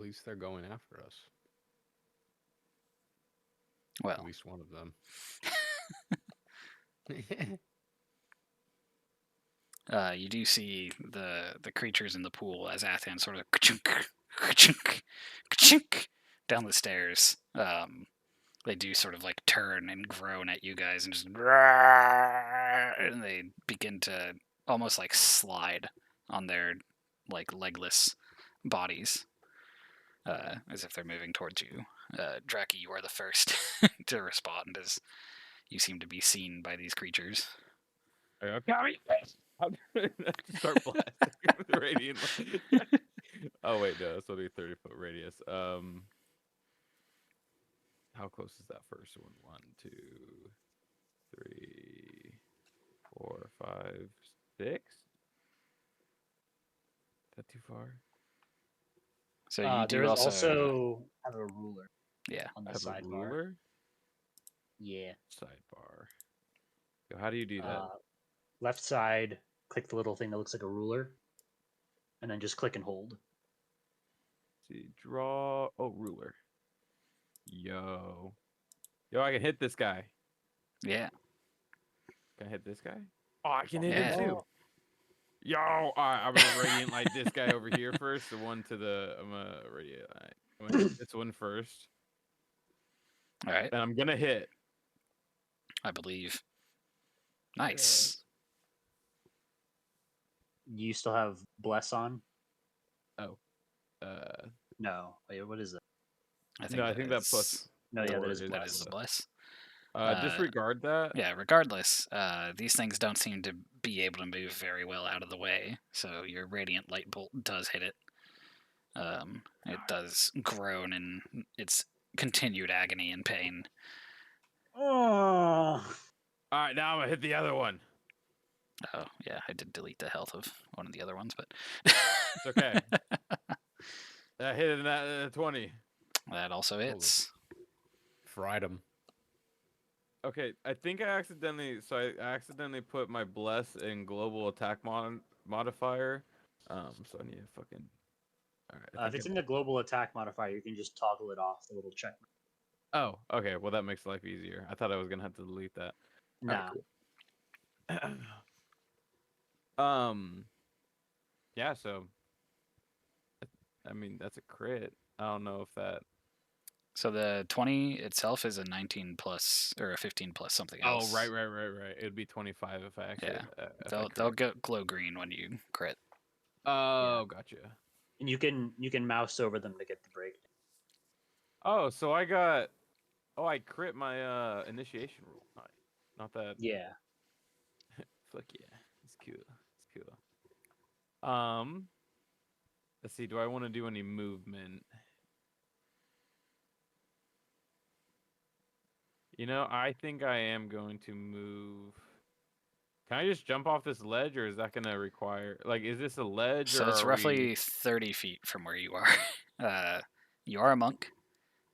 least they're going after us. At Well, least one of them. you do see the creatures in the pool as Athan sort of ka-chunk, ka-chunk, ka-chunk down the stairs. They do sort of like turn and groan at you guys and just and they begin to almost like slide on their like legless bodies as if they're moving towards you. Draki, you are the first to respond as you seem to be seen by these creatures. I go, I'm gonna start blasting with radiant light. Oh wait, no, that's only a 30-foot radius. How close is that first one? 1, 2, 3, 4, 5, 6. Is that too far? So you do There is also, also have a ruler yeah. on I the have a sidebar. ruler. Yeah. Sidebar. So how do you do that? Left side, click the little thing that looks like a ruler, and then just click and hold. See, draw. Oh, ruler. Yo, I can hit this guy. Yeah. Can I hit this guy? Oh, I can hit Yeah. him too. Yo, all right, I'm gonna radiant light this guy over here first. The one to the I'm gonna radiant light. I'm gonna hit this one first, All right. and I'm gonna hit. I believe. Nice. You still have bless on? Oh, No. Wait, what is that? I think no, I that think that is- plus No, yeah, that 4 is is that bless. is bless. disregard that. Yeah, regardless, these things don't seem to be able to move very well out of the way, so your radiant light bolt does hit it. It does groan in its continued agony and pain. Oh. All right, now I'm gonna hit the other one. Oh, yeah, I did delete the health of one of the other ones, but It's okay. I hit it in that 20. that also hits. Fried them. Okay, I think I accidentally put my bless in global attack modifier. So I need to fucking. All right. If it's in the global attack modifier, you can just toggle it off, the little check. Oh, okay. Well, that makes life easier. I thought I was gonna have to delete that. Nah. Um. Yeah. So. I mean, that's a crit. I don't know if that. So the 20 itself is a 19 plus or a 15 plus something Oh, else. right. It'd be 25 if I actually. Yeah. If I They'll crit. go glow green when you crit. Oh, gotcha. And you can mouse over them to get the break. Oh, so I got. Oh, I crit my initiation rule. Not that. Yeah. Fuck yeah, it's cool. It's cool. Let's see. Do I want to do any movement? You know, I think I am going to move. Can I just jump off this ledge, or is that gonna require like? Is this a ledge, So or it's are roughly we... 30 feet from where you are. You are a monk.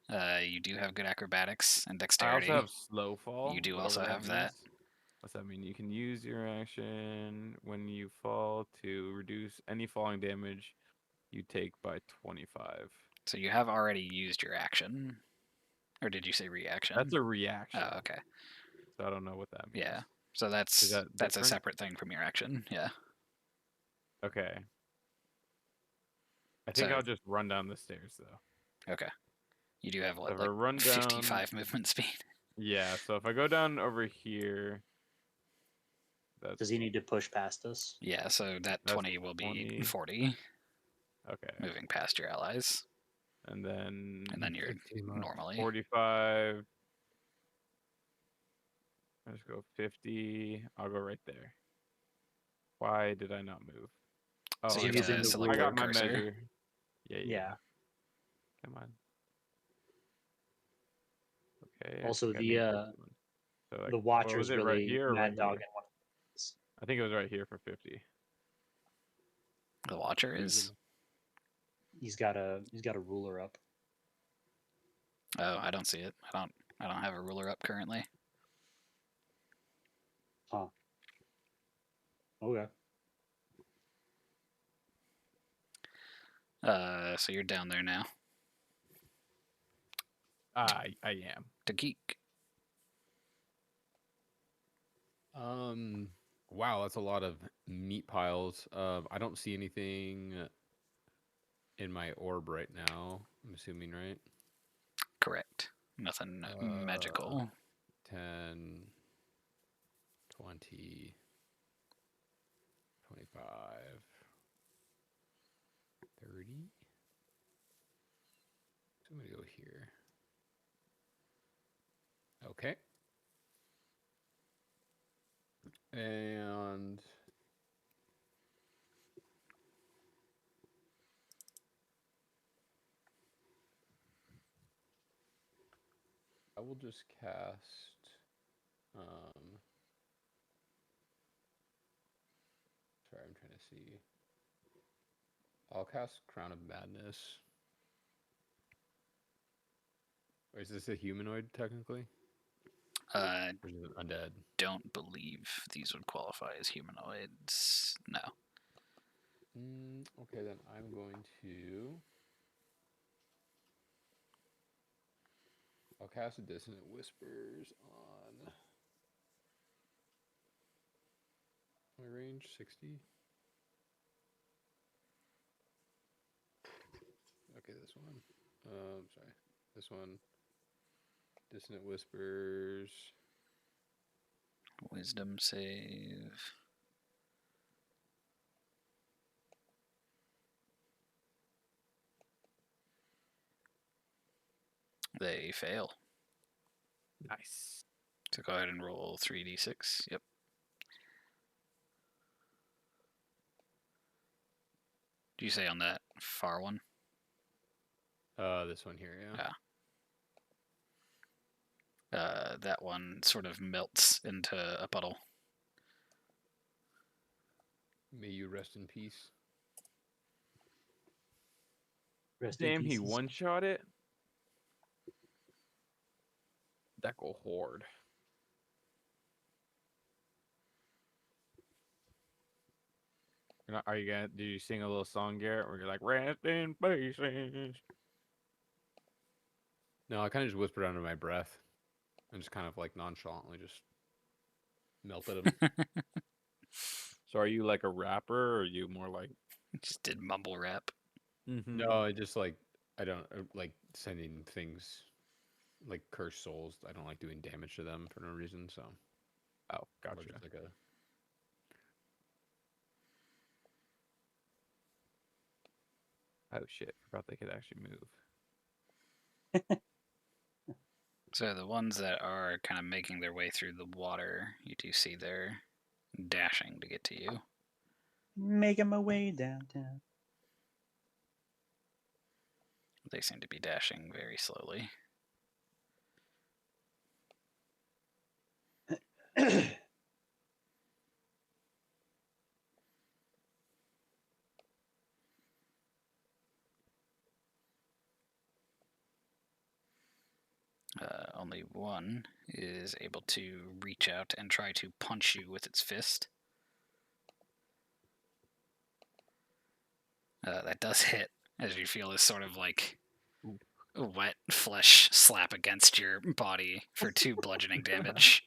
You do have good acrobatics and I dexterity. also have slow fall. You do Whatever also that have that. means. What's that mean? You can use your action when you fall to reduce any falling damage you take by 25. So you have already used your action. Or did you say reaction? That's a reaction. Oh, okay. So I don't know what that means. Yeah. So Is that's that a different? separate thing from your action. Yeah. Okay. I think So- I'll just run down the stairs though. Okay. You do have So what, if I like run down, 55 movement speed? yeah. So if I go down over here, that's Does he need to push past us? Yeah, so that That's 20 will be 20. 40, okay, moving past your allies. and then You're 15 left. normally. 45. Let's go 50. I'll go right there. Why did I not move? Oh, So you I have to got- select I got the my cursor. measure. Yeah. Yeah. Come on. Okay. Also, think I need this one. So, like, the what Watcher's was it, right really here or mad right dog here? in one of these. I think it was right here for 50. The Watcher is. He's got a ruler up. Oh, I don't see it. I don't have a ruler up currently. Huh. Okay. So you're down there now. I am. to geek. Wow, that's a lot of meat piles. I don't see anything in my orb right now. I'm assuming, right? Correct. Nothing magical. 10, 20, 25, 30. So I'm going to go here. Okay. And I will just cast sorry, I'm trying to see. I'll cast Crown of Madness. Or is this a humanoid technically? I Or is it undead? don't believe these would qualify as humanoids. No. Okay, then I'm going to. I'll cast Dissonant Whispers on my range 60. Okay, this one. Sorry, this one. Dissonant Whispers. Wisdom save. They fail. Nice. So go ahead and roll 3d6. Yep. Do you say on that far one? This one here, yeah. That one sort of melts into a puddle. May you rest in peace. Rest in Damn, he pieces. one-shot it. Deckle Horde. Are you gonna? Do you sing a little song, Garrett, where you're like "Rest in pieces"? No, I kind of just whispered under my breath and just kind of like nonchalantly just melted him. So, are you like a rapper, or are you more like? Just did mumble rap. No, I just like I don't like sending things like cursed souls. I don't like doing damage to them for no reason. So Oh, more gotcha. just like a Oh shit! Forgot they could actually move. So the ones that are kind of making their way through the water, you do see they're dashing to get to you. Making my way downtown. They seem to be dashing very slowly. Only one is able to reach out and try to punch you with its fist. That does hit, as you feel this sort of like wet flesh slap against your body for 2 bludgeoning damage.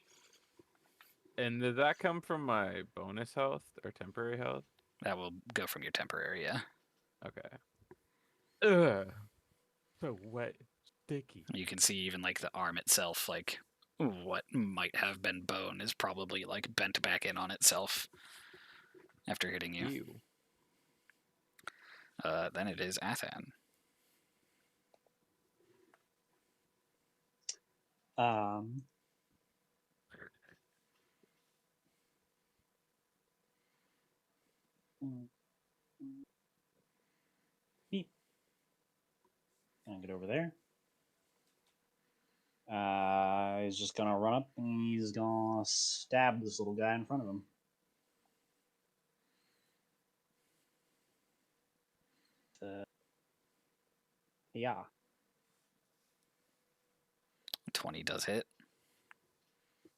And does that come from my bonus health or temporary health? That will go from your temporary, yeah. Okay. Ugh. So wet, sticky. You can see even like the arm itself, like what might have been bone is probably like bent back in on itself after hitting you. Ew. Then it is Athan. Um, Beep. Gonna get over there. He's just gonna run up and he's gonna stab this little guy in front of him. Yeah. 20 does hit.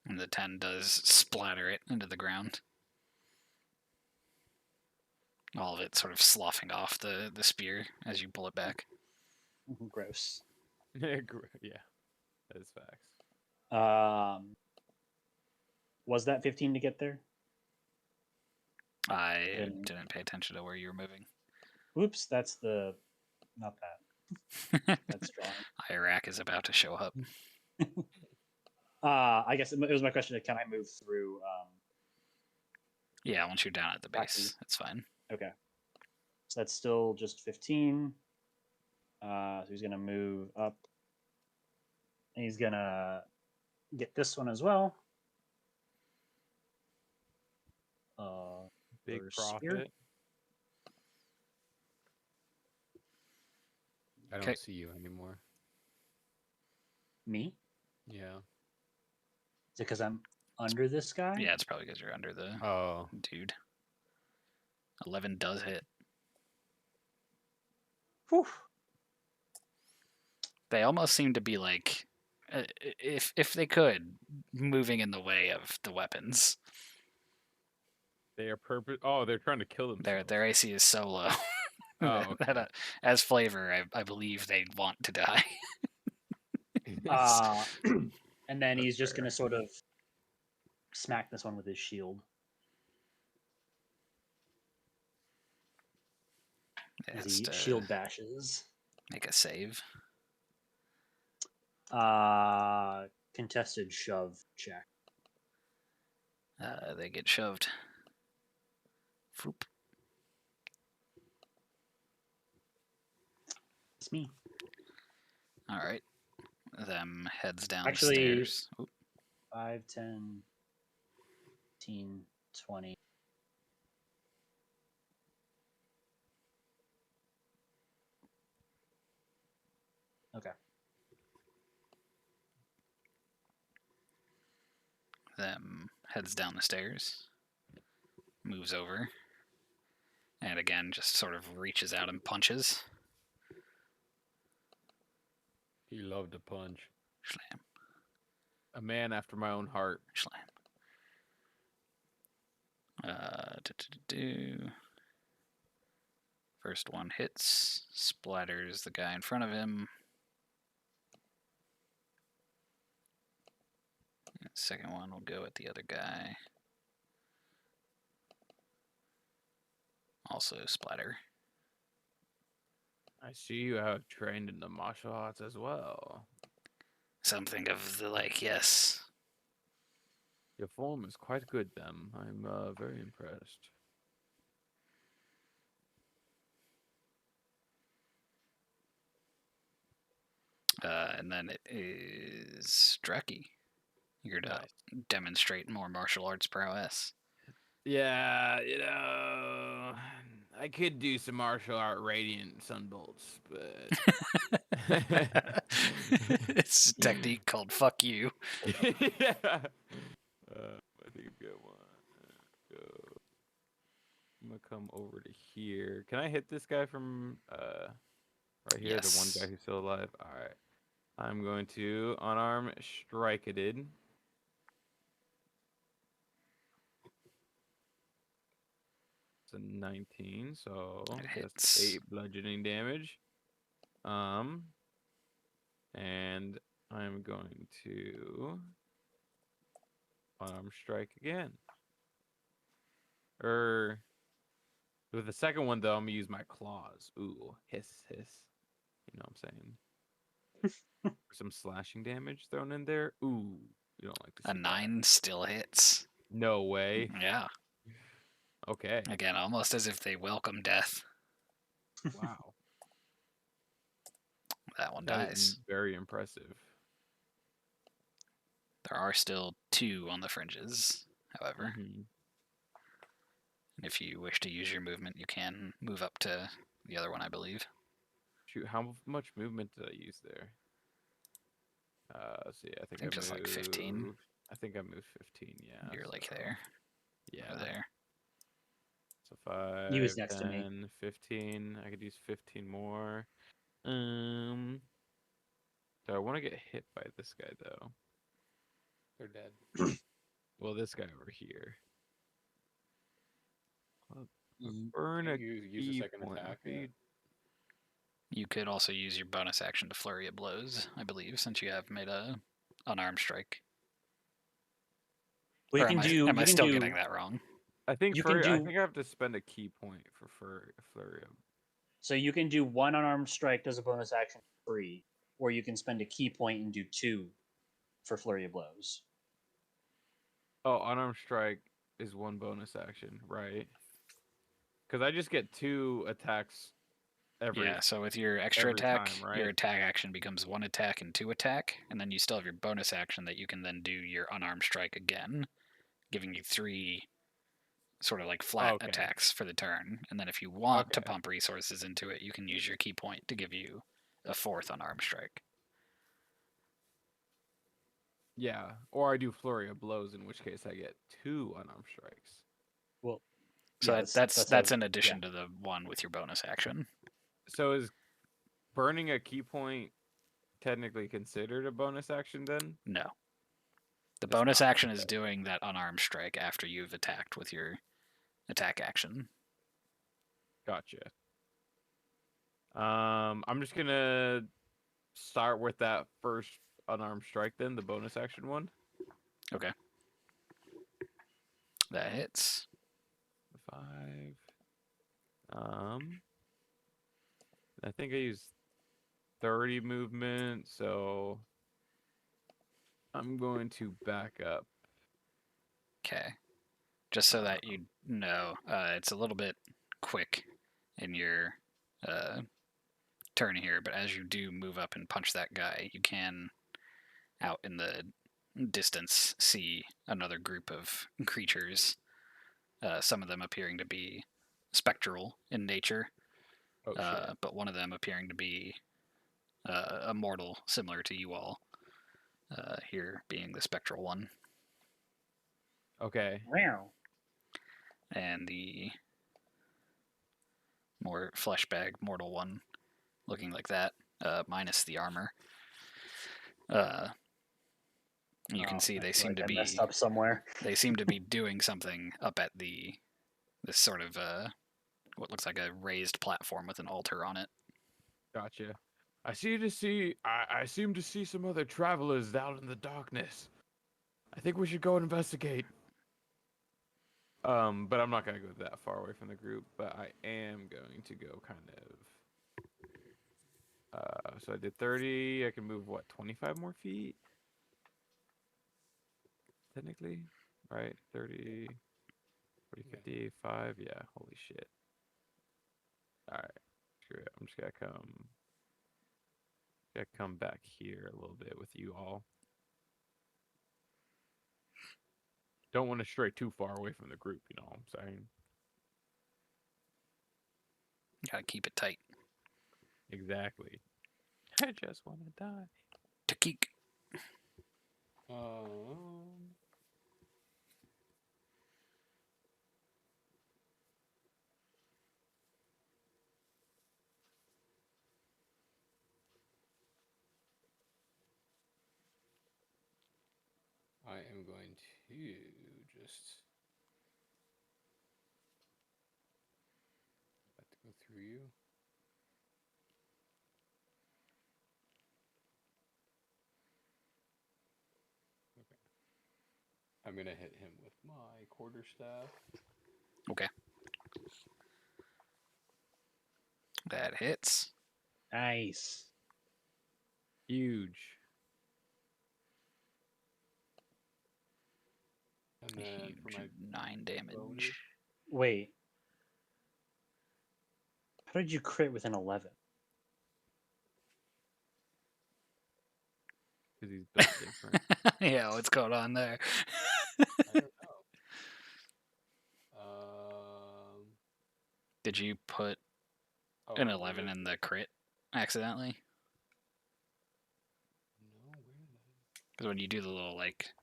And the 10 does splatter it into the ground. All of it sort of sloughing off the spear as you pull it back. Gross. Yeah. That is facts. Was that 15 to get there? I Then- didn't pay attention to where you were moving. Oops, that's the not that. That's drawing. Iraq is about to show up. I guess it was my question. Can I move through? Yeah, once you're down at the Back to base, it's fine. Okay, so that's still just 15. So he's gonna move up. And he's gonna get this one as well. Big for spear. profit. I don't Okay. see you anymore. Me? Yeah. Is it because I'm under this guy? Yeah, it's probably because you're under the Oh, dude. 11 does hit. Whew. They almost seem to be like, if they could, moving in the way of the weapons. They are Oh, they're trying to kill themselves. Their AC is so low Oh, that okay. as flavor, I believe they want to die. And then he's just fair. gonna sort of smack this one with his shield. It As has he to shield bashes. make a save. Contested shove check. They get shoved. Foop. It's me. All right. Them heads Actually- downstairs. Oop. 5, 10, 15, 20. Okay. Them heads down the stairs. Moves over. And again, just sort of reaches out and punches. he loved to punch. Slam. A man after my own heart. Slam. Do. First one hits, splatters the guy in front of him. Second one will go at the other guy. Also splatter. I see you have trained in the martial arts as well. Something of the like, yes. Your form is quite good, then. I'm very impressed. And then it is Dreki. You're to Nice. demonstrate more martial arts prowess. Yeah, I could do some martial art radiant sunbolts, but It's a technique called fuck you. yeah. I think a good one. Go. I'm gonna come over to here. Can I hit this guy from right here? The one Yes. guy who's still alive. All right. I'm going to unarm strike it in. It's a 19, so It that's hits. 8 bludgeoning damage. And I'm going to unarm strike again. With the second one though, I'm gonna use my claws. Ooh, hiss, hiss. You know what I'm saying? Some slashing damage thrown in there. Ooh, you don't like to see A that. 9 still hits. No way. Yeah. Okay. Again, almost as if they welcome death. Wow. That one That is dies. very impressive. There are still 2 on the fringes, however. Mhm. If you wish to use your movement, you can move up to the other one, I believe. Shoot, how much movement did I use there? Let's see. I think think just like 15. I think I moved 15. Yeah. You're like so- there. Yeah. Or there. So 5, He was next to me. 10, 15. I could use 15 more. Do I want to get hit by this guy though? They're dead. Well, this guy over here. Mm. Burn a Use a key second point. attack. Okay, You could also use your bonus action to flurry of blows, I believe, since you have made a unarmed strike. Well, Or you can do. am You I can still do. getting that wrong? I think You can do. I think I have to spend a key point for flurry. So you can do one unarmed strike as a bonus action free, or you can spend a key point and do 2 for flurry of blows. Oh, unarmed strike is one bonus action, right? Because I just get 2 attacks Yeah, so with your extra every attack, time, your right? attack action becomes 1 attack and 2 attack, and then you still have your bonus action that you can then do your unarmed strike again, giving you 3 sort of like flat Okay. attacks for the turn. And then if you want to Okay. pump resources into it, you can use your key point to give you a 4th unarmed strike. Yeah, or I do flurry of blows, in which case I get 2 unarmed strikes. Well, So yeah, that's in addition to the one with your bonus action. So is burning a key point technically considered a bonus action then? No. The It's bonus not, action is okay. doing that unarmed strike after you've attacked with your attack action. Gotcha. I'm just gonna start with that first unarmed strike then, the bonus action one. Okay. That hits. 5. I think I used 30 movement, so I'm going to back up. Okay. Just so that you know, it's a little bit quick in your turn here, but as you do move up and punch that guy, you can, out in the distance, see another group of creatures, some of them appearing to be spectral in nature, Oh shit. but one of them appearing to be a mortal similar to you all, here being the spectral one. Okay. Wow. And the more flesh bag mortal one looking like that, minus the armor. You can see I feel like I messed up somewhere. they seem to be doing something up at this sort of what looks like a raised platform with an altar on it. Gotcha. I seem to see some other travelers out in the darkness. I think we should go and investigate. But I'm not gonna go that far away from the group, but I am going to go kind of so I did 30, I can move what, 25 more feet? Technically, right? 30, 40, 50, 5, yeah, holy shit. Alright, screw it. I'm just gonna come back here a little bit with you all. Don't want to stray too far away from the group, you know what I'm saying? Gotta keep it tight. Exactly. I just want to die. Takik. I am going to just have to go through you. Okay. I'm gonna hit him with my quarterstaff. Okay. That hits. Nice. Huge. And then for my 9 damage. bonus, Wait. How did you crit with an 11? Because he's built different. Yeah, what's going on there? I don't know. Did you put Oh, an where 11 was in it? the crit accidentally? No, where did I? Because when you do the little like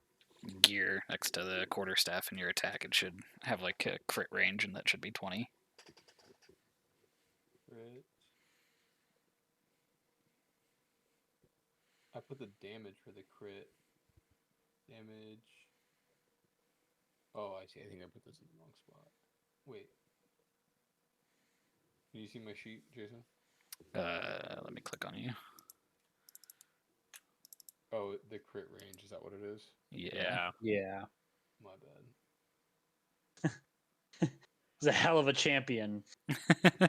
gear next to the quarterstaff in your attack, it should have like a crit range, and that should be 20. Crit. I put the damage for the crit. Damage. Oh, I see. I think I put this in the wrong spot. Wait. Can you see my sheet, Jason? click on you. Oh, the crit range, is that what it is? Yeah. Yeah. My bad. He's a hell of a champion.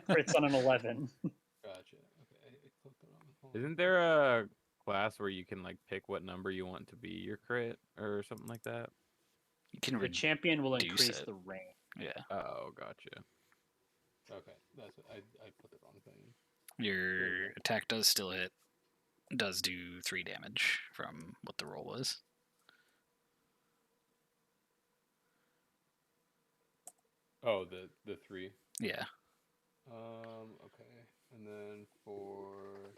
Crits on an 11. Gotcha. Okay, I clicked it on. Hold on. Isn't there a class where you can like pick what number you want to be your crit or something like that? You can The champion will reduce increase it. the range. Yeah. Oh, gotcha. Okay, that's what I put the wrong thing. Your attack does still hit. Does do 3 damage from what the roll was. Oh, the 3. Yeah. Okay, and then for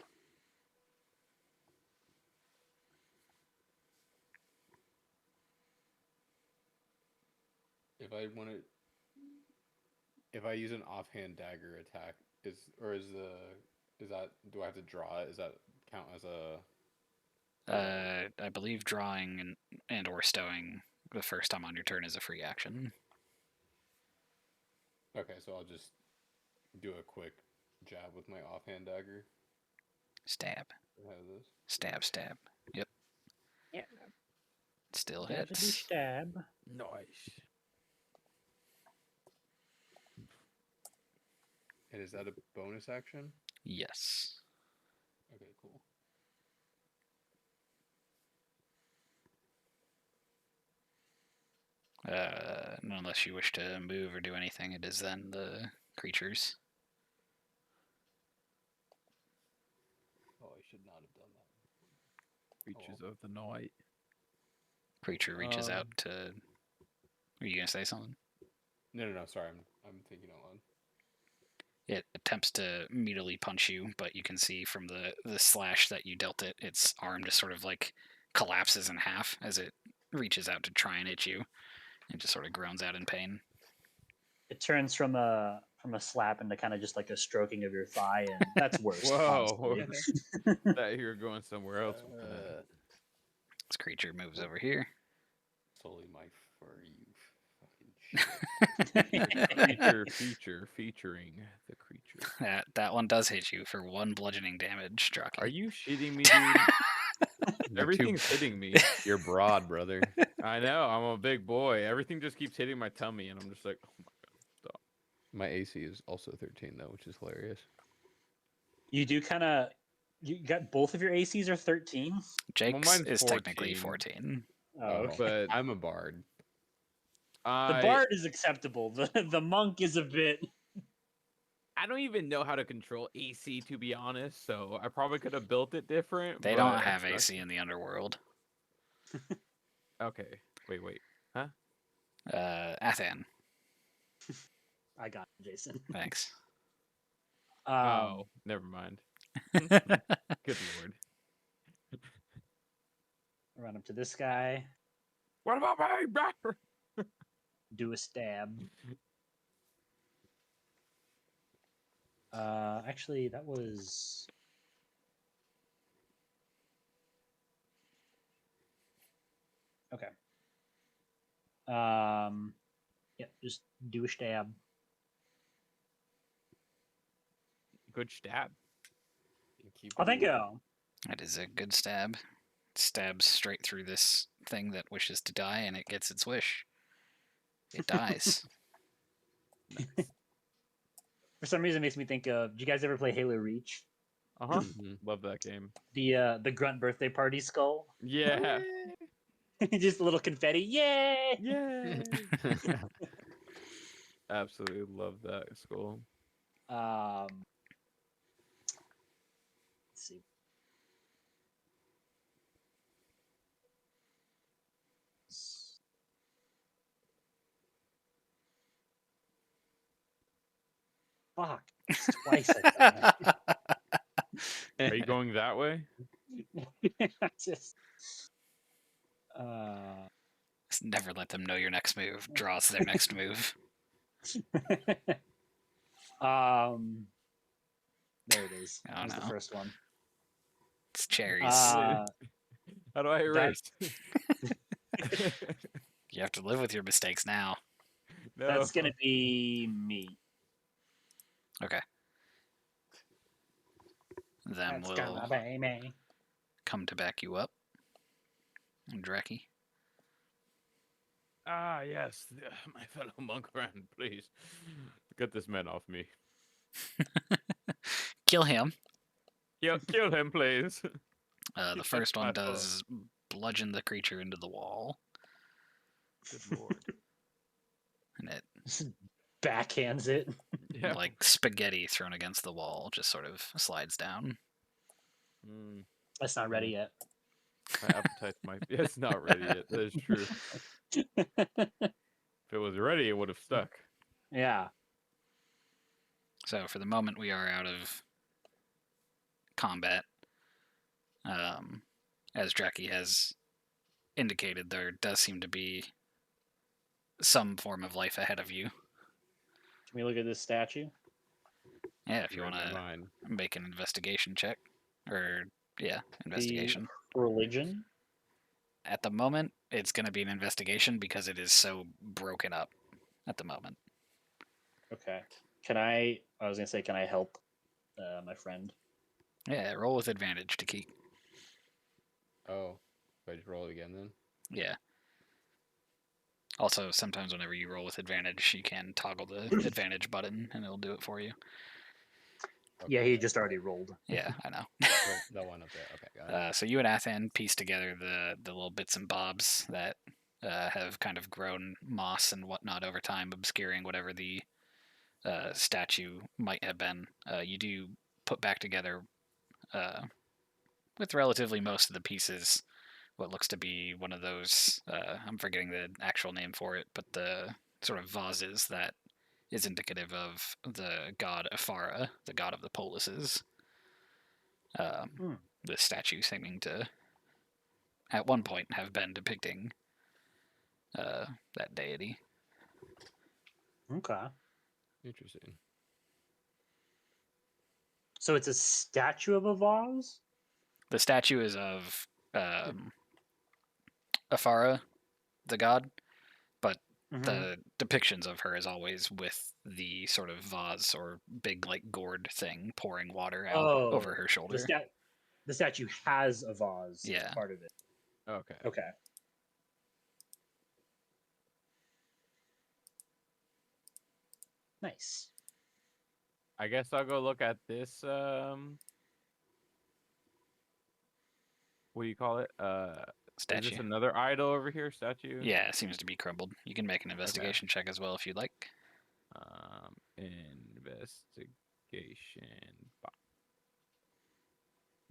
if I want to, if I use an offhand dagger attack, is that, do I have to draw it? Is that count as a? I believe drawing and or stowing the first time on your turn is a free action. Okay, so I'll just do a quick jab with my offhand dagger. Stab. How this? Stab, stab. Yep. Yeah. Still Stab to do hits. stab. Nice. And is that a bonus action? Yes. Okay, cool. Unless you wish to move or do anything, it is then the creatures. Oh, I should not have done that. Creatures of the night. Creature reaches out to. Are you gonna say something? No. Sorry, I'm thinking out loud. It attempts to immediately punch you, but you can see from the slash that you dealt it, its arm just sort of like collapses in half as it reaches out to try and hit you. It just sort of groans out in pain. It turns from a slap into kind of just like a stroking of your thigh, and that's worse. Whoa. honestly. That you're going somewhere else with that. This creature moves over here. Solely my fur, you fucking shit. Featuring the creature. That one does hit you for 1 bludgeoning damage, Draki. Are you shitting me, dude? Everything's hitting me. You're broad, brother. I know. I'm a big boy. Everything just keeps hitting my tummy, and I'm just like, oh my god, stop. My AC is also 13 though, which is hilarious. You do kind of. You got both of your ACs are 13. Jake's mine's is technically 14. 14. Oh, okay. But I'm a bard. The bard is acceptable. The monk is a bit. I don't even know how to control AC, to be honest. So I probably could have built it different. They but don't have it's AC in the underworld. Okay. Wait. Huh? Athan, I got it, Jason. thanks. Oh, never mind. Good lord. Run up to this guy. What about me? Do a stab. Actually, that was. Okay. Yeah, just do a stab. Good stab. Oh, thank you. That is a good stab. Stabs straight through this thing that wishes to die, and it gets its wish. It dies. For some reason, it makes me think of. Did you guys ever play Halo Reach? Love that game. The grunt birthday party skull. Yeah. Just a little confetti. Yay! Yeah. Absolutely love that skull. Let's see. Fuck. It's twice I Are you going that way? Just, Just never let them know your next move. Draws their next move. there it is. Oh, Here's the no. first one. It's cherries. How do I erase? You have to live with your mistakes now. No. That's gonna be me. Okay. them That's will gonna be me. come to back you up. And Draki. Ah, yes, my fellow monk friend, please get this man off me. Kill him. Kill him, please. The He first touched one my foot. does bludgeon the creature into the wall, Good lord. and it, Backhands it. Yeah. like spaghetti thrown against the wall, just sort of slides down. Mm, That's not ready yet. my appetite might be. It's not ready yet. That is true. If it was ready, it would have stuck. Yeah. So for the moment, we are out of combat. As Draki has indicated, there does seem to be some form of life ahead of you. Can we look at this statue? Yeah, if you Read want my to mind. make an investigation check, or yeah, The investigation. religion. At the moment, it's going to be an investigation because it is so broken up at the moment. Okay. I was gonna say, can I help my friend? Yeah, roll with advantage to keep. Oh, so I just roll it again then? Yeah. Also, sometimes whenever you roll with advantage, you can toggle the advantage button and it'll do it for you. Yeah, Okay, he just already rolled. Yeah, I know. that one up there. Okay, got it. So you and Athan piece together the little bits and bobs that have kind of grown moss and whatnot over time, obscuring whatever the statue might have been. You do put back together, with relatively most of the pieces, what looks to be one of those, I'm forgetting the actual name for it, but the sort of vases that is indicative of the god Afara, the god of the polises. The statue seeming to, at one point, have been depicting that deity. Okay. Interesting. So it's a statue of a vase? The statue is of Afara, the god, but the depictions of her is always with the sort of vase or big like gourd thing pouring water out over her shoulder. The statue has a vase as Yeah. part of it. Okay. Okay. Nice. I guess I'll go look at this. What do you call it? Is this Statue. another idol over here? Statue? Yeah, it seems to be crumbled. You can make an investigation check as well if you'd like. Investigation.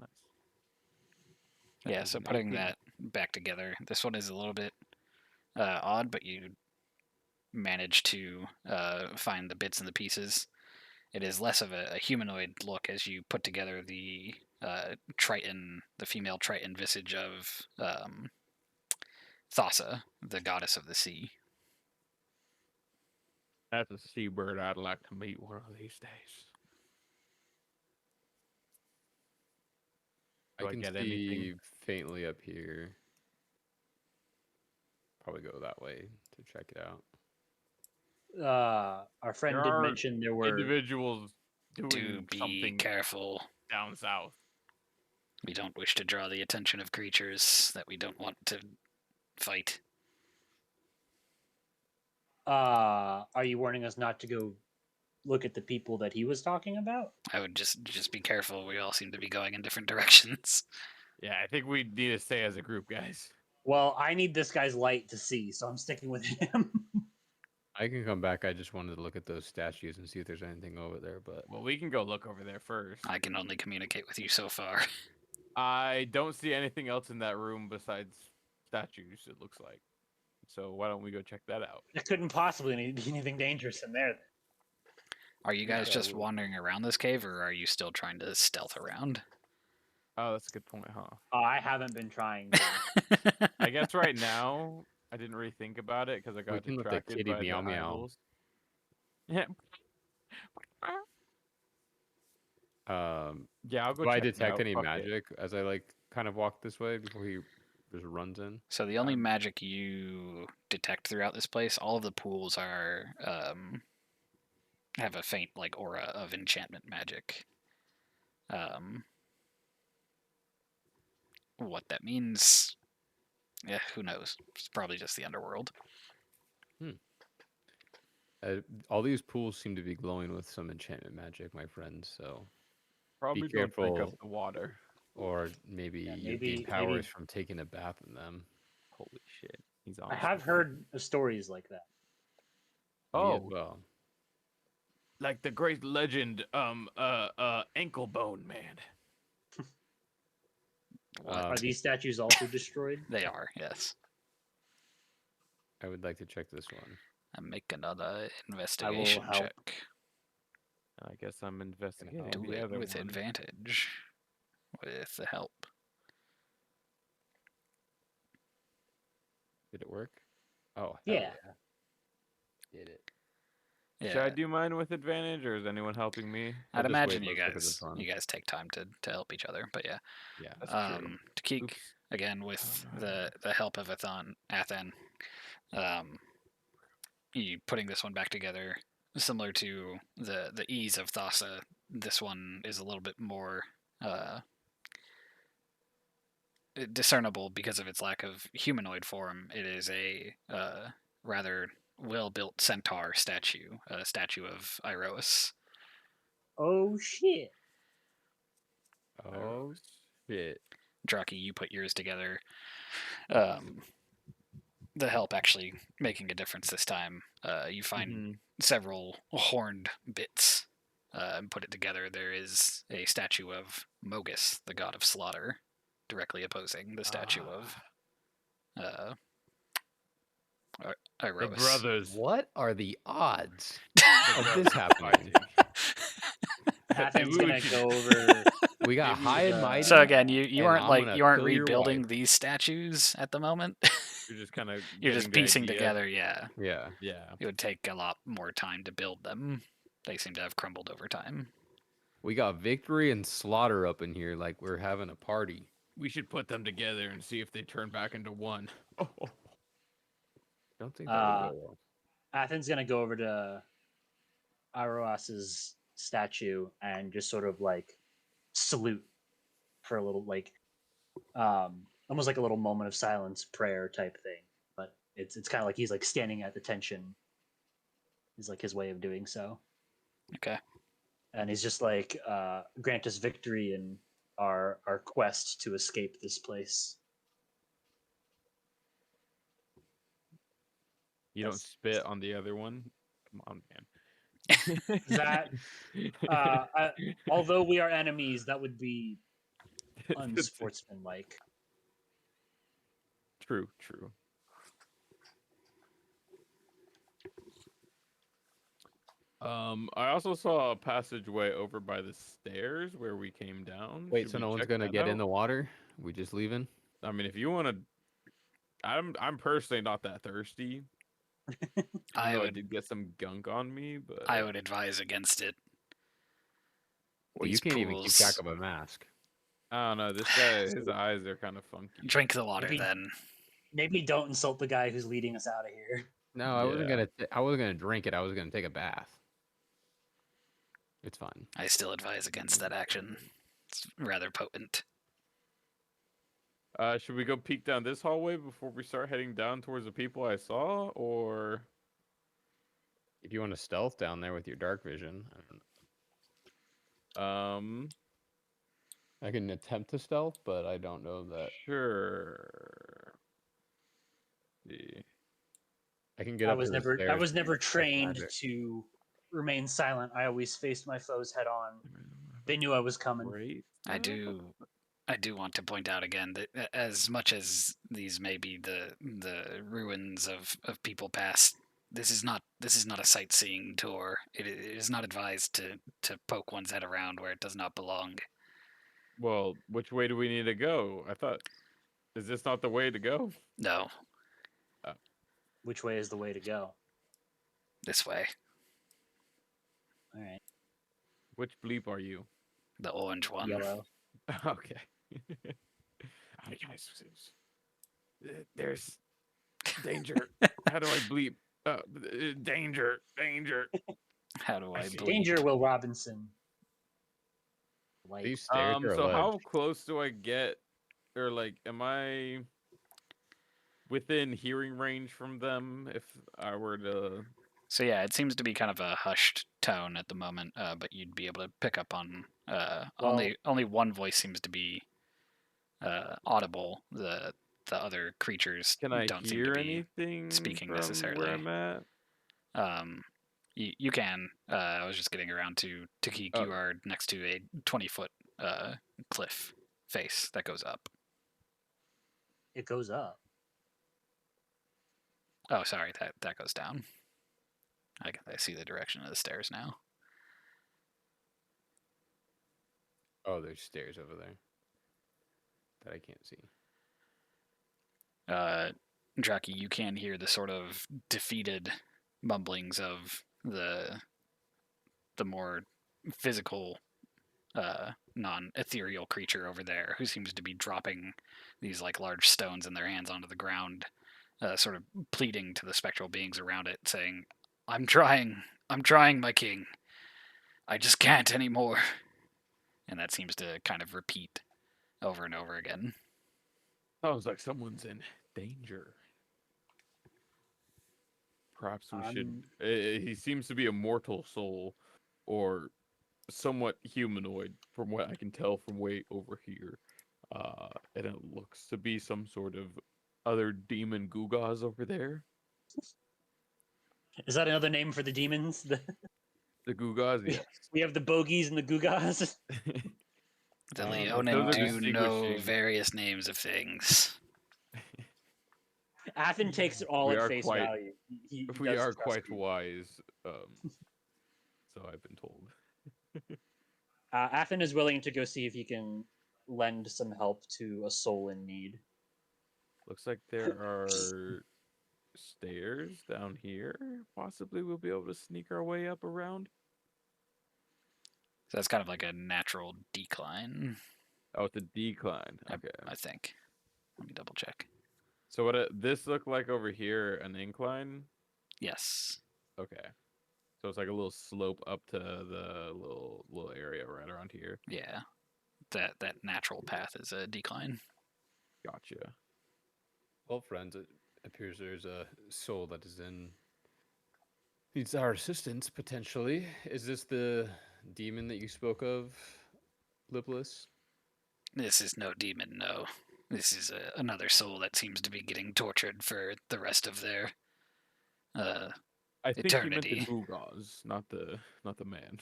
Nice. That Yeah, is so an putting 18. that back together, this one is a little bit odd, but you manage to find the bits and the pieces. It is less of a humanoid look as you put together the Triton, the female Triton visage of Thassa, the goddess of the sea. That's a seabird I'd like to meet one of these days. Do I I can get see anything? faintly up here. Probably go that way to check it out. Our friend There did are mention there were individuals Do doing be something careful. down south. We don't wish to draw the attention of creatures that we don't want to fight. Are you warning us not to go look at the people that he was talking about? I would just be careful. We all seem to be going in different directions. Yeah, I think we need to stay as a group, guys. Well, I need this guy's light to see, so I'm sticking with him. I can come back. I just wanted to look at those statues and see if there's anything over there, but Well, we can go look over there first. I can only communicate with you so far. I don't see anything else in that room besides statues, it looks like. So why don't we go check that out? There couldn't possibly be anything dangerous in there. Are you guys Yeah, just we- wandering around this cave, or are you still trying to stealth around? Oh, that's a good point, huh? I haven't been trying. To. I guess right now I didn't really think about it because I got can let the distracted kitty by meow the meow. idols. Yeah. Yeah, I'll go do I check it detect out. any Fuck it. magic as I like kind of walk this way before he just runs in? So the only magic you detect throughout this place, all of the pools are have a faint like aura of enchantment magic. what that means, yeah, who knows? It's probably just the underworld. All these pools seem to be glowing with some enchantment magic, my friends. So Probably be don't drink up careful, the water. or maybe Yeah, you gain maybe powers from taking a bath in them. Holy shit. He's on. I have heard of stories like that. Me as Oh, well. like the great legend, ankle bone man. What? Are these statues also destroyed? They are, yes. I would like to check this one. Make another I will investigation help. check. I guess I'm investigating Do the it other with one. advantage. With the help. Did it work? Oh, hell Yeah. Did it? Yeah. Should I do mine with advantage, or is anyone helping me? I'd just imagine wait, you let's look at this guys one. you guys take time to help each other, but yeah. Yeah. That's true. Takik, Oops. again with Oh, the help of Athen, you putting this one back together, similar to the ease of Thassa. This one is a little bit more discernible because of its lack of humanoid form. It is a rather well-built centaur statue, a statue of Iroas. Oh shit. Oh shit. Draki, you put yours together. The help actually making a difference this time. You find several horned bits and put it together. There is a statue of Mogus, the god of slaughter, directly opposing the statue of the Iroas. brothers. What are the odds The of brothers this happening? Athens gonna should- go over. We got Maybe high and the- mighty. So again, you and aren't I'm like gonna you aren't kill your rebuilding wife. these statues at the moment. You're just kind of You're just piecing together. Yeah, Yeah. Yeah. it would take a lot more time to build them. They seem to have crumbled over time. We got victory and slaughter up in here like we're having a party. We should put them together and see if they turn back into one. Oh. Don't think that would go well. Athens gonna go over to Iroas's statue and just sort of like salute for a little like almost like a little moment of silence prayer type thing. But it's kind of like he's like standing at attention is like his way of doing so. Okay. And he's just like grant us victory in our quest to escape this place. You don't That's- spit on the other one? Come on, man. That although we are enemies, that would be unsportsmanlike. True. I also saw a passageway over by the stairs where we came down. Wait, Should so we no one's check gonna that get in out? the water? We just leaving? I mean, if you want to, I'm personally not that thirsty. I I would did get some gunk on me, but I would advise against it. Well, you These can't even keep pools- track of a mask. I don't know. This guy, his eyes are kind of funky. Drink the water Maybe- then. Maybe don't insult the guy who's leading us out of here. No, I wasn't Yeah. gonna. I wasn't gonna drink it. I was gonna take a bath. It's fine. I still advise against that action. It's rather potent. Should we go peek down this hallway before we start heading down towards the people I saw, or If you want to stealth down there with your dark vision, I don't know. I can attempt to stealth, but I don't know that sure. See. I can get I up was to the never stairs and never cast trained magic. to remain silent. I always faced my foes head on. They knew I was coming. Great. I do want to point out again that as much as these may be the ruins of people past, this is not a sightseeing tour. It is not advised to poke one's head around where it does not belong. Well, which way do we need to go? I thought, is this not the way to go? No, Which way is the way to go? this way. All right, Which bleep are you? The orange one. yellow. Okay. Hi guys. There's danger. How do I bleep? Danger. How do I see. believe? Danger, Will Robinson. White. These stairs are So alleged. how close do I get or like, am I within hearing range from them if I were to? So yeah, it seems to be kind of a hushed tone at the moment, but you'd be able to pick up on Well, only one voice seems to be audible. The other creatures Can I don't seem to hear be anything speaking from where necessarily. I'm at? You can. I was just getting around to Takik. Oh, You are next to a 20-foot cliff face that goes up. it goes up. Oh, sorry, that goes down. I see the direction of the stairs now. Oh, there's stairs over there that I can't see. Draki, you can hear the sort of defeated mumblings of the more physical, non-ethereal creature over there, who seems to be dropping these like large stones in their hands onto the ground, sort of pleading to the spectral beings around it, saying, I'm trying, my king. I just can't anymore." And that seems to kind of repeat over and over again. sounds like someone's in danger. Perhaps we should. I'm He seems to be a mortal soul, or somewhat humanoid, from what I can tell from way over here. And it looks to be some sort of other demon Gugas over there. Is that another name for the demons? The Gugas, yes. We have the bogies and the gugas. The Um, Those Leonin are do know distinguishing. various names of things. Athen takes it all We at are face quite. value. He We does are trust quite you. wise. So I've been told. Athen is willing to go see if he can lend some help to a soul in need. Looks like there are stairs down here. Possibly we'll be able to sneak our way up around. So that's kind of like a natural decline, Oh, it's a decline. Okay. I think. Let me double check. So what this look like over here? An incline? Yes. Okay. So it's like a little slope up to the little area right around here. Yeah. That natural path is a decline. Gotcha. Well, friends, it appears there's a soul that is in needs our assistance potentially. Is this the demon that you spoke of, Lipless? This is no demon, no. This is another soul that seems to be getting tortured for the rest of their uh, I think you meant the eternity. Gugas, not the man.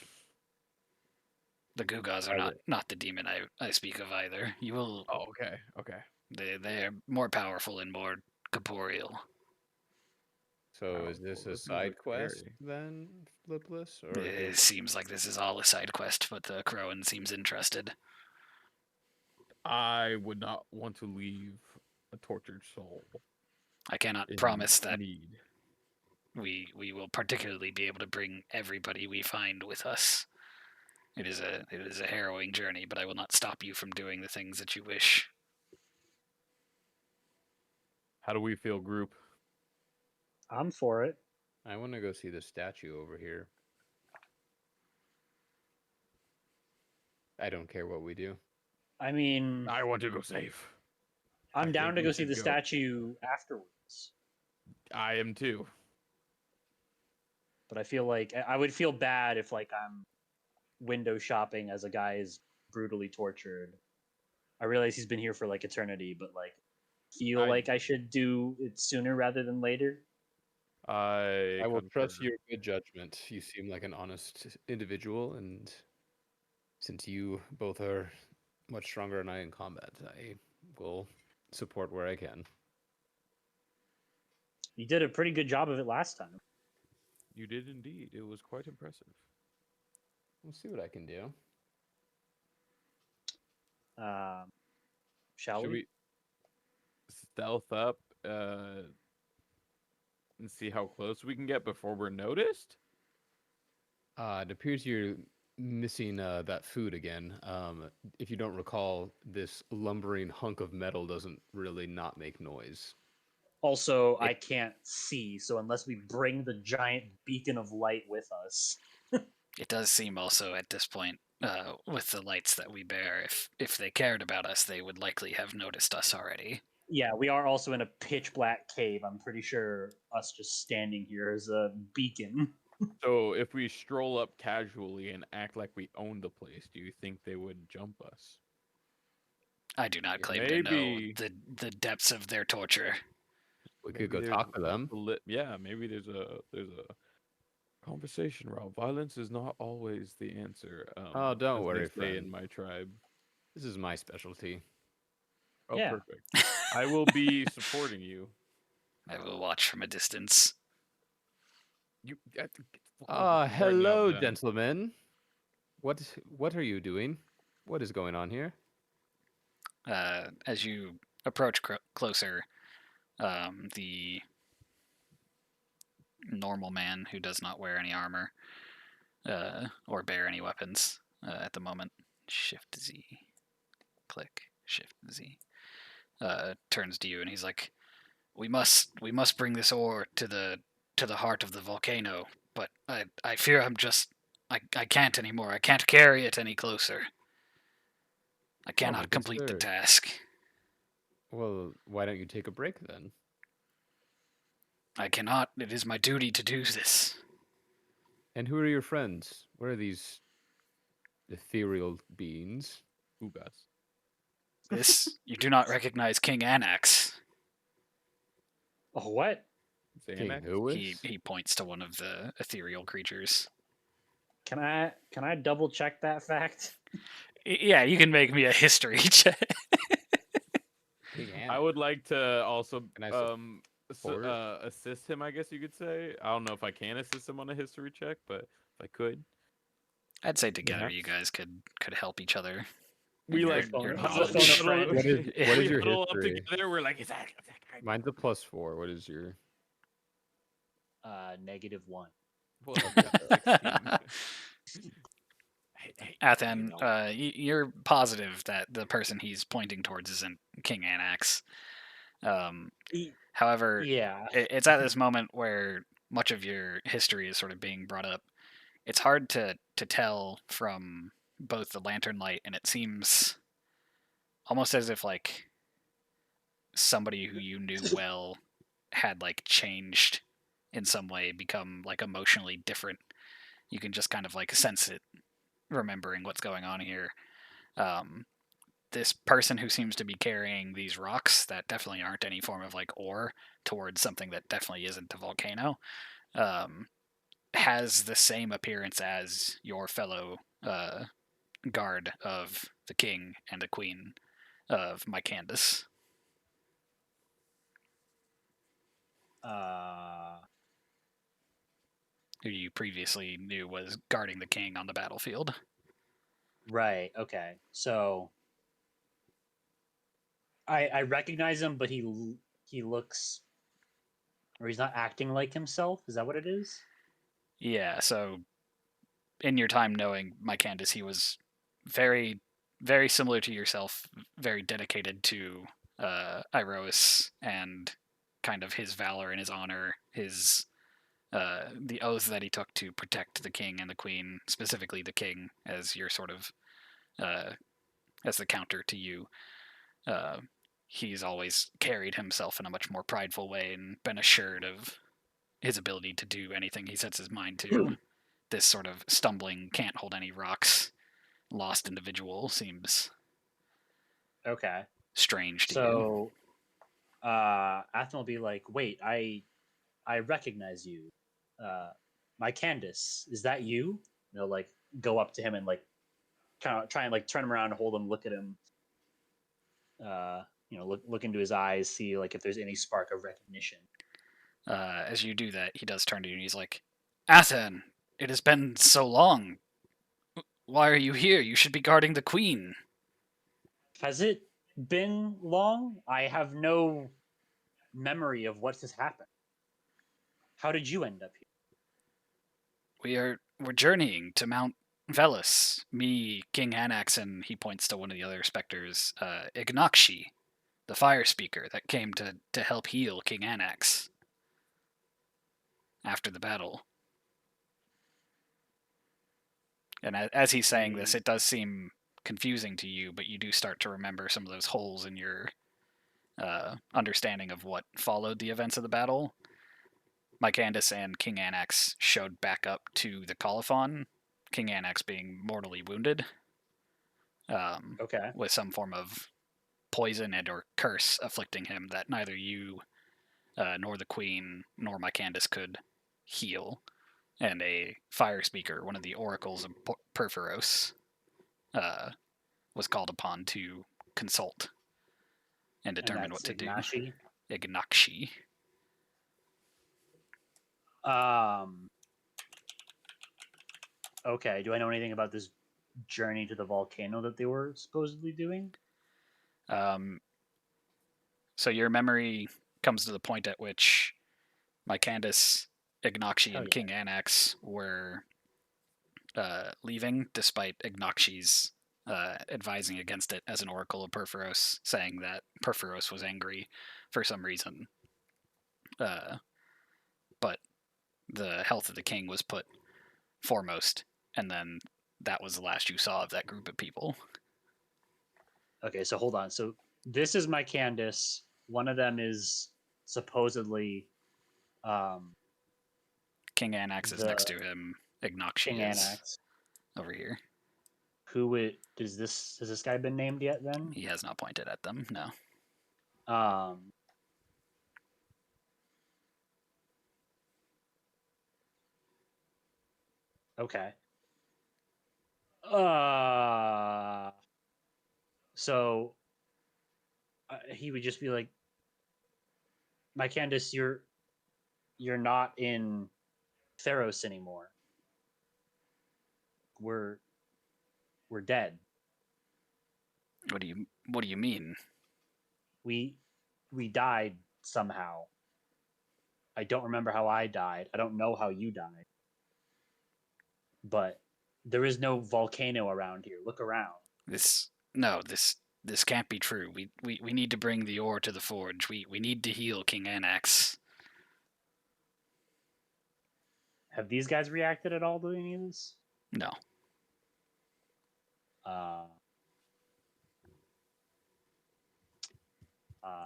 The Gugas are Are they? not the demon I speak of either. You will. Oh, okay. Okay. They're more powerful and more corporeal. So is this Powerful. a This sounds side like quest scary. then, Lipless, or It seems like this is all a side quest, but the Crowan seems interested. I would not want to leave a tortured soul I cannot in promise that need. we will particularly be able to bring everybody we find with us. It is a harrowing journey, but I will not stop you from doing the things that you wish. How do we feel, group? I'm for it. I want to go see the statue over here. I don't care what we do. I mean, I want to go safe. I'm I down think to we go see should the go. statue afterwards. I am too. But I feel like I would feel bad if like I'm window shopping as a guy is brutally tortured. I realize he's been here for like eternity, but like feel like I should do it sooner rather than later. I I will concur. trust your good judgment. You seem like an honest individual, and since you both are much stronger than I in combat, I will support where I can. You did a pretty good job of it last time. You did indeed. It was quite impressive. We'll see what I can do. Shall Should we? we stealth up and see how close we can get before we're noticed? It appears you're missing that food again. If you don't recall, this lumbering hunk of metal doesn't really not make noise. Also, I can't see, so unless we bring the giant beacon of light with us, It does seem also at this point with the lights that we bear. If they cared about us, they would likely have noticed us already. Yeah, we are also in a pitch black cave. I'm pretty sure us just standing here is a beacon. So if we stroll up casually and act like we own the place, do you think they would jump us? I do not Yeah, claim to know maybe- the depths of their torture. We Maybe could go there's talk to them. yeah, maybe there's a conversation route. Violence is not always the answer. Oh, don't as they worry, say friend. in my tribe. This is my specialty. Oh, Yeah. perfect. I will be supporting you. I will watch from a distance. You. Hello, gentlemen. What are you doing? What is going on here? As you approach closer, the normal man who does not wear any armor or bear any weapons at the moment, Shift Z, click Shift Z, turns to you and he's like, "We must bring this ore to the heart of the volcano, but I fear I can't anymore. I can't carry it any closer. I Oh, my cannot good complete the sir. task. Well, why don't you take a break then? I cannot. It is my duty to do this." And who are your friends? What are these ethereal beings? Ugas. This you do not recognize King Anax. Oh, what? King Xanax? Lewis? He points to one of the ethereal creatures. Can I double check that fact? Yeah, you can make me a history check. King I Anna. would like to also Can I support? assist him, I guess you could say. I don't know if I can assist him on a history check, but if I could. I'd say together you Perhaps. guys could help each other. We Your- like your huddle- knowledge. phone a friend. What is Yeah. what we is your huddle up history? together. We're like, is that guy? Mine's a +4. What is your? -1. Well, 16. Hey, Athen, you know. you're positive that the person he's pointing towards isn't King Anax. However, Yeah. it's at this moment where much of your history is sort of being brought up. It's hard to tell from both the lantern light, and it seems almost as if like somebody who you knew well had like changed in some way, become like emotionally different. You can just kind of like sense it, remembering what's going on here. This person who seems to be carrying these rocks that definitely aren't any form of like ore towards something that definitely isn't a volcano, has the same appearance as your fellow guard of the king and the queen of MykandUS. Who you previously knew was guarding the king on the battlefield. Right. Okay. So I recognize him, but he looks, or he's not acting like himself. Is that what it is? Yeah, so in your time knowing MykandUS, he was very, very similar to yourself, very dedicated to Iroas and kind of his valor and his honor, his the oath that he took to protect the king and the queen, specifically the king, as your sort of as the counter to you. He's always carried himself in a much more prideful way and been assured of his ability to do anything he sets his mind to. This sort of stumbling, can't hold any rocks, lost individual seems Okay. strange to you. So Athen will be like, "Wait, I recognize you. MykandUS, is that you?" Like go up to him and like kind of try and like turn him around and hold him, look at him. Look into his eyes, see like if there's any spark of recognition. As you do that, he does turn to you and he's like, "Athen, it has been so long. Why are you here? You should be guarding the queen." Has it been long? I have no memory of what has happened. How did you end up here? We're journeying to Mount Velis. Me, King Anax, and he points to one of the other specters, Ignakshi, the fire speaker that came to help heal King Anax after the battle. And as he's saying this, Okay. it does seem confusing to you, but you do start to remember some of those holes in your understanding of what followed the events of the battle. MykandUS and King Anax showed back up to the Colophon, King Anax being mortally wounded, Okay. with some form of poison and or curse afflicting him that neither you nor the Queen nor MykandUS could heal. And a fire speaker, one of the oracles of Perforos, was called upon to consult and And determine what that's to do. Ignashi. Ignakshi. Um. Okay. Do I know anything about this journey to the volcano that they were supposedly doing? So your memory comes to the point at which MykandUS, Ignakshi, Hell and yeah. King Anax were leaving, despite Ignakshi's advising against it as an oracle of Perforos, saying that Perforos was angry for some reason. But the health of the king was put foremost, and then that was the last you saw of that group of people. Okay, so hold on. So this is MykandUS. One of them is supposedly King Anax is next the to him. King Ignakshi is Anax. over here. Who it does this has this guy been named yet then? He has not pointed at them, no. Um okay. So he would just be like, MykandUS, you're not in Theros anymore. We're dead. What do you mean? We died somehow. I don't remember how I died. I don't know how you died. But there is no volcano around here. Look around. This can't be true. We need to bring the ore to the forge. We need to heal King Anax. Have these guys reacted at all to any of this? No.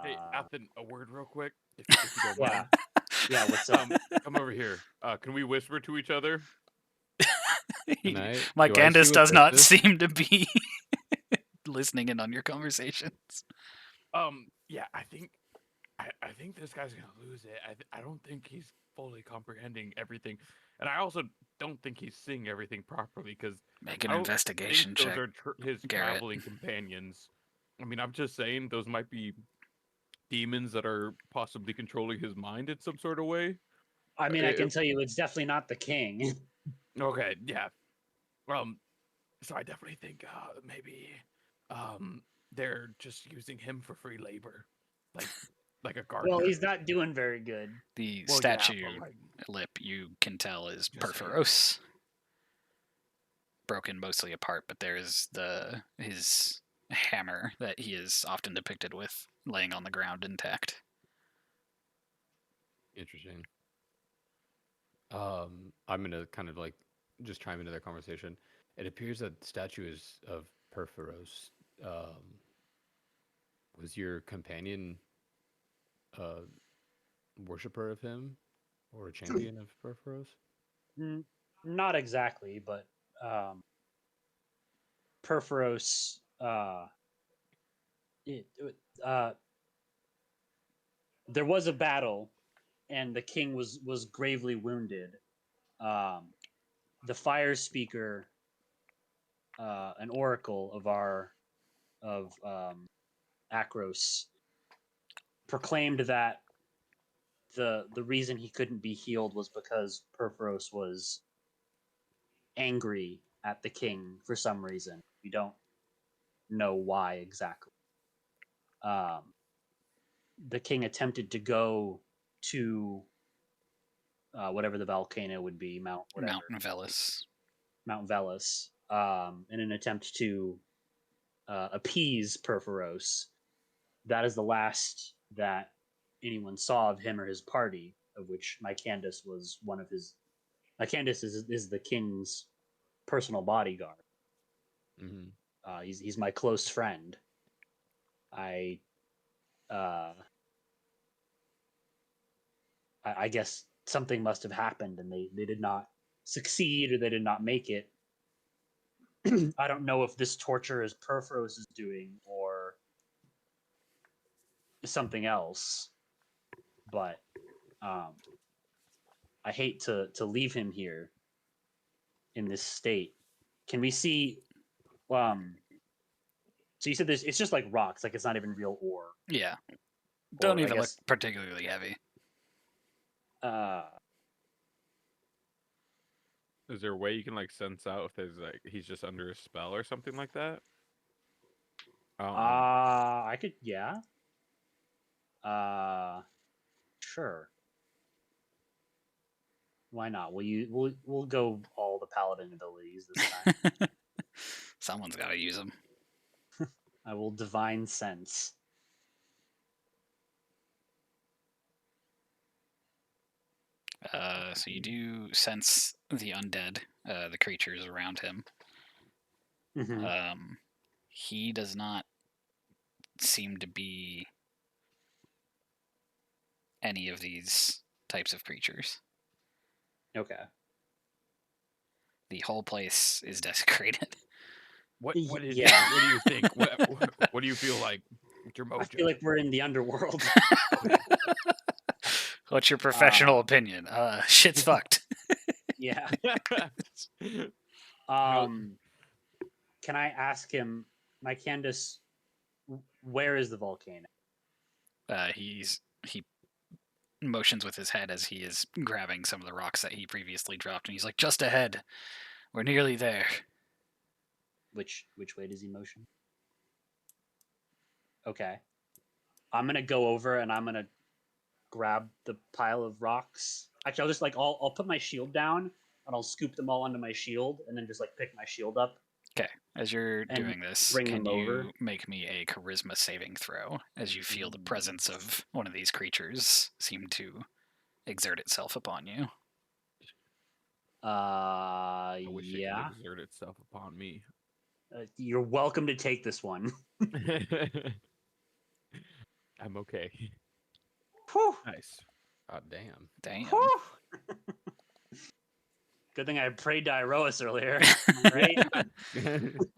Hey, Uh, Athen, a word real quick, if you don't yeah, mind. yeah. What's up? Come over here. Can we whisper to each other? Can I? Do I see MykandUS what does this not is? seem to be listening in on your conversations. Yeah, I think this guy's gonna lose it. I don't think he's fully comprehending everything, and I also don't think he's seeing everything properly because Make an I don't think investigation those check, are his Garrett. traveling companions. I mean, I'm just saying those might be demons that are possibly controlling his mind in some sort of way. I mean, I can If tell you, it's definitely not the king. okay, yeah. Um, so I definitely think maybe they're just using him for free labor, like a Well, gardener. he's not doing very good. The Well, yeah, statue but like lip you can tell is just saying. Perforos, broken mostly apart, but there is his hammer that he is often depicted with laying on the ground intact. Interesting. I'm gonna kind of like just chime into their conversation. It appears that the statue is of Perforos. Was your companion a worshiper of him or a champion of Perforos? Not exactly, but Perforos. It, uh, there was a battle, and the king was gravely wounded. Um, the fire speaker, an oracle of Akros, proclaimed that the reason he couldn't be healed was because Perforos was angry at the king for some reason. We don't know why exactly. Um, the king attempted to go to whatever the volcano would be, Mount whatever, Mountain Velis. Mount Velis, in an attempt to appease Perforos. That is the last that anyone saw of him or his party, of which MykandUS was one of his. MykandUS is the king's personal bodyguard. Mm-hmm. He's my close friend. I guess something must have happened, and they did not succeed, or they did not make it. I don't know if this torture is Perforos is doing or something else, but I hate to leave him here in this state. Can we see? So you said this? It's just like rocks, like it's not even real ore. Yeah. Or Don't I even look guess particularly heavy. Is there a way you can like sense out if there's like he's just under a spell or something like that? I don't know. I could, yeah. Sure. Why not? We'll go all the paladin abilities this time. Someone's got to use them. I will divine sense. So you do sense the undead, the creatures around him. Mm-hmm. He does not seem to be any of these types of creatures. Okay. The whole place is desecrated. What Yeah. what do you think? What do you feel like? What's your mojo? I feel like we're in the underworld. What's your professional opinion? Shit's fucked. Yeah. How- Can I ask him, MykandUS, where is the volcano? He motions with his head as he is grabbing some of the rocks that he previously dropped, and he's like, "Just ahead. We're nearly there." Which way does he motion? Okay. I'm gonna go over and I'm gonna grab the pile of rocks. Actually, I'll just like I'll put my shield down and I'll scoop them all onto my shield and then just like pick my shield up. Okay, as you're And doing this, bring can them you over. make me a charisma saving throw as you feel the presence of one of these creatures seem to exert itself upon you? I wish it Yeah. could exert itself upon me. You're welcome to take this one. I'm okay. Whew. Nice. God damn. Damn. Whew. Good thing I prayed to Iroas earlier, right?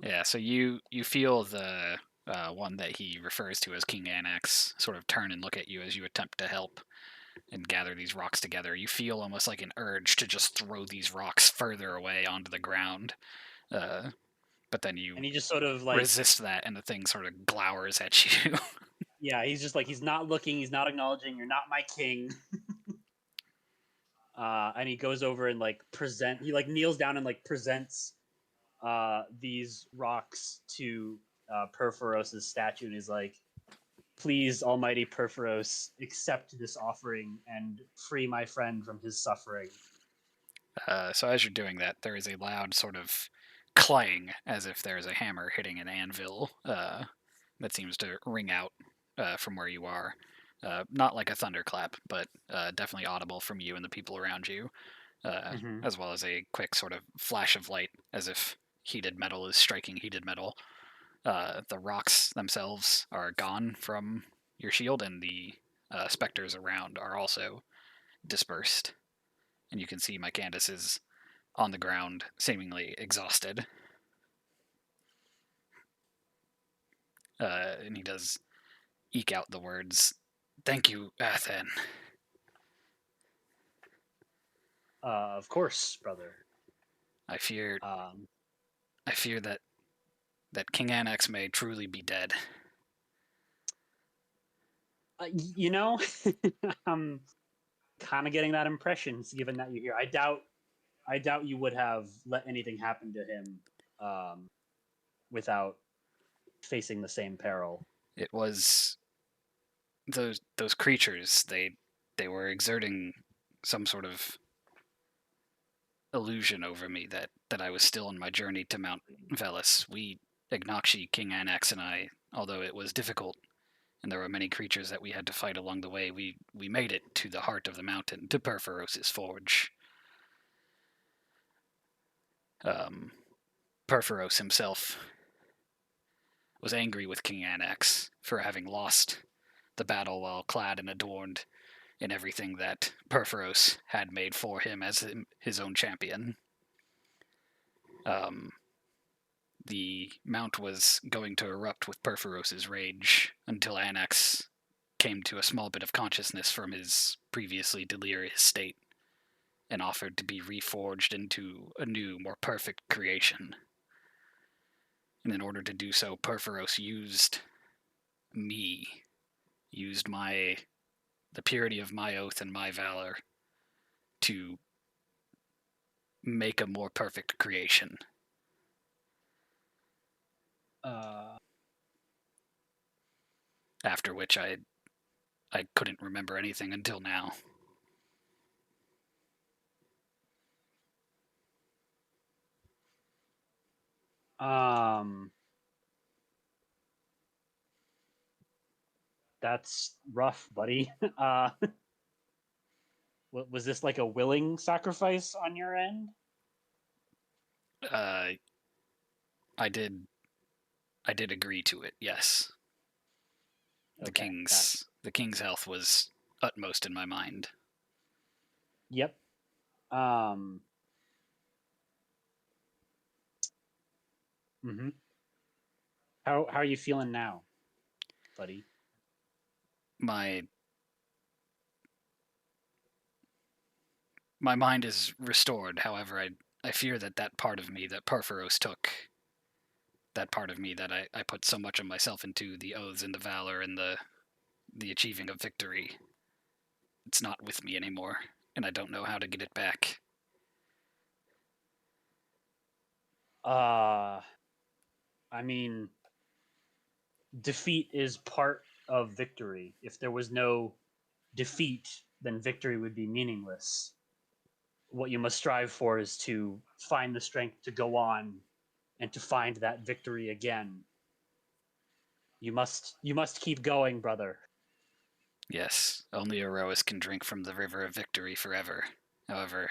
Yeah, so you feel the one that he refers to as King Anax sort of turn and look at you as you attempt to help and gather these rocks together. You feel almost like an urge to just throw these rocks further away onto the ground. But then you And he just sort of like, resist that, and the thing sort of glowers at you. yeah, he's just like, he's not looking, he's not acknowledging, you're not my king. And he goes over and like he like kneels down and like presents these rocks to Perforos' statue, and he's like, "Please, Almighty Perforos, accept this offering and free my friend from his suffering." So as you're doing that, there is a loud sort of clang, as if there is a hammer hitting an anvil that seems to ring out from where you are. Not like a thunderclap, but definitely audible from you and the people around you, as well as a quick sort of flash of light, as if heated metal is striking heated metal. The rocks themselves are gone from your shield, and the specters around are also dispersed. And you can see MykandUS is on the ground, seemingly exhausted. And he does eke out the words, "Thank you, Athen." Of course, brother. I fear that King Anax may truly be dead. You know, I'm kind of getting that impression, given that you're here. I doubt you would have let anything happen to him without facing the same peril. It was those creatures. They were exerting some sort of illusion over me that I was still on my journey to Mount Velis. We, Ignakshi, King Anax, and I, although it was difficult and there were many creatures that we had to fight along the way, we made it to the heart of the mountain, to Perforos' forge. Perforos himself was angry with King Anax for having lost the battle while clad and adorned in everything that Perforos had made for him as his own champion. The mount was going to erupt with Perforos's rage until Anax came to a small bit of consciousness from his previously delirious state and offered to be reforged into a new, more perfect creation. And in order to do so, Perforos used me, used the purity of my oath and my valor to make a more perfect creation. After which I couldn't remember anything until now. That's rough, buddy. Was this like a willing sacrifice on your end? I did agree to it, yes. The Okay, king's health was utmost in my mind. Yep. Mm-hmm. How are you feeling now, buddy? My mind is restored. However, I fear that part of me that Perforos took, that part of me that I put so much of myself into, the oaths and the valor and the achieving of victory, it's not with me anymore, and I don't know how to get it back. I mean, defeat is part of victory. If there was no defeat, then victory would be meaningless. What you must strive for is to find the strength to go on and to find that victory again. You must keep going, brother. Yes, only Erois can drink from the river of victory forever. However,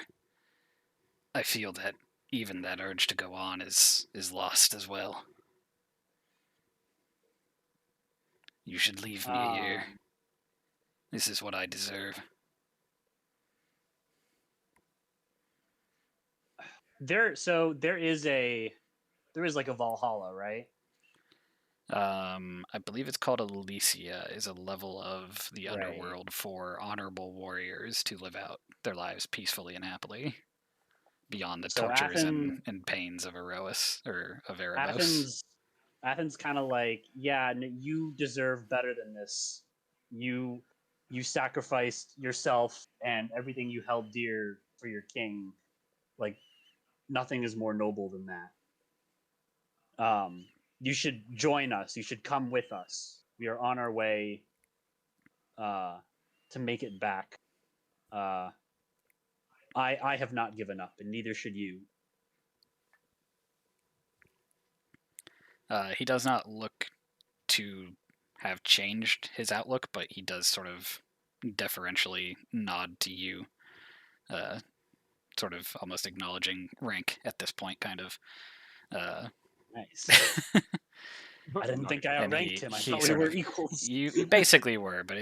I feel that even that urge to go on is lost as well. You should leave me here. This is what I deserve. There is like a Valhalla, right? I believe it's called Elysia, is a level of the Right. underworld for honorable warriors to live out their lives peacefully and happily, beyond the So tortures and pains of Erois, or of Erebos. Athens kind of like, yeah, you deserve better than this. You sacrificed yourself and everything you held dear for your king. Like, nothing is more noble than that. You should join us. You should come with us. We are on our way to make it back. I have not given up, and neither should you. He does not look to have changed his outlook, but he does sort of deferentially nod to you, sort of almost acknowledging rank at this point, kind of. Nice. I didn't think I outranked him. I thought we were equals. You basically were, but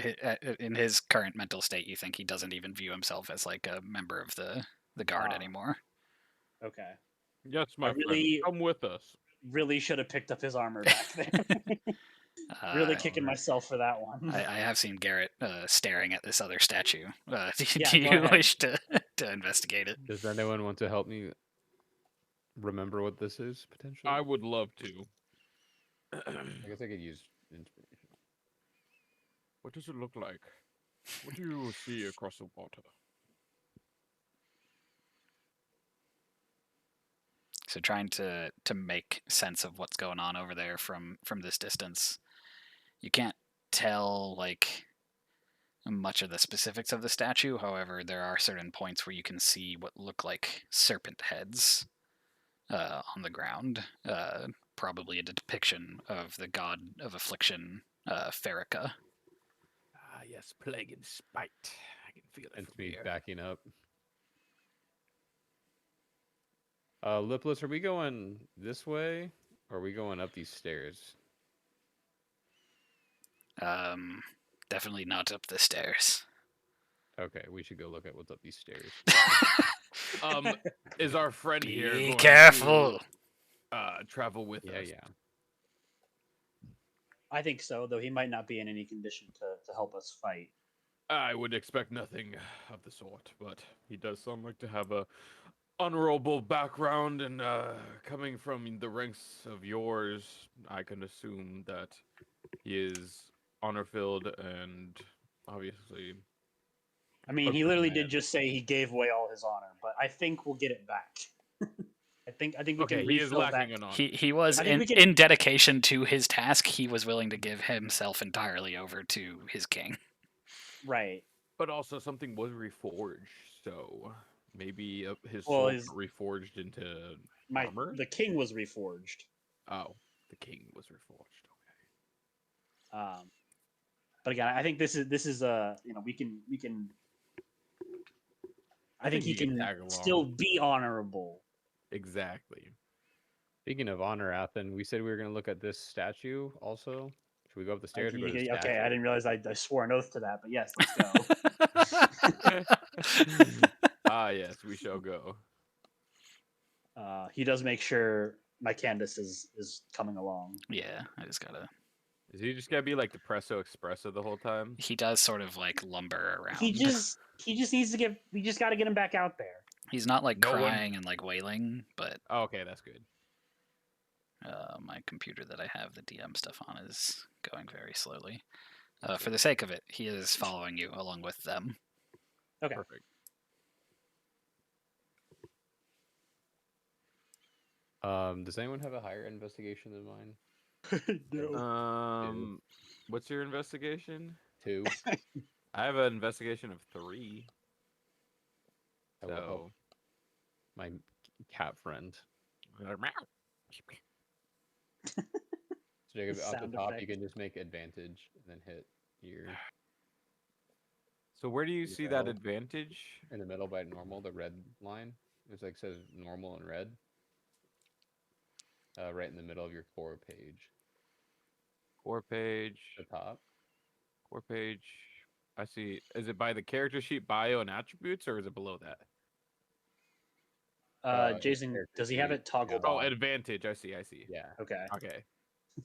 in his current mental state, you think he doesn't even view himself as like a member of the guard anymore. Okay. Yes, my friend, come with us. Really should have picked up his armor back there. Really kicking myself for that one. I have seen Garrett staring at this other statue. Yeah, do go you ahead. wish to investigate it? Does anyone want to help me remember what this is, potentially? I would love to. I guess I could use inspiration. What does it look like? What do you see across the water? So trying to make sense of what's going on over there from this distance, you can't tell like much of the specifics of the statue. However, there are certain points where you can see what look like serpent heads on the ground, probably a depiction of the god of affliction, Farika. Ah, yes, plague and spite. I can feel it And from me here. backing up. Lipless, are we going this way, or are we going up these stairs? Definitely not up the stairs. Okay, we should go look at what's up these stairs. Is our friend here Be going careful. to travel with Yeah, us? yeah. I think so, though he might not be in any condition to help us fight. I would expect nothing of the sort, but he does sound like to have a honorable background, and coming from the ranks of yours, I can assume that he is honor-filled and obviously. I mean, A he good literally man. did just say he gave away all his honor, but I think we'll get it back. I think we Okay, can he is refill that. lacking an honor. He was I think we can- in dedication to his task. He was willing to give himself entirely over to his king. Right. But also something was reforged, so maybe his Well, soul got reforged into armor. The king was reforged. Oh, the king was reforged. But again, I think this is we can. I think he can tag along. still be honorable. Exactly. Speaking of honor, Athen, we said we were going to look at this statue also. Should we go up the stairs or go to the statue? Okay, I didn't realize I swore an oath to that, but yes, let's go. Yes, we shall go. He does make sure MykandUS is coming along. Yeah, I just gotta. Is he just gotta be like the Presso Espresso the whole time? He does sort of like lumber around. He just needs to get. We just got to get him back out there. He's not like No one- crying and like wailing, but Oh, okay, that's good. my computer that I have the DM stuff on is going very slowly. For the sake of it, he is following you along with them. Okay. Perfect. Does anyone have a higher investigation than mine? No. What's your investigation? 2. I have an investigation of 3. That will help So my cat friend. So Jacob, The off the sound top, you effect. can just make advantage and then hit your So where do you see that Well- advantage? in the middle by normal, the red line. It's like says normal in red. Right in the middle of your core page. Core page. The top. Core page. I see. Is it by the character sheet bio and attributes, or is it below that? Jason, character does he have sheet, it toggled Oh, on? advantage. I see. Yeah. Okay. Okay.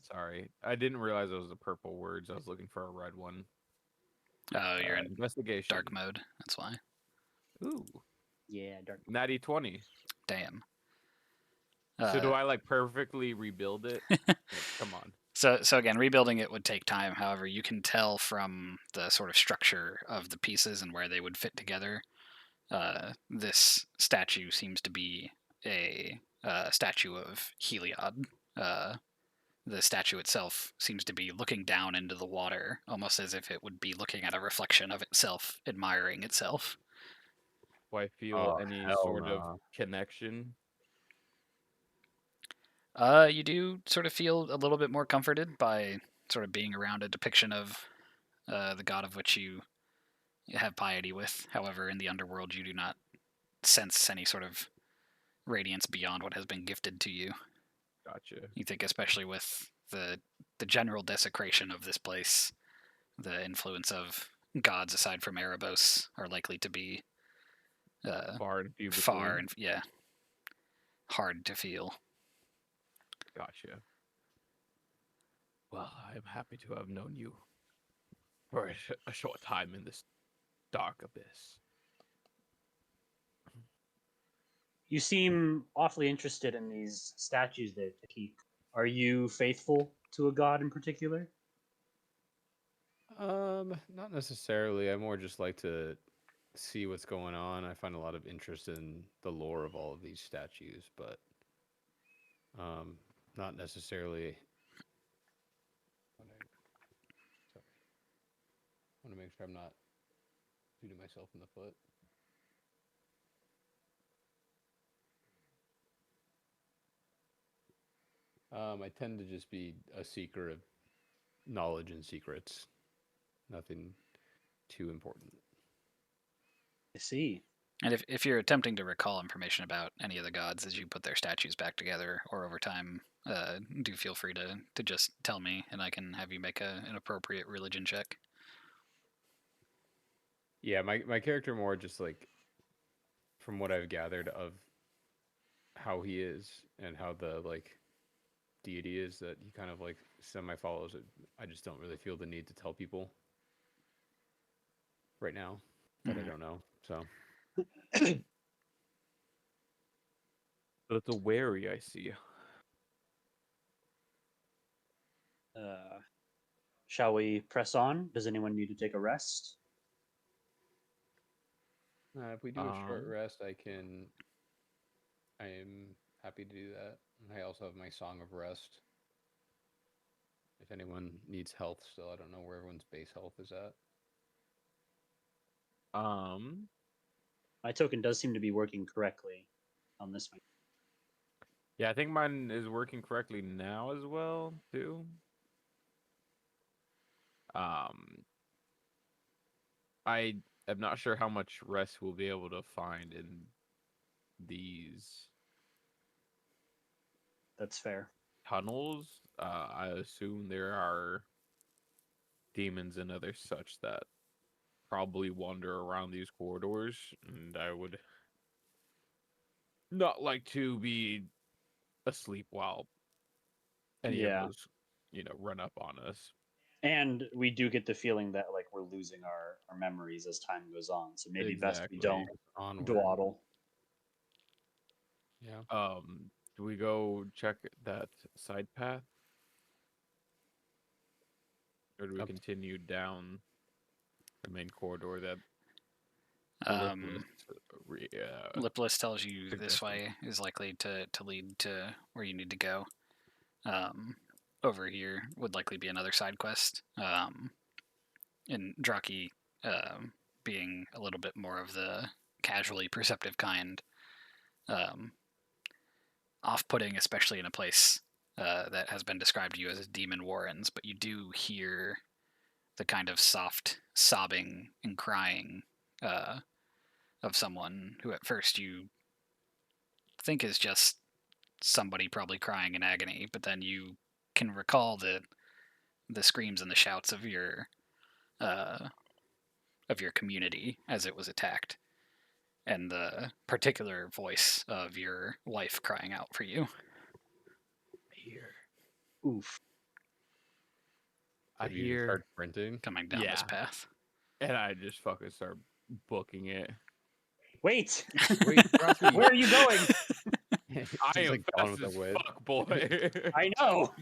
Sorry. I didn't realize it was the purple words. I was looking for a red one. Oh, you're in Investigation. dark mode. That's why. Ooh. Yeah, dark. Natty 20. Damn. So do I like perfectly rebuild it? Like, come on. So again, rebuilding it would take time. However, you can tell from the sort of structure of the pieces and where they would fit together. This statue seems to be a statue of Heliod. The statue itself seems to be looking down into the water, almost as if it would be looking at a reflection of itself, admiring itself. Do I feel Oh, any hell sort of nah. connection? You do sort of feel a little bit more comforted by sort of being around a depiction of the god of which you have piety with. However, in the underworld, you do not sense any sort of radiance beyond what has been gifted to you. Gotcha. You think, especially with the general desecration of this place, the influence of gods aside from Erebos are likely to be Far and few between. far and hard to feel. Gotcha. Well, I'm happy to have known you for a short time in this dark abyss. You seem awfully interested in these statues that they keep. Are you faithful to a god in particular? Not necessarily. I more just like to see what's going on. I find a lot of interest in the lore of all of these statues, but not necessarily. Sorry. I want to make sure I'm not shooting myself in the foot. I tend to just be a seeker of knowledge and secrets. Nothing too important. I see. And if you're attempting to recall information about any of the gods as you put their statues back together or over time, do feel free to just tell me, and I can have you make an appropriate religion check. Yeah, my character more just like from what I've gathered of how he is and how the like deity is that he kind of like semi follows it. I just don't really feel the need to tell people right now that I don't know. So But it's a wary, I see. Shall we press on? Does anyone need to take a rest? if we do a short Um, rest, I am happy to do that. And I also have my song of rest. If anyone needs health still, I don't know where everyone's base health is at. My token does seem to be working correctly on this one. yeah, I think mine is working correctly now as well, too. I am not sure how much rest we'll be able to find in these That's fair. tunnels. I assume there are demons and others such that probably wander around these corridors, and I would not like to be asleep while any of Yeah. those, run up on us. And we do get the feeling that like we're losing our memories as time goes on. So maybe best we Exactly. don't Onward. dawdle. Yeah. Do we go check that side path? Or do we Up- continue down the main corridor that Um, Lipless tells you this suggested. way is likely to lead to where you need to go. Over here would likely be another side quest. And Draki, being a little bit more of the casually perceptive kind, off-putting, especially in a place that has been described to you as demon warrens, but you do hear the kind of soft sobbing and crying of someone who at first you think is just somebody probably crying in agony, but then you can recall the screams and the shouts uh, of your community as it was attacked, and the particular voice of your wife crying out for you. Here. Oof. I So you hear. start sprinting. Coming down this Yeah. path. And I just fucking start booking it. Wait, Wait, Rocky. where are you going? I am like Gone fast with as the Wind. fuck, boy. I know.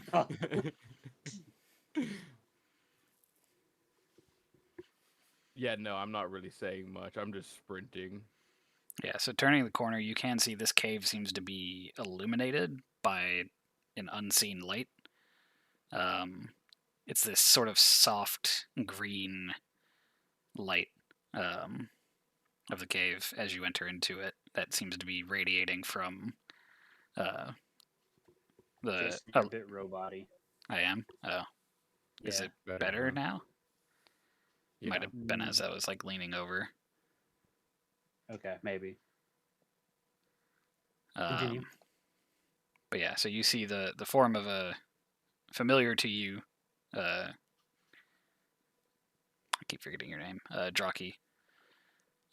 Yeah, no, I'm not really saying much. I'm just sprinting. Yeah, so turning the corner, you can see this cave seems to be illuminated by an unseen light. It's this sort of soft green light of the cave as you enter into it that seems to be radiating from uh, the. Jason, you're a bit robot-y. I am. Oh, is Yeah. it better huh? now? Yeah. Might have been as I was like leaning over. Okay, maybe. Continue. But yeah, so you see the form of a familiar to you. I keep forgetting your name. Draki.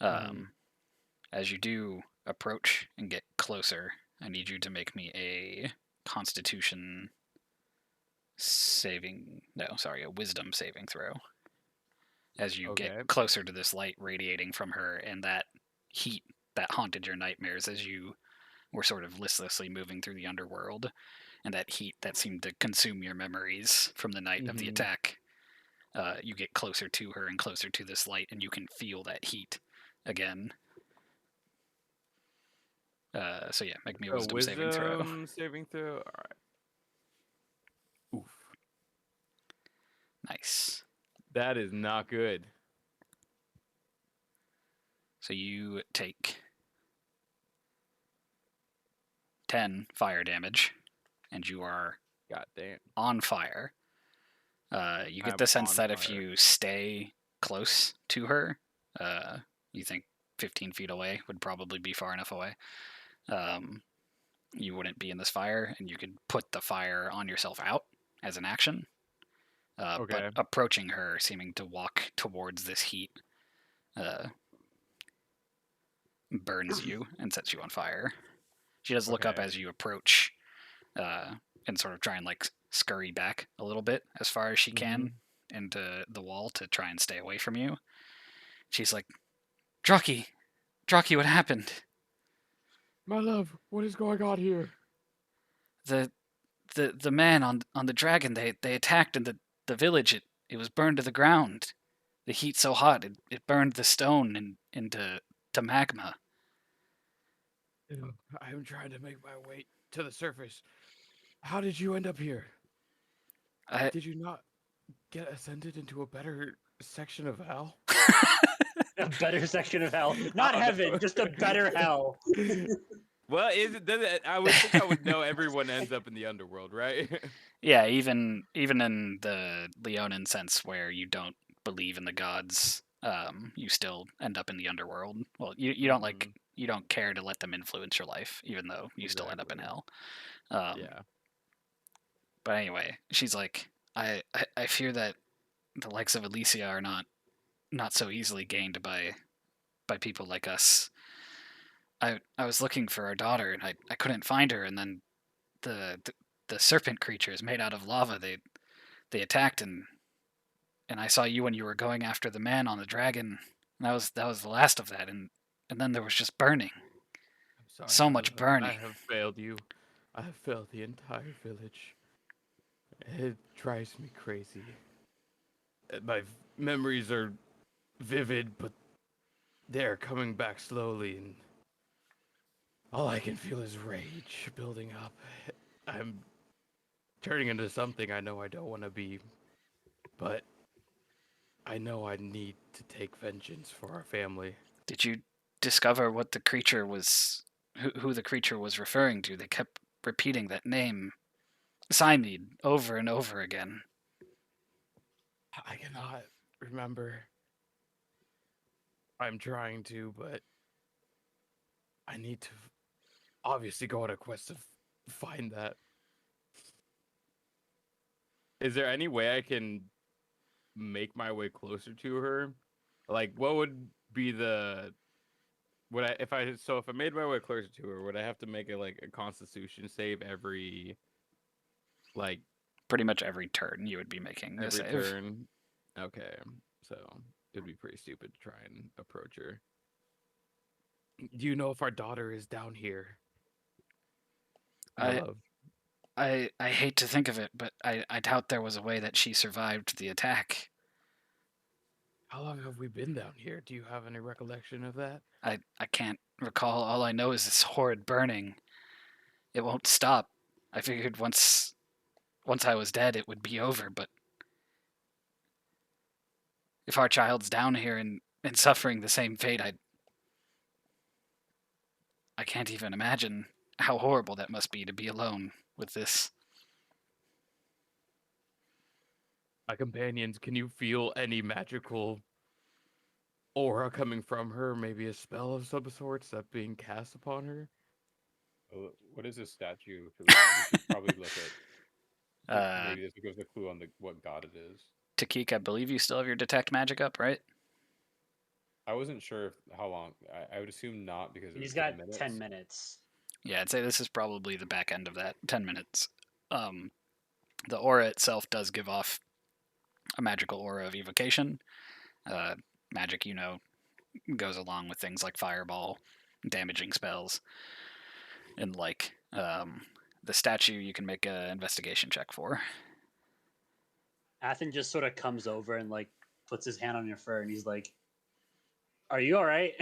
As you do approach and get closer, I need you to make me a Constitution a Wisdom saving throw. As you Okay. get closer to this light radiating from her and that heat that haunted your nightmares as you were sort of listlessly moving through the underworld, and that heat that seemed to consume your memories from the night of the attack. You get closer to her and closer to this light, and you can feel that heat again. So yeah, make me a wisdom saving throw. Wisdom saving throw. All right. Oof. Nice. That is not good. So you take 10 fire damage, and you are God damn. on fire. You get I'm the sense on that if fire. you stay close to her, you think 15 feet away would probably be far enough away. You wouldn't be in this fire, and you could put the fire on yourself out as an action. But Okay. approaching her, seeming to walk towards this heat, burns you and sets you on fire. She does look up Okay. as you approach, and sort of try and like scurry back a little bit as far as she can into the wall to try and stay away from you. She's like, Draki, what happened? My love, what is going on here? The man on the dragon, they attacked, and the village, it was burned to the ground. The heat so hot, it burned the stone into magma. I'm trying to make my way to the surface. How did you end up here? Did you not get ascended into a better section of hell? A better section of hell, not heaven, just a better hell. Well, I would think I would know everyone ends up in the underworld, right? Yeah, even in the Leonin sense where you don't believe in the gods, you still end up in the underworld. Well, you don't like you don't care to let them influence your life, even though you still end up in hell. Yeah. But anyway, she's like, I fear that the likes of Elysia are not so easily gained by people like us. I was looking for our daughter, and I couldn't find her, and then the serpent creatures made out of lava, they attacked, and I saw you when you were going after the man on the dragon. And that was the last of that, and then there was just burning. I'm sorry. So much burning. I have failed you. I have failed the entire village. It drives me crazy. My memories are vivid, but they're coming back slowly, and all I can feel is rage building up. I'm turning into something I know I don't want to be, but I know I need to take vengeance for our family. Did you discover what the creature was, who the creature was referring to? They kept repeating that name, Cymede, over and over again. I cannot remember. I'm trying to, but I need to obviously go on a quest to find that. Is there any way I can make my way closer to her? Like, what would be the would I if I made my way closer to her, would I have to make a Constitution save every like Pretty much every turn you would be making a every save. turn? Okay, so it'd be pretty stupid to try and approach her. Do you know if our daughter is down here? My love. I hate to think of it, but I doubt there was a way that she survived the attack. How long have we been down here? Do you have any recollection of that? I can't recall. All I know is this horrid burning. It won't stop. I figured once I was dead, it would be over, but if our child's down here and suffering the same fate, I can't even imagine how horrible that must be to be alone with this. My companions, can you feel any magical aura coming from her? Maybe a spell of some sorts that being cast upon her? What is this statue? We should probably look at. Maybe this gives a clue on what god it is. Takik, I believe you still have your detect magic up, right? I wasn't sure how long. I would assume not because He's got 10 minutes. Yeah, I'd say this is probably the back end of that. 10 minutes. The aura itself does give off a magical aura of evocation. Magic, goes along with things like fireball, damaging spells, and the statue you can make an investigation check for. Athen just sort of comes over and puts his hand on your fur, and he's like, "Are you all right?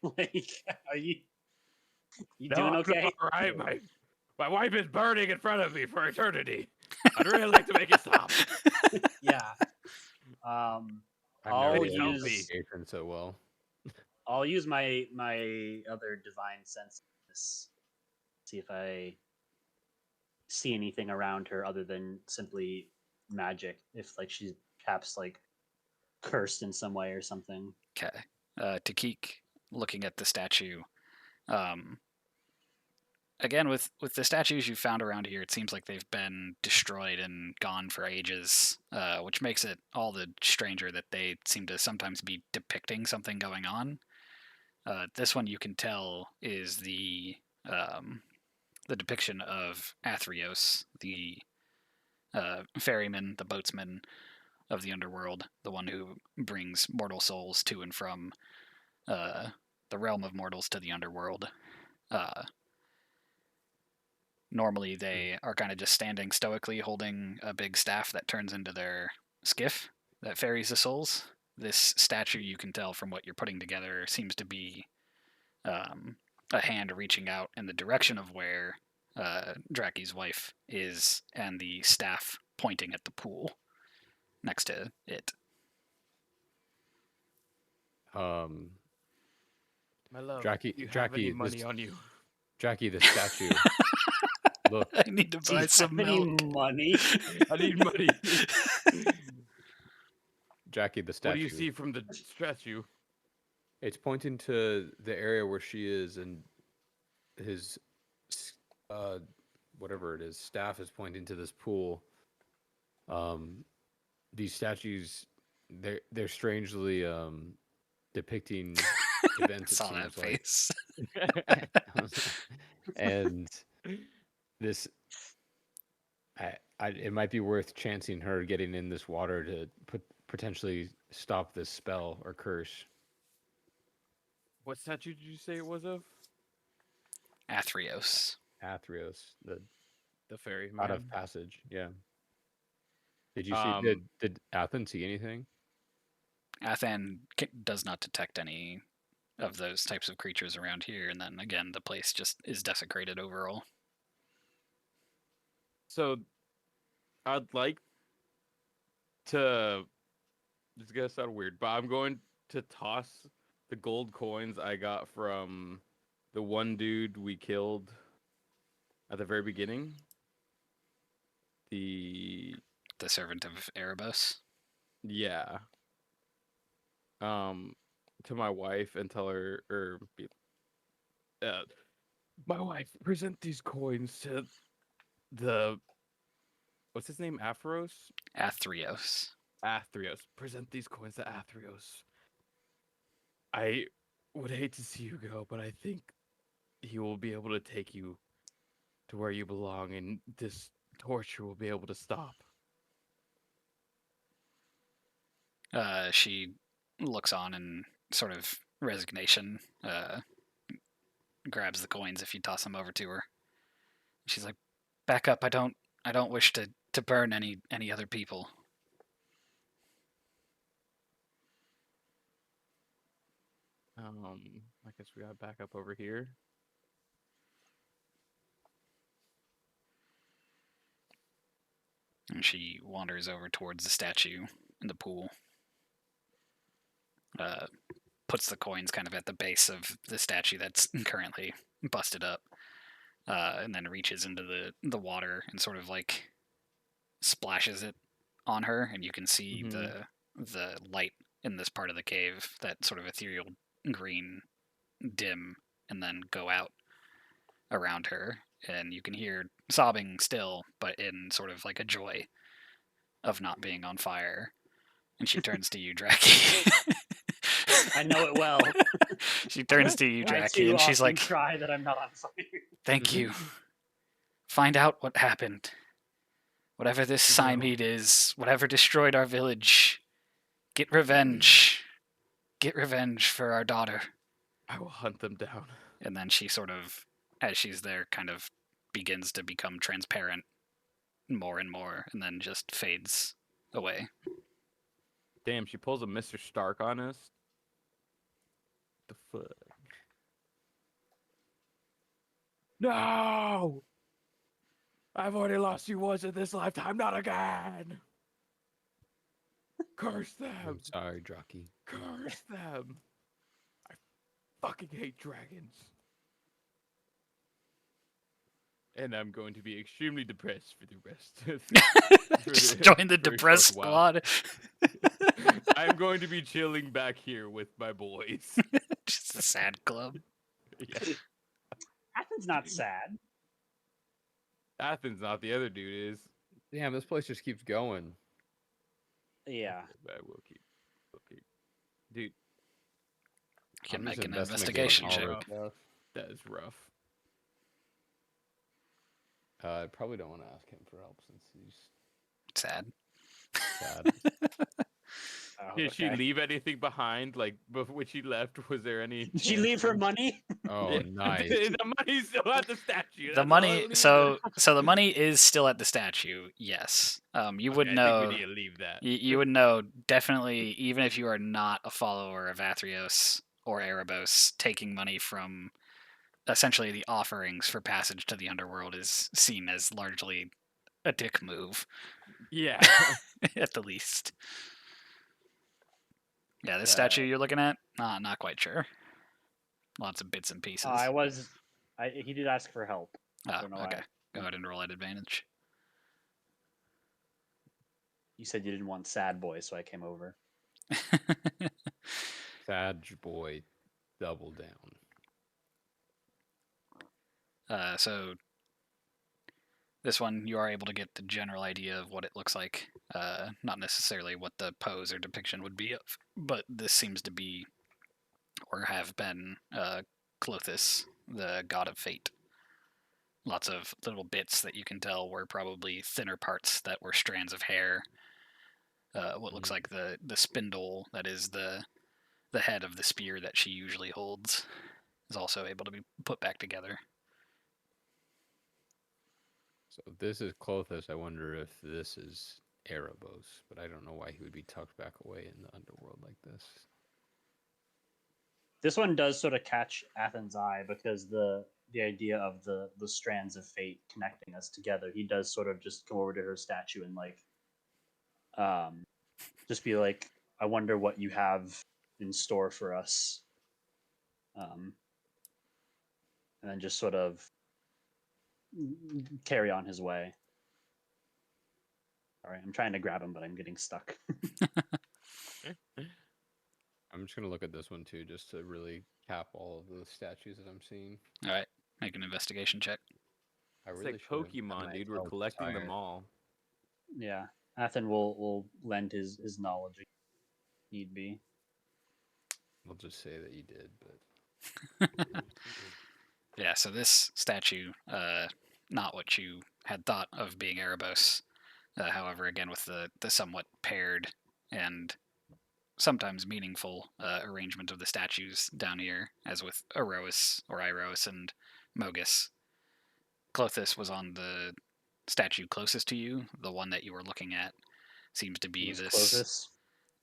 Are you doing okay?" All right, my wife is burning in front of me for eternity. I'd really like to make it stop. Yeah. I'll never use so well. I'll use my other divine senses, see if I see anything around her other than simply magic. If she's perhaps cursed in some way or something. Okay. Takik, looking at the statue. Again, with the statues you found around here, it seems like they've been destroyed and gone for ages, which makes it all the stranger that they seem to sometimes be depicting something going on. This one you can tell is the depiction of Athreos, the ferryman, the boatsman of the underworld, the one who brings mortal souls to and from the realm of mortals to the underworld. Normally, they are kind of just standing stoically holding a big staff that turns into their skiff that ferries the souls. This statue, you can tell from what you're putting together, seems to be a hand reaching out in the direction of where Draki's wife is, and the staff pointing at the pool next to it. Um, My love, Jackie, do you have Jackie, any money this- on you? Jackie, the statue. Look, I need to Do buy you some have any milk. money? I need money. Jackie, the What statue. do you see from the statue? It's pointing to the area where she is, and his, whatever it is, staff is pointing to this pool. These statues, they're strangely depicting events. It Saw that seems like, face. and this, it might be worth chancing her getting in this water to potentially stop this spell or curse. What statue did you say it was of? Athreos. Athreos, the The fairy out man. of passage. Yeah. Did you see? Did Athen see anything? Athan does not detect any of those types of creatures around here, and then again, the place just is desecrated overall. So, I'd like to. This is gonna sound weird, but I'm going to toss the gold coins I got from the one dude we killed at the very beginning. The Servant of Erebos. Yeah. To my wife and tell her, my wife, present these coins to the, what's his name? Athreos. Athreos. Present these coins to Athreos. I would hate to see you go, but I think he will be able to take you to where you belong, and this torture will be able to stop. She looks on in sort of resignation, grabs the coins if you toss them over to her. She's like, "Back up! I don't wish to burn any other people." I guess we gotta back up over here. And she wanders over towards the statue in the pool. Puts the coins kind of at the base of the statue that's currently busted up, and then reaches into the water and sort of like splashes it on her, and you can see the light in this part of the cave, that sort of ethereal green dim, and then go out around her, and you can hear sobbing still, but in sort of like a joy of not being on fire. And she turns to you, Draki. I know it well. She turns to you, I Draki, too and she's often like, cry that I'm not on fire. "Thank you. Find out what happened. Whatever this Simede is, whatever destroyed our village, get revenge. Get revenge for our daughter." I will hunt them down. And then she sort of, as she's there, kind of begins to become transparent more and more, and then just fades away. Damn, she pulls a Mr. Stark on us. The fuck? No! I've already lost you once in this lifetime, not again! Curse them! I'm sorry, Draki. Curse them! I fucking hate dragons. And I'm going to be extremely depressed for the rest. Just join the for a short depressed while. squad. I'm going to be chilling back here with my boys. Just It's the sad club. Yeah. Athens not sad. Athens, not the other dude is. Damn, this place just keeps going. Yeah. But we'll keep. Dude, You can I'm just make an investigating investigation all check. this stuff. that is rough. I probably don't want to ask him for help since he's Sad. sad. Oh, Did she okay. leave anything behind? Like, before when she left, was there any? Did she leave her money? Oh, Yeah, nice. The money's still at the statue. The That's all money. we need to So know. the money is still at the statue. Yes. You would Okay, I know. think we need to leave that. You would know definitely, even if you are not a follower of Athreos or Erebos, taking money from essentially the offerings for passage to the underworld is seen as largely a dick move, Yeah. at the least. Yeah, this statue you're looking at, not quite sure. Lots of bits and pieces. He did ask for help. Oh, don't know okay. why. Go ahead and roll at advantage. You said you didn't want sad boy, so I came over. Sad boy, double down. So this one, you are able to get the general idea of what it looks like. Not necessarily what the pose or depiction would be of, but this seems to be, or have been, Clothis, the god of fate. Lots of little bits that you can tell were probably thinner parts that were strands of hair. What looks like the spindle that is the head of the spear that she usually holds is also able to be put back together. So if this is Clothis, I wonder if this is Erebos, but I don't know why he would be tucked back away in the underworld like this. This one does sort of catch Athens' eye because the idea of the strands of fate connecting us together. He does sort of just come over to her statue and like, just be like, I wonder what you have in store for us. And then just sort of carry on his way. All right, I'm trying to grab him, but I'm getting stuck. I'm just gonna look at this one too, just to really cap all of the statues that I'm seeing. All right, make an investigation check. I It's really like should've done Pokemon, my dude. We're health collecting tired. them all. Yeah, Athen will lend his knowledge if need be. We'll just say that you did, but Yeah, so this statue, not what you had thought of being Erebos. However, again, with the somewhat paired and sometimes meaningful arrangement of the statues down here, as with Eros or Iros and Mogus. Clothis was on the statue closest to you. The one that you were looking at seems to be Who's this.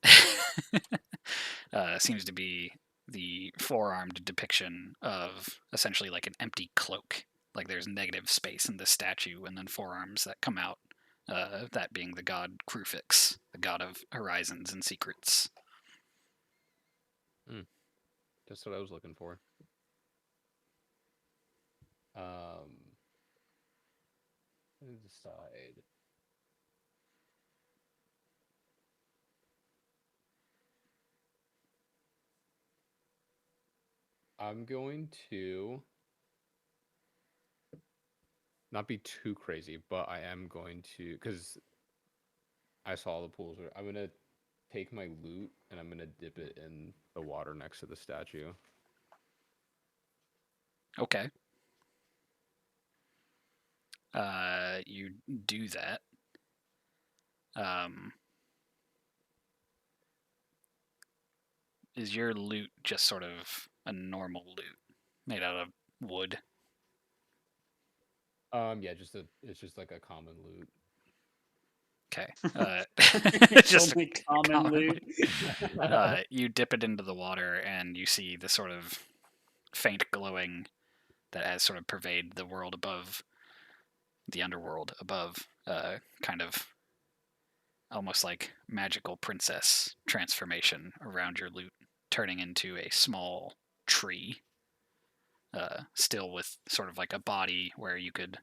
Clothis? Seems to be the four-armed depiction of essentially like an empty cloak. Like there's negative space in the statue, and then forearms that come out. That being the god Krufix, the god of horizons and secrets. just what I was looking for. Let's decide. I'm going to not be too crazy, but I am going to, because I saw the pools. I'm going to take my loot and I'm going to dip it in the water next to the statue. Okay. You do that. Is your loot just sort of a normal loot made out of wood? Yeah, it's just like a common loot. Okay. It's just only common loot. you dip it into the water and you see the sort of faint glowing that has sort of pervaded the world above, the underworld above, kind of almost like magical princess transformation around your loot, turning into a small tree, still with sort of like a body where you could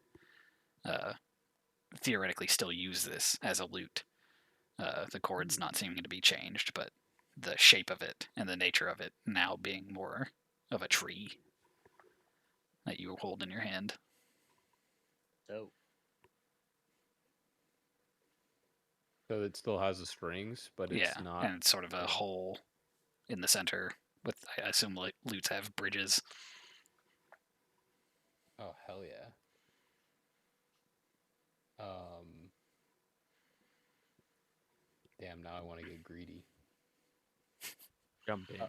theoretically still use this as a loot. The chord's not seeming to be changed, but the shape of it and the nature of it now being more of a tree that you hold in your hand. So So it still has the strings, but Yeah, it's not. and it's sort of a hole in the center with, I assume, like lutes have bridges. Oh hell yeah. Damn. Now I want to get greedy. Jump in.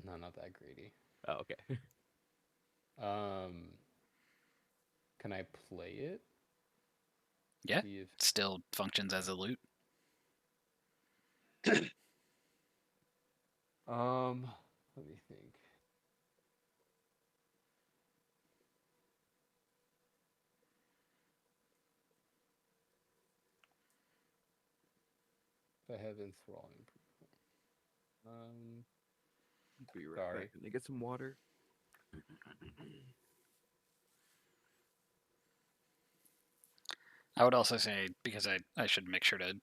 No, not that greedy. Oh, okay. Can I play it? Yeah, See if still functions as a lute. let me think. If I have enthralling. Be right Sorry. back. Can they get some water? I would also say, because I should make sure to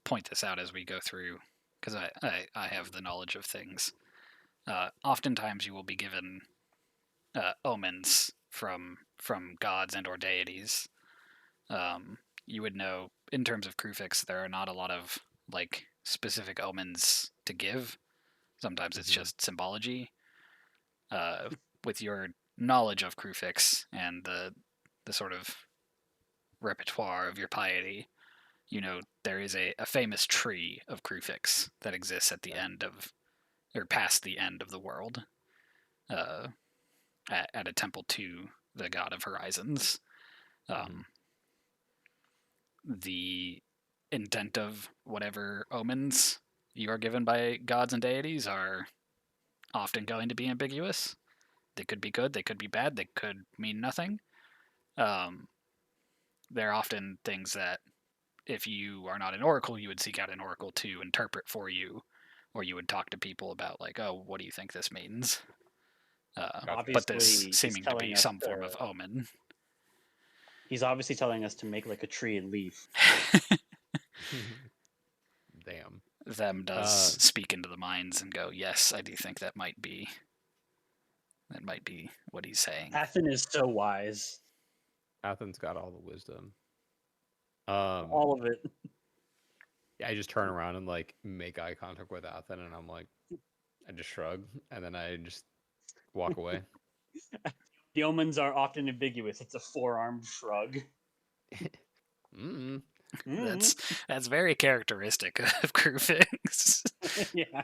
point this out as we go through, because I have the knowledge of things. Oftentimes you will be given omens from gods and or deities. You would know, in terms of Krufix, there are not a lot of like specific omens to give. Sometimes it's just symbology. With your knowledge of Krufix and the sort of repertoire of your piety, you know there is a famous tree of Krufix that exists at the end of, or past the end of the world, uh, at a temple to the god of horizons. The intent of whatever omens you are given by gods and deities are often going to be ambiguous. They could be good, they could be bad, they could mean nothing. They're often things that, if you are not an oracle, you would seek out an oracle to interpret for you, or you would talk to people about, like, oh, what do you think this means? But this obviously, he's seeming to be telling us some form to. of omen. He's obviously telling us to make like a tree and leaf. Damn. Them does speak into the minds and go, yes, I do think that might be what he's saying. Athen is so wise. Athens got all the wisdom. All of it. Yeah, I just turn around and like make eye contact with Athen, and I'm like, I just shrug, and then I just walk away. The omens are often ambiguous. It's a four-armed shrug. Mm. That's very characteristic of Krufix. Yeah.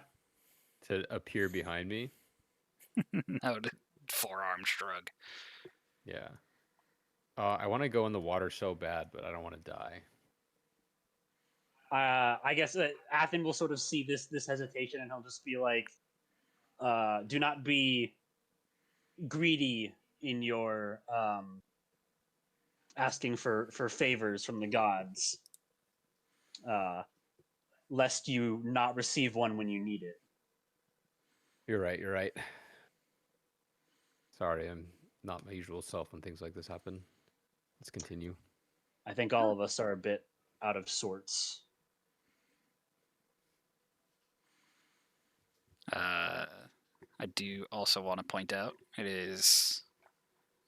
To appear behind me. No, forearm shrug. Yeah. I want to go in the water so bad, but I don't want to die. I guess Athen will sort of see this hesitation, and he'll just be like, "Do not be greedy in your asking for favors from the gods, lest you not receive one when you need it." You're right. You're right. Sorry, I'm not my usual self when things like this happen. Let's continue. I think all of us are a bit out of sorts. I do also want to point out it is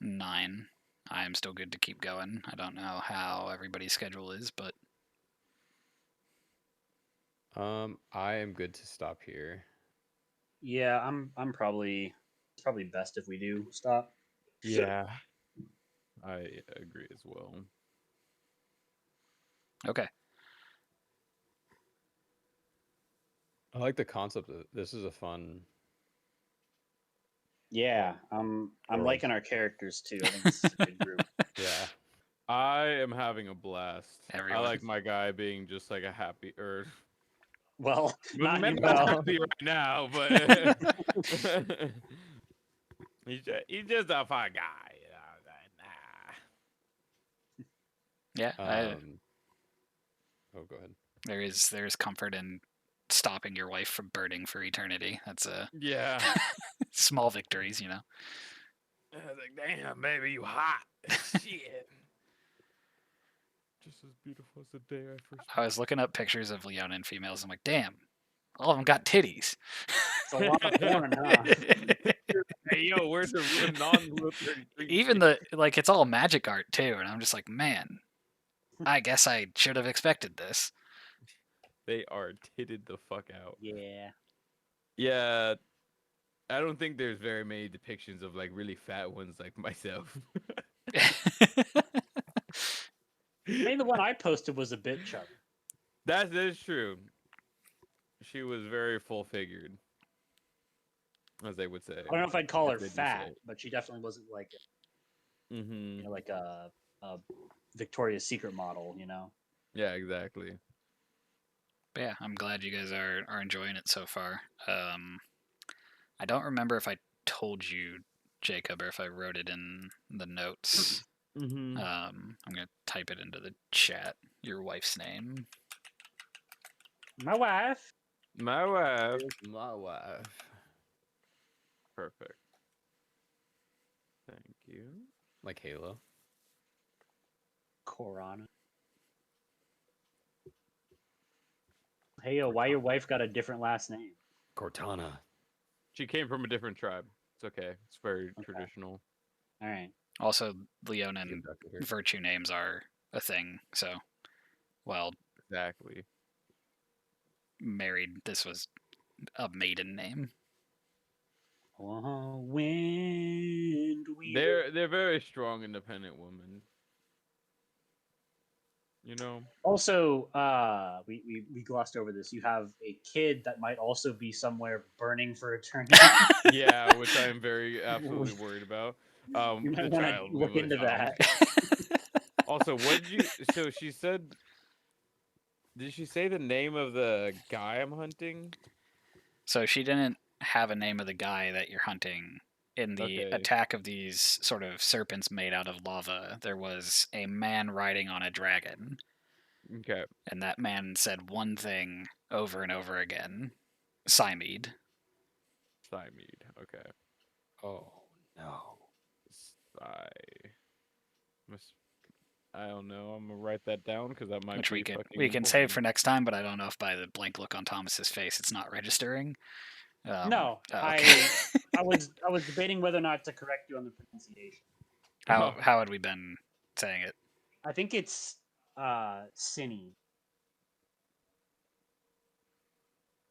9. I am still good to keep going. I don't know how everybody's schedule is, but I am good to stop here. Yeah, I'm probably, it's probably best if we do stop. Yeah, I agree as well. okay. I like the concept of this. Is a fun. Yeah, I'm World. liking our characters too. I think this is a good group. Yeah. I am having a blast. Everyone. I like my guy being just like a happy, or Well, not maybe anymore. not happy right now, but he's just a fun guy. You know, Yeah, Oh, go ahead. there is comfort in stopping your wife from burning for eternity. That's a yeah. small victories, you know. I was like, damn, baby, you hot. Shit. Just as beautiful as the day I first. I was looking up pictures of Leonin females. I'm like, damn, all of them got titties. a lot of porn, huh? Hey, yo, where's the non-Rule 33? Even the like, it's all magic art too, and I'm just like, man, I guess I should have expected this. They are titted the fuck out. Yeah. Yeah, I don't think there's very many depictions of like really fat ones like myself. I mean, the one I posted was a bit chubby. That is true. She was very full figured, as they would say. I don't know if I'd call her They do say fat, it. but she definitely wasn't like Mm-hmm. like a Victoria's Secret model, you know. Yeah, exactly. But yeah, I'm glad you guys are enjoying it so far. I don't remember if I told you, Jacob, or if I wrote it in the notes. Mm-hmm. I'm gonna type it into the chat. Your wife's name. My wife. My wife. My wife. Perfect. Thank you. Like Halo. Corana. Hey, yo, why your wife got a different last name? Cortana. She came from a different tribe. It's okay. It's very Okay. traditional. All right. Also, Leonin Abducted her. virtue names are a thing. So, while Exactly. married, this was a maiden name. Oh, wind, They're very strong, independent women. You know. Also, we glossed over this. You have a kid that might also be somewhere burning for eternity. Yeah, which I am very absolutely worried about. You might The want to child. look into that. Also, what did you? So she said. Did she say the name of the guy I'm hunting? So she didn't have a name of the guy that you're hunting. In the Okay. attack of these sort of serpents made out of lava, there was a man riding on a dragon, Okay. and that man said one thing over and over again: Cymede. Cymede. Okay. Oh no. I don't know. I'm gonna write that down because that might Which be we can fucking we can save for important. next time, but I don't know if by the blank look on Thomas's face it's not registering. No, oh, okay. I was debating whether or not to correct you on the pronunciation. How had we been saying it? I think it's Cine.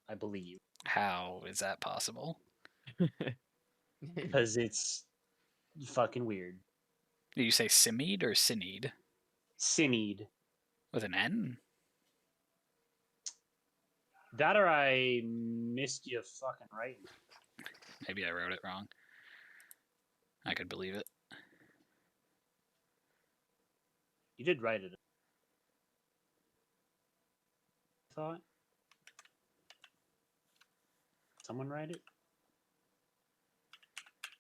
I believe How is that possible? because it's fucking weird. Did you say Simede or Sinede? Cineed. With an N? That or I missed you fucking right. Maybe I wrote it wrong. I could believe it. You did write it. I thought. Someone write it?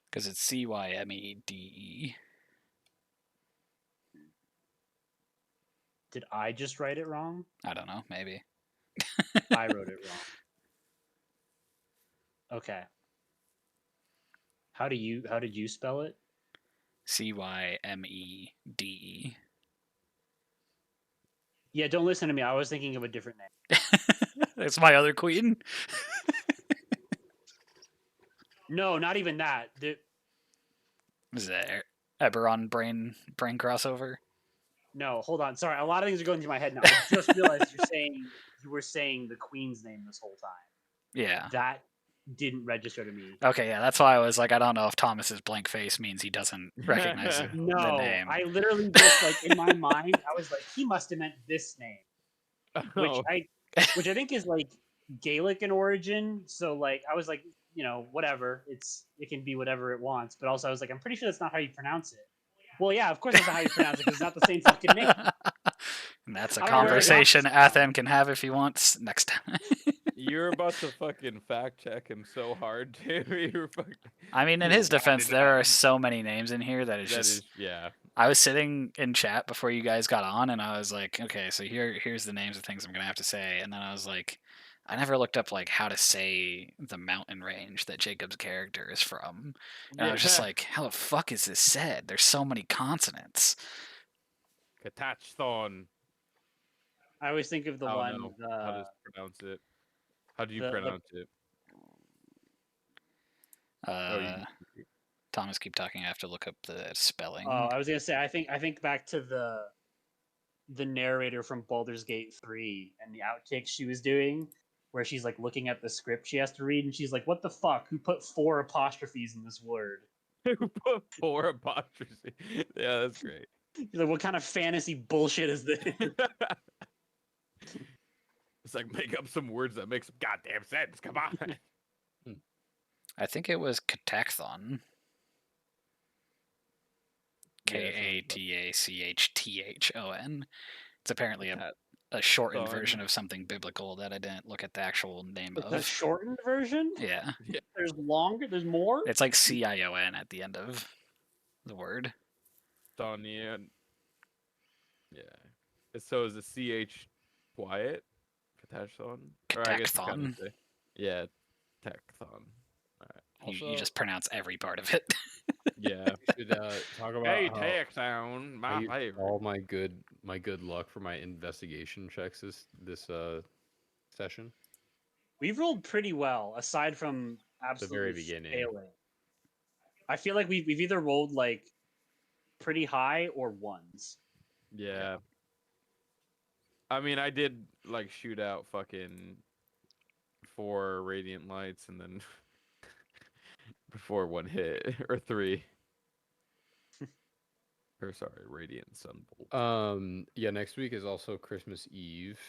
Because it's Cymede. Did I just write it wrong? I don't know, maybe. I wrote it wrong. Okay. How did you spell it? Cymede. Yeah, don't listen to me. I was thinking of a different name. That's my other queen. No, not even that. Is that Eberron brain crossover? No, hold on. Sorry, a lot of things are going through my head now. I just realized you were saying the queen's name this whole time. Yeah. That didn't register to me. Okay, yeah, that's why I was like, I don't know if Thomas's blank face means he doesn't recognize the No, name. I literally just like in my mind, I was like, he must have meant this name, which Oh. I think is like Gaelic in origin. So like, I was like, you know, whatever. It can be whatever it wants. But also, I was like, I'm pretty sure that's not how you pronounce it. Well, yeah, of course that's not how you pronounce it because it's not the same fucking name. And that's a I don't know where I got conversation this Athem can have if he wants next time. You're about to fucking fact check him so hard, too. You're fucking. I mean, in his defense, there are so many names in here that it's That just. is, yeah. I was sitting in chat before you guys got on, and I was like, okay, so here's the names of things I'm gonna have to say, and then I was like, I never looked up like how to say the mountain range that Jacob's character is from, and I was just like, how the fuck is this said? There's so many consonants. Katachthon. I always think of the I one. don't know how to pronounce it. How do you pronounce it? Thomas, keep talking. I have to look up the spelling. Oh, I was gonna say, I think back to the narrator from Baldur's Gate 3 and the outtakes she was doing, where she's like looking at the script she has to read, and she's like, "What the fuck? Who put 4 apostrophes in this word?" Who put 4 apostrophes? Yeah, that's great. She's like, "What kind of fantasy bullshit is this?" It's like make up some words that make some goddamn sense. Come on. I think it was Catachthon. Katachthon. It's apparently a shortened version of something biblical that I didn't look at the actual name It's a of. shortened version. Yeah. There's longer. There's more. It's like CION at the end of the word. Thonian. Yeah. So is the CH quiet? Catachthon? Or I guess you kinda Catachthon. say. Yeah, Tachthon. Alright. You just pronounce every part of it. Yeah. We should talk about Hey, how Tachthon, I my used favorite. all my good luck for my investigation checks this session. We've rolled pretty well, aside from The absolutely very beginning. failing. I feel like we've either rolled like pretty high or ones. Yeah. I mean, I did like shoot out fucking 4 radiant lights and then before one hit or 3. Or sorry, radiant sunbolt. Yeah, next week is also Christmas Eve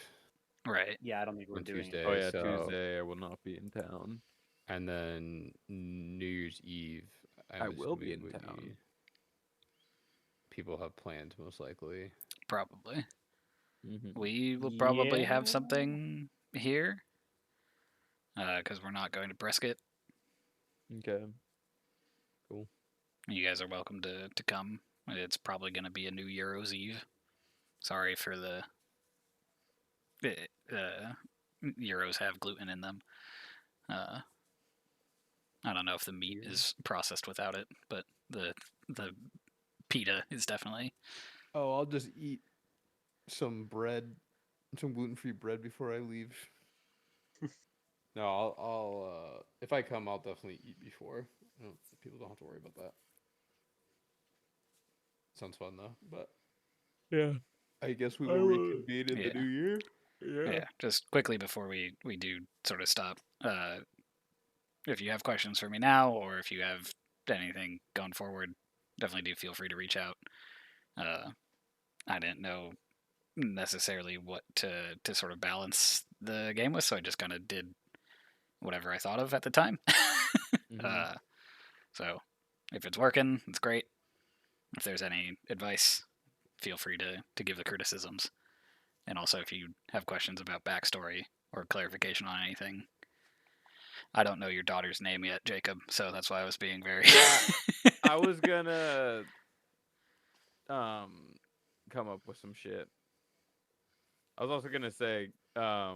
Right. Yeah, I don't think we're on doing Tuesday. it. Oh yeah, so, Tuesday I will not be in town. and then New Year's Eve. I will be assuming in town. People have planned most likely. Probably. Mm-hmm. We will probably have Yeah. something here. Because we're not going to Prescott. Okay. You guys are welcome to come. It's probably going to be a New Year's Eve. Sorry for the Euros have gluten in them. I don't know if the meat is processed without it, but the pita is definitely. Oh, I'll just eat some bread, some gluten-free bread before I leave. No, I'll if I come, I'll definitely eat before. People don't have to worry about that. Sounds fun though, but Yeah. I guess we will reconvene in the Yeah. new year. Yeah, just quickly before we do sort of stop. If you have questions for me now, or if you have anything going forward, definitely do feel free to reach out. I didn't know necessarily what to sort of balance the game with, so I just kind of did whatever I thought of at the time. So if it's working, it's great. If there's any advice, feel free to give the criticisms. And also, if you have questions about backstory or clarification on anything, I don't know your daughter's name yet, Jacob, so that's why I was being very. I was gonna come up with some shit. I was also gonna say what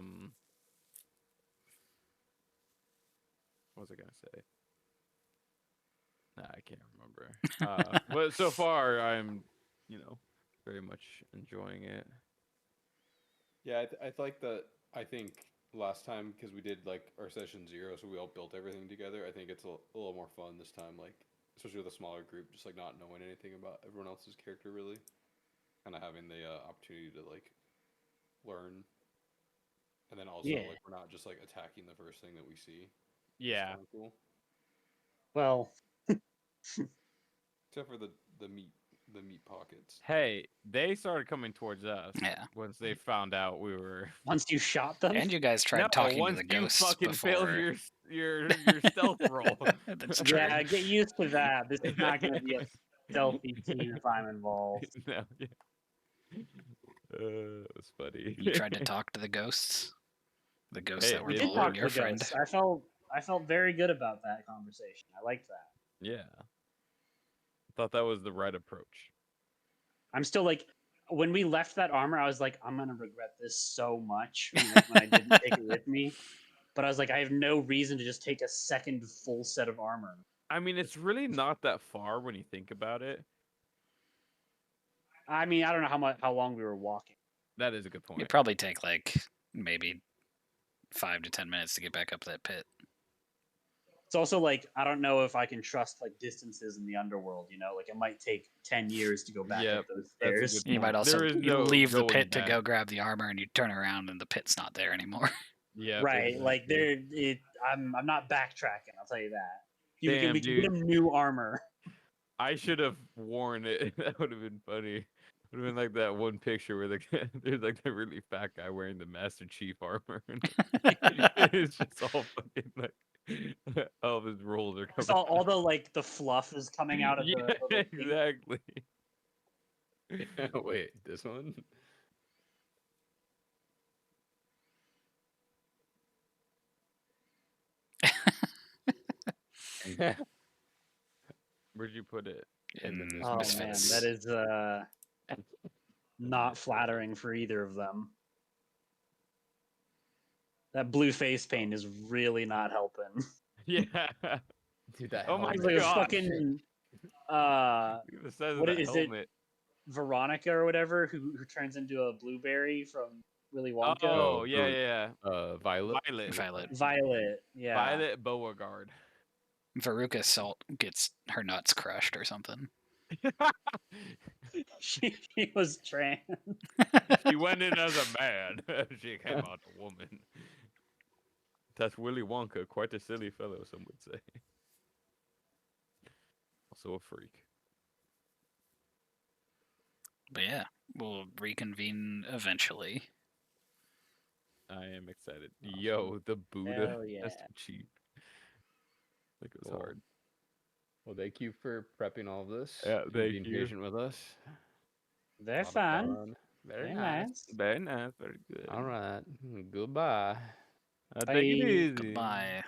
was I gonna say? Nah, I can't remember. But so far I'm, very much enjoying it. yeah, I like that. I think last time because we did like our session 0, so we all built everything together. I think it's a little more fun this time, like especially with a smaller group, just like not knowing anything about everyone else's character really, kind of having the opportunity to like learn, and then also Yeah. like we're not just like attacking the first thing that we see. Yeah. It's cool. Well, Except for the meat pockets. Hey, they started coming towards us. Yeah. Once they found out we were. once you shot them, And you guys tried talking to once the you ghosts fucking failed before. your stealth roll. That's true. yeah, get used to that. This is not going to be a stealthy team if I'm involved. No, yeah. That's funny. You tried to talk to the ghosts. The ghosts Hey, that were We it did worked. talk to your the friend. ghosts. I felt very good about that conversation. I liked that. Yeah. Thought that was the right approach. I'm still like, when we left that armor, I was like, I'm gonna regret this so much when I didn't take it with me. But I was like, I have no reason to just take a second full set of armor. I mean, it's really not that far when you think about it. I mean, I don't know how long we were walking. That is a good point. It'd probably take like maybe 5 to 10 minutes to get back up that pit. It's also like I don't know if I can trust like distances in the underworld. You know, like it might take 10 years to go back Yep, up those that's a stairs. good You might point. also There is you no leave the going pit to back. go grab the armor, and you turn around and the pit's not there anymore. Yeah, Right, like exactly. I'm not backtracking. I'll tell you that. We Damn, can get dude. him new armor. I should have worn it. That would have been funny. Would have been like that one picture where there's like the really fat guy wearing the Master Chief armor. And it's just all fucking like all of his rolls are Just coming. all the like the fluff is coming out of Yeah, the little thing. exactly. Wait, this one? Where'd you put it? In the In Oh Misfits. man, that is not flattering for either of them. That blue face paint is really not helping. Yeah. Dude, that Oh my It's helmet. like a gosh. fucking Look at the size of what that is it? helmet. Veronica or whatever who turns into a blueberry from Willy Wonka. Oh, Oh, yeah, who- yeah. Violet. Violet. Violet. Violet, yeah. Violet Beauregard. Veruca Salt gets her nuts crushed or something. She was trans. She went in as a man. She came out a woman. That's Willy Wonka, quite a silly fellow, some would say. Also a freak. But yeah, we'll reconvene eventually. I am excited. Yo, the Buddha. Hell yeah. That's cheap. Like it was Cool. hard. Well, thank you for prepping all of this. Yeah, and thank being you. patient with us. Very A lot of fun. fun. Very Very nice. nice. Very nice, very good. All right. Goodbye. Take it Bye. easy. Goodbye.